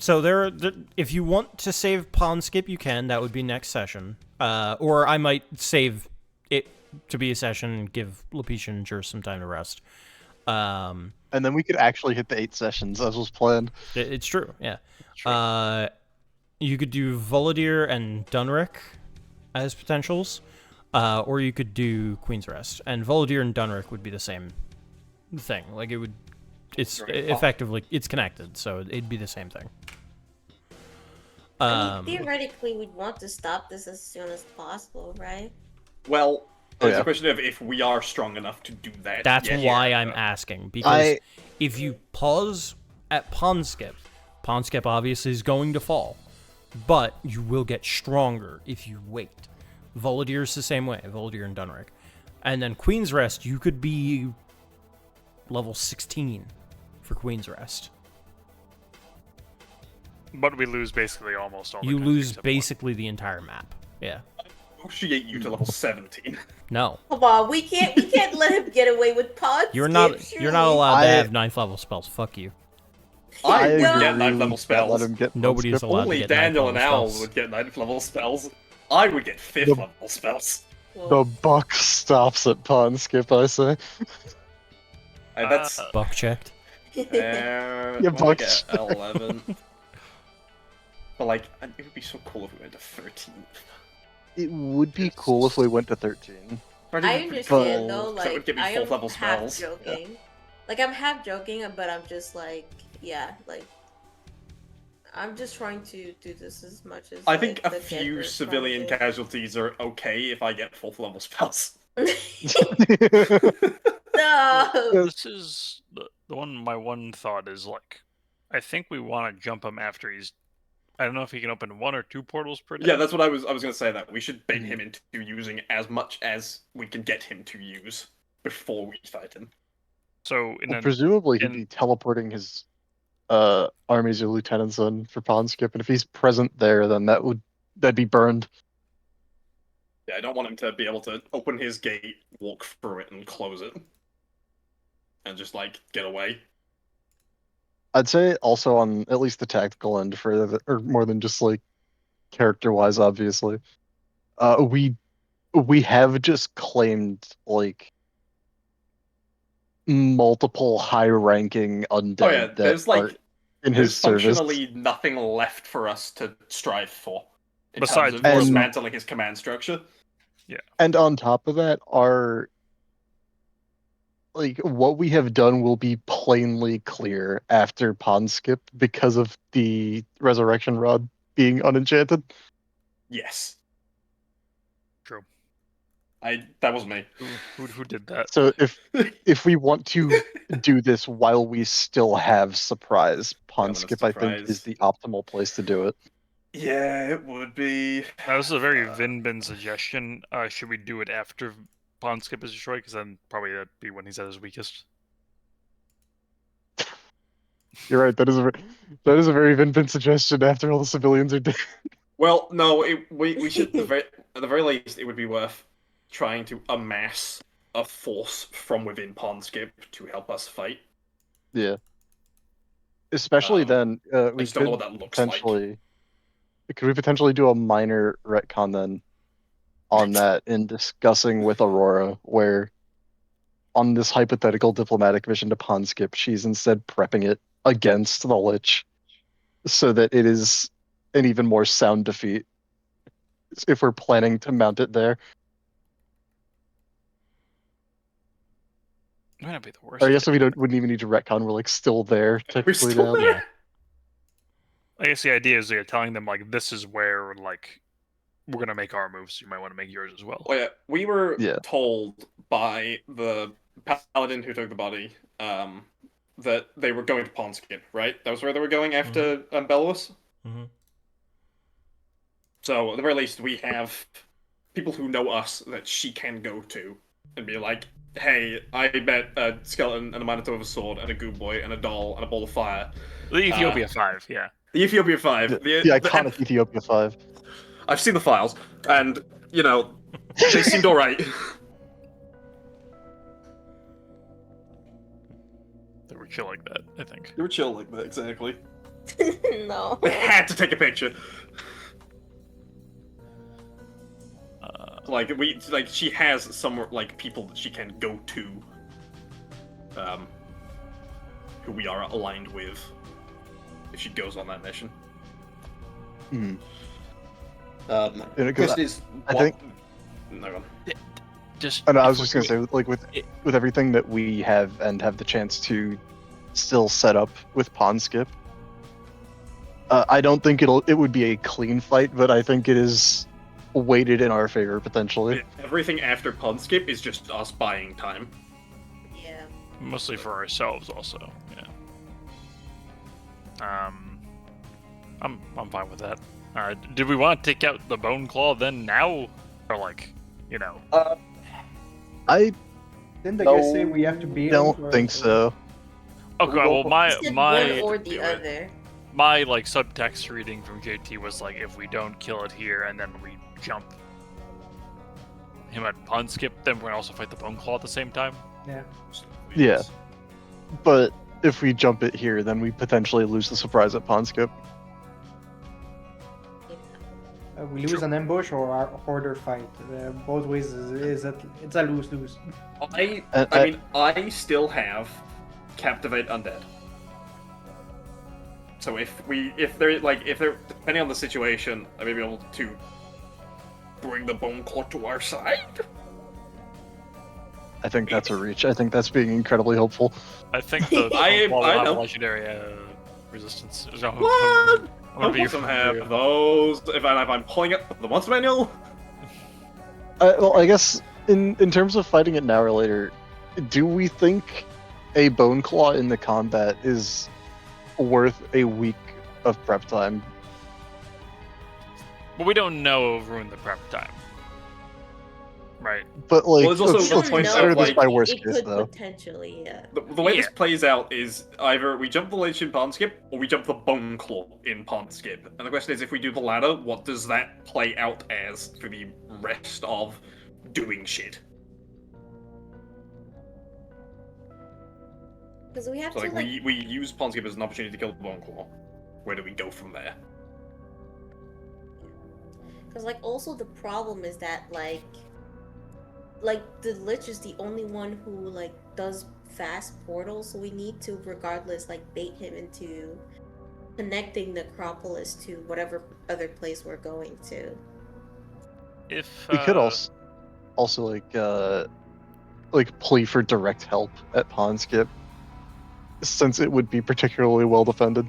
So if you want to save pawn skip, you can. That would be next session. Or I might save it to be a session and give Lapisha and Jur some time to rest. And then we could actually hit the 8 sessions as was planned. It's true, yeah. You could do Volodir and Dunrick as potentials, or you could do Queen's Rest. And Volodir and Dunrick would be the same thing. Like it's Right. effectively it's connected, so it'd be the same thing. I mean, theoretically, we'd want to stop this as soon as possible, right? Well, Oh, there's yeah. a question of if we are strong enough to do that. That's yes. why I'm asking, because if you pause at Pawn Skip obviously is going to fall, but you will get stronger if you wait. Voladir's the same way, Voladir and Dunrick. And then Queen's Rest, you could be level 16 for Queen's Rest. But we lose basically almost all. You the lose except basically the entire map. Yeah. Negotiate you to level 17. No. Come on, we can't let him get away with pod You're skip, not allowed to have 9th level spells. Fuck you. I would No. get 9th level spells. Let him get Nobody's Pawn Skip. allowed Only to get Daniel 9th and level Owl spells. would get 9th level spells. I would get 5th The- level spells. The buck stops at Pawn Skip, I say. And that's Buck checked. Yeah, yeah, Buck. get 11. But like, it would be so cool if we went to 13. It would be cool if we went to 13. I understand though, That would like give me I am 4th level half spells. joking. Like I'm half joking, but I'm just like, yeah, like I'm just trying to do this as much as I think like, a the few Denver civilian trying to casualties are okay if I get 4th level spells. do. No. This is the one. My one thought is like, I think we want to jump him after he's. I don't know if he can open 1 or 2 portals per day. Yeah, that's what I was gonna say, that we should bait him into using as much as we can get him to use before we fight him. So in Well, an, presumably he'd in- be teleporting his armies or lieutenants in for Pawn Skip, and if he's present there, then that'd be burned. Yeah, I don't want him to be able to open his gate, walk through it, and close it. And just, like, get away. I'd say also on at least the tactical end, or more than just like character-wise, obviously. We have just claimed like multiple high-ranking undead Oh yeah, that there's, are like, in there's his service. functionally nothing left for us to strive for. In Besides terms more of stuff. dismantling his command structure. And on top of that, what we have done will be plainly clear after Pawn Skip because of the Resurrection Rod being unenchanted. Yes. True. That was me. Who did that? So if we want to do this while we still have surprise, Pawn Rather than Skip I think surprise. is the optimal place to do it. Yeah, it would be. Now, this is a very Vinbin suggestion. Should we do it after Pawn Skip is destroyed? Because then probably that'd be when he's at his weakest. You're right. That is a very Vinpin suggestion. After all the civilians are dead. Well, no, we should at the very least it would be worth trying to amass a force from within Pawn Skip to help us fight. Yeah. Especially then, I we just don't know could what that looks like. could we potentially do a minor retcon then on that in discussing with Aurora, where on this hypothetical diplomatic mission to Pawn Skip, she's instead prepping it against the Lich, so that it is an even more sound defeat if we're planning to mount it there. It might not be the worst. I guess we wouldn't even need to retcon. We're like still there We're technically still now. there. I guess the idea is you're telling them like this is where like we're gonna make our moves. So you might want to make yours as well. Oh yeah, we were Yeah. told by the paladin who took the body that they were going to Pawn Skip, right? That was where they were going after Belos. Mm-hmm. So at the very least, we have people who know us that she can go to and be like, "Hey, I met a skeleton and a minotaur with a sword and a goo boy and a doll and a ball of fire." The Ethiopia 5, yeah. The Ethiopia 5. The iconic Ethiopia 5. I've seen the files, and you know, they seemed alright. They were chill like that, I think. They were chill like that, exactly. No. They had to take a picture. She has some like people that she can go to, who we are aligned with, if she goes on that mission. Hmm. The question is, I what... think- No, go on. Just I was just gonna say, like with everything that we have and have the chance to still set up with Pawn Skip, I don't think it would be a clean fight, but I think it is weighted in our favor potentially. Everything after Pond Skip is just us buying time. Yeah. Mostly for ourselves, also. Yeah. I'm fine with that. Did we want to take out the Bone Claw then now, or like, you know? I Didn't the guy say we have to beat him? don't think so. Okay, well He said one or the do it. other. my like subtext reading from JT was like, if we don't kill it here and then we jump him at Pond Skip, then we're gonna also fight the Bone Claw at the same time. Yeah. Yeah. But if we jump it here, then we potentially lose the surprise at Pond Skip. We lose an ambush or our order fight. Both ways it's a lose-lose. I still have Captivate Undead. So if they're depending on the situation, I may be able to bring the Bone Claw to our side. I think that's a reach. I think that's being incredibly hopeful. I think the I Bone Claw will have know. legendary resistance. What? I'm gonna be Some have those. If I'm pulling up the monster manual. Well, I guess in terms of fighting it now or later, do we think a Bone Claw in the combat is worth a week of prep time? But we don't know ruin the prep time. Right. But like, Well, there's also let's the point consider of, this like, by worst It case could though. potentially, yeah. The way this Yeah. plays out is either we jump the Lich in Pond Skip, or we jump the Bone Claw in Pond Skip. And the question is, if we do the latter, what does that play out as for the rest of doing shit? Because we have So to like, we use Pond Skip as an opportunity to kill the Bone Claw. Where do we go from there? Because, like, also the problem is that, like, the Lich is the only one who, like, does fast portals, so we need to, regardless, like, bait him into connecting Necropolis to whatever other place we're going to. If We could also like plea for direct help at Pond Skip, since it would be particularly well defended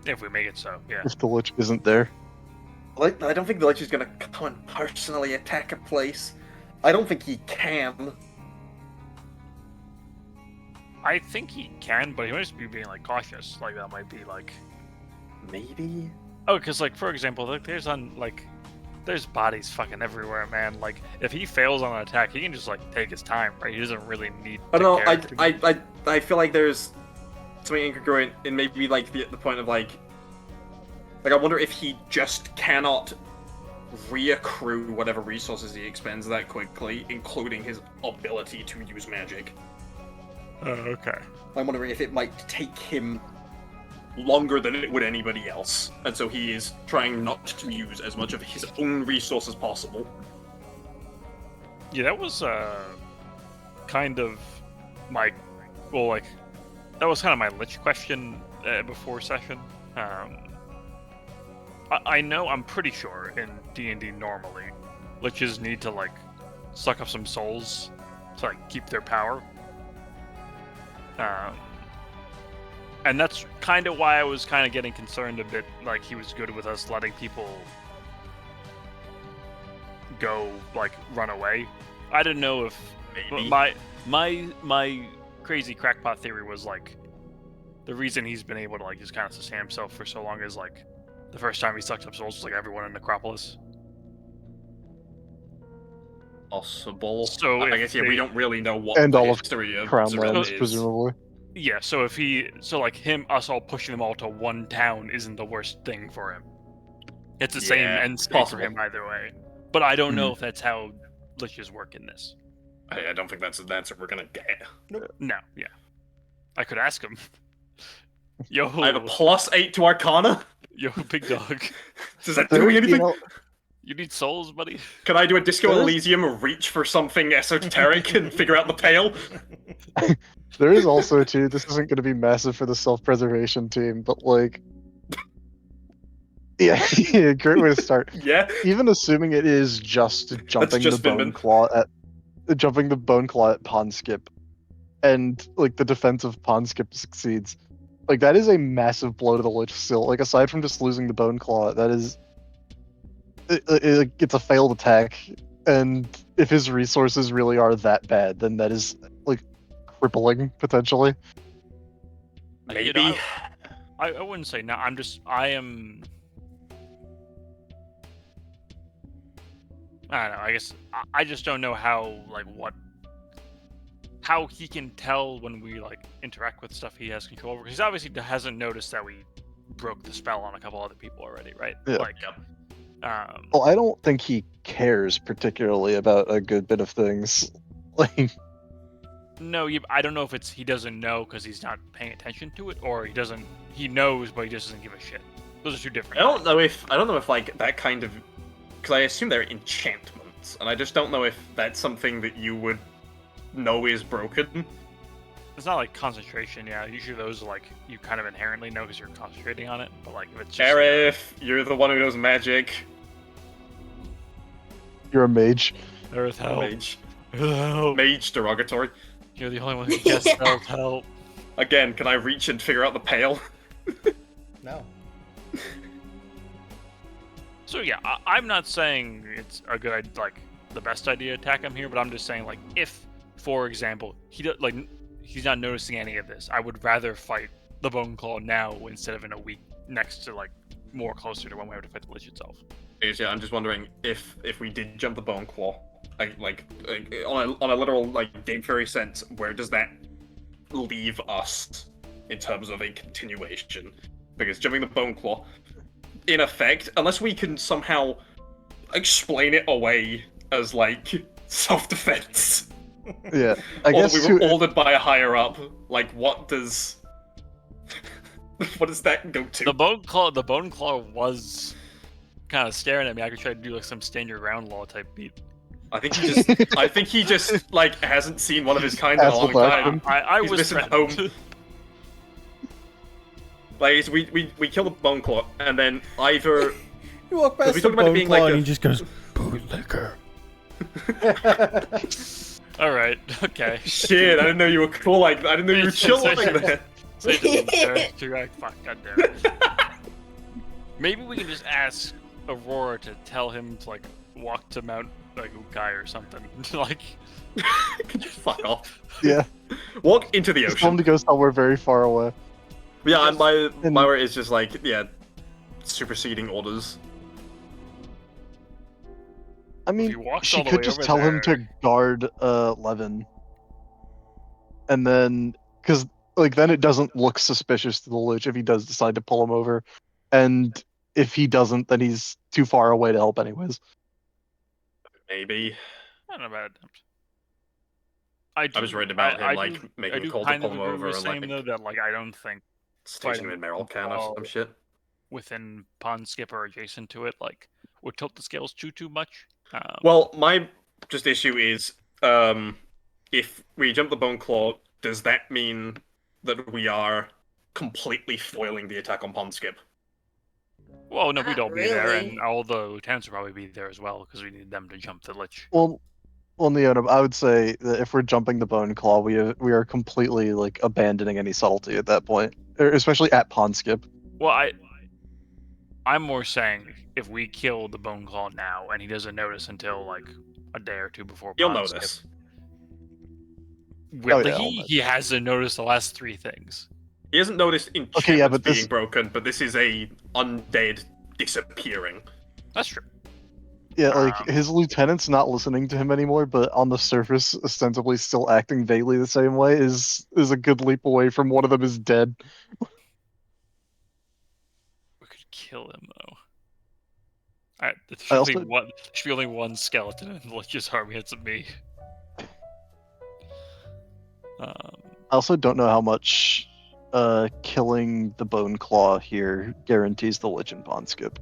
if we make it so, yeah. if the Lich isn't there. Like, I don't think the Lich is gonna come and personally attack a place. I don't think he can. I think he can, but he might just be being like cautious. Like that might be like. Maybe. Oh, because like for example, like there's bodies fucking everywhere, man. Like if he fails on an attack, he can just like take his time, right? He doesn't really need. I don't know. to I feel like there's something incongruent in maybe like the point of like I wonder if he just cannot reaccrue whatever resources he expends that quickly, including his ability to use magic. Oh, okay. I'm wondering if it might take him longer than it would anybody else, and so he is trying not to use as much of his own resource as possible. Yeah, that was kind of my that was kind of my Lich question before session. I know, I'm pretty sure in D&D normally, Liches need to like suck up some souls to like keep their power. And that's kind of why I was kind of getting concerned a bit, like he was good with us letting people go, like, run away. I didn't know if Maybe. my crazy crackpot theory was like the reason he's been able to like just kind of sustain himself for so long is like the first time he sucked up souls was like everyone in Necropolis. Possible. So I if guess we they- don't really know what And the all of history of Crown Zerel lands, is. presumably. Yeah, so if us all pushing them all to one town isn't the worst thing for him. It's the same Yeah, end state possible. for him either way. But I don't know Mhm. if that's how Liches work in this. I don't think that's the answer we're gonna get. No, yeah. I could ask him. Yo, I have a +8 to Arcana. yo, big dog. Is that doing anything? You know, You need souls, buddy? Can I do a Disco There is- Elysium or reach for something esoteric and figure out the tale? there is also too. This isn't going to be massive for the self-preservation team, but like, yeah, yeah, great way to start. Yeah. Even assuming it is just jumping just the been- bone claw at Pond Skip, and like the defense of Pond Skip succeeds, like that is a massive blow to the Lich still. Like aside from just losing the Bone Claw, that is it's a failed attack, and if his resources really are that bad, then that is like crippling potentially. Maybe. You know, I wouldn't say no. I am. I don't know. I guess I just don't know how how he can tell when we like interact with stuff he has control over. Because he obviously hasn't noticed that we broke the spell on a couple other people already, right? Yeah. Like, Well, I don't think he cares particularly about a good bit of things. Like, no, I don't know if it's he doesn't know because he's not paying attention to it, or he knows but he just doesn't give a shit. Those are two different. I don't know if like that kind of, because I assume they're enchantments, and I just don't know if that's something that you would know is broken. It's not like concentration, yeah. Usually those are like you kind of inherently know because you're concentrating on it. But like if it's just Sheriff, you're the one who knows magic. you're a mage. Earth help. Mage. Help. Mage derogatory. You're the only one who gets help. Again, can I reach and figure out the pail? No. So yeah, I'm not saying it's a good the best idea to attack him here, but I'm just saying like if, for example, he's not noticing any of this, I would rather fight the Bone Claw now instead of in a week next to like more closer to when we have to fight the Lich itself. Yeah, I'm just wondering if we did jump the Bone Claw, like on a literal like game theory sense, where does that leave us in terms of a continuation? Because jumping the Bone Claw, in effect, unless we can somehow explain it away as like self-defense. Yeah, I or guess we were ordered by a higher up. Like, what does that go to? The Bone Claw was kind of staring at me. I could try to do like some stand your ground law type beat. I think he just like hasn't seen one of his kind in a long time. I He's was missing home. Like we kill the Bone Claw, and then either You walk past we the talk about it Bone being Claw like and a- he just goes, bootlicker. All right, okay. shit, I didn't know you were cool like that. I didn't know you were chill like that. Say it to the fuck, goddammit. Maybe we can just ask Aurora to tell him to like walk to Mount like Ukai or something. Like, Can you fuck off? Yeah. Walk into the Just tell him ocean. to go somewhere very far away. Yeah, and my word is just like superseding orders. I he mean, walks she all the could way just over tell him there- to guard Levin, and then because like then it doesn't look suspicious to the Lich if he does decide to pull him over, and if he doesn't, then he's too far away to help anyways. Maybe. Not a bad attempt. I was worried about him I making do a call to kind pull of him agree over with and saying like though that like I don't think station him in Merylcan or some shit. within Pond Skip or adjacent to it like would tilt the scales too much. Well, my just issue is if we jump the Bone Claw, does that mean that we are completely foiling the attack on Pond Skip? Well, no, we'd Not all be there, really. and all the lieutenants would probably be there as well because we need them to jump the Lich. Well, Neona, I would say that if we're jumping the Bone Claw, we are completely like abandoning any subtlety at that point, especially at Pond Skip. Well, I'm more saying if we kill the Bone Claw now and he doesn't notice until like a day or two before He'll Pond Skip, notice. will yeah, he? He hasn't noticed the last three things. He hasn't noticed enchantments Okay, yeah, but being this- broken, but this is a undead disappearing. That's true. Yeah, like Um, his lieutenant's not listening to him anymore, but on the surface, ostensibly still acting vaguely the same way is a good leap away from one of them is dead. We could kill him though. Alright, there I should, also- there should be only one skeleton in the Lich's army. It's me. I also don't know how much killing the Bone Claw here guarantees the Lich and Pond Skip.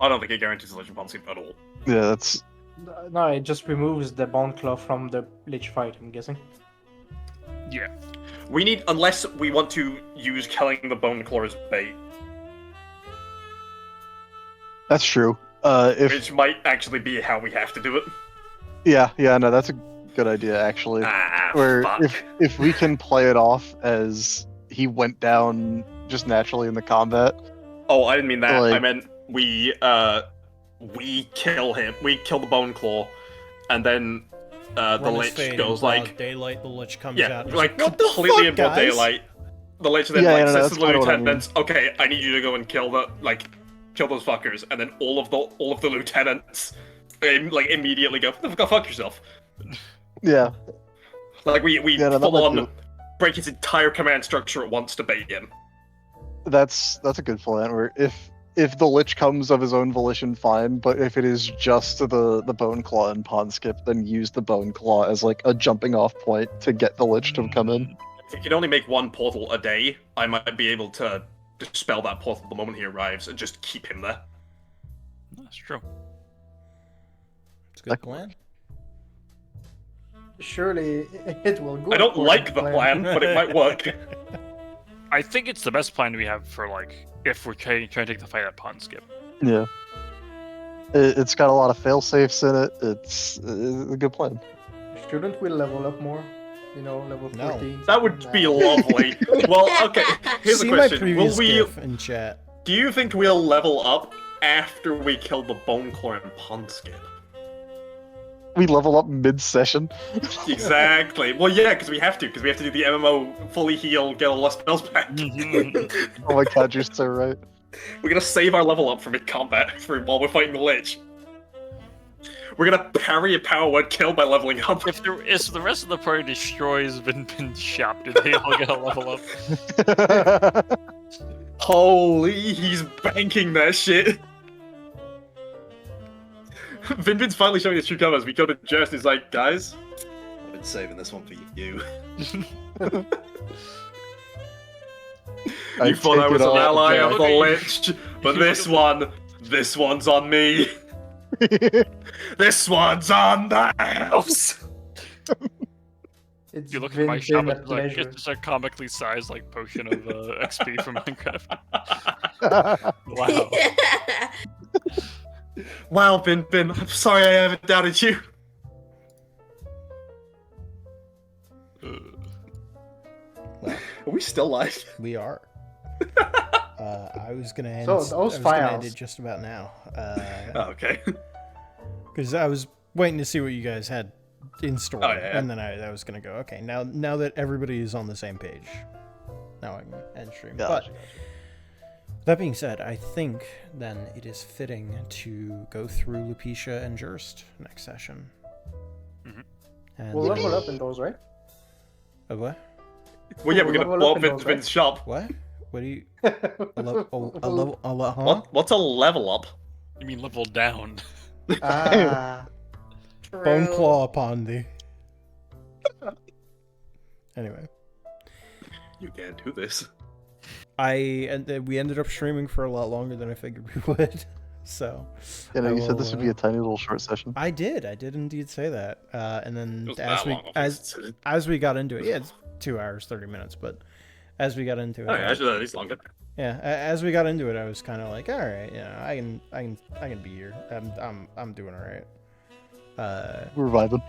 I don't think it guarantees the Legend Pond Skip at all. Yeah, that's No, it just removes the Bone Claw from the Lich fight, I'm guessing. Yeah. We need, unless we want to use killing the Bone Claw as bait, that's true. If which might actually be how we have to do it. yeah, no, that's a good idea actually. Ah, Where fuck. if we can play it off as he went down just naturally in the combat. Oh, I didn't mean that. Like- I meant we kill him. We kill the Bone Claw, and then the Run his Lich fade goes in broad like, daylight. The Lich comes yeah, out. and like he's what the completely fuck, in broad guys? daylight. The Lich then Yeah, like no, says that's to the kinda what I mean. lieutenants, "Okay, I need you to go and kill those fuckers," and then all of the lieutenants like immediately go, "Go fuck yourself." Yeah. Like we Yeah, no, that full might on do it. break his entire command structure at once to bait him. That's a good plan. Where if the Lich comes of his own volition, fine. But if it is just the Bone Claw and Pawn Skip, then use the Bone Claw as like a jumping off point to get the Lich to come in. If you can only make one portal a day, I might be able to dispel that portal the moment he arrives and just keep him there. That's true. It's a good plan. Surely it will go. I don't for like the plan, but it might work. I think it's the best plan we have for like if we're trying to take the fight at Pawn Skip. Yeah. It's got a lot of fail safes in it. It's a good plan. Shouldn't we level up more? You know, level No. 14. That would be lovely. Well, okay. Here's See the my question: previous Will we? GIF in chat. Do you think we'll level up after we kill the Bone Claw and Pawn Skip? We level up mid-session. Exactly. Well, yeah, because we have to do the MMO fully heal, get all our spells back. Oh my god, you're so right. We're gonna save our level up for mid-combat while we're fighting the Lich. We're gonna parry a power word kill by leveling up. If the rest of the party destroys Vin Shop, do they all get a level up? Holy, he's banking that shit. Vinvin's finally showing his true colors. We go to Jess and he's like, guys, I've been saving this one for you. You thought I take was it an all ally back. of the Lich, but this one's on me. This one's on the house. It's You look at my shop, Vinpin it's like pleasure. it's just a comically sized like potion of XP from Minecraft. Wow. Wow, Vinvin, I'm sorry I ever doubted you. Well, Are we still live? we are. I was gonna end. So, those I was gonna files. end it just about now. Oh, okay. Because I was waiting to see what you guys had in store, Oh, yeah. and then I was gonna go. Okay, now that everybody is on the same page, now I can end stream. But that being said, I think then it is fitting to go through Lupicia and Jurst next session. Mhm. And We'll level up in those, right? what? Well, yeah, we're gonna Level blow up up in those, Vin's shop. What? What do you? Huh? What's a level up? You mean level down? Ah, Bone True. claw upon thee. Anyway, You can't do this. we ended up streaming for a lot longer than I figured we would. So You know, I you said this will, would be a tiny little short session. I did indeed say that. And then It was as that we long. as we got into it, yeah, it's 2 hours 30 minutes, but as we got into it, Oh, yeah, actually, that is longer. yeah, as we got into it, I was kind of like, all right, I can be here. I'm doing all right. We're vibing.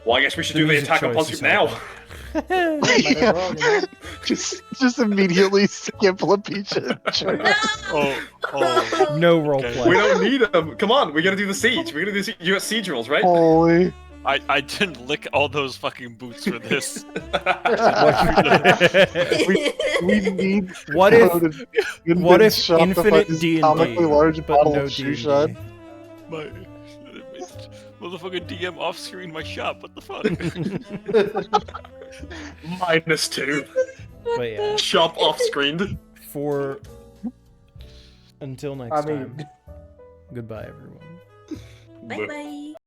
Well, I guess we should The do the music attack on choice is Ponskip now. might as well, you know? just immediately skip Lapicha. Oh, No role Okay. play. We don't need them. Come on, we gotta do the siege. We're gonna do the siege. You got siege rules, right? Holy. I didn't lick all those fucking boots for this. We need What if- coded what Vinvin's if shop to infinite find this D&D, comically large but bottle no of shoe D&D? shine? My motherfucking DM off screen my shop. What the fuck? -2. But yeah, Shop off screen. for until next I time. mean, Goodbye, everyone. Bye bye.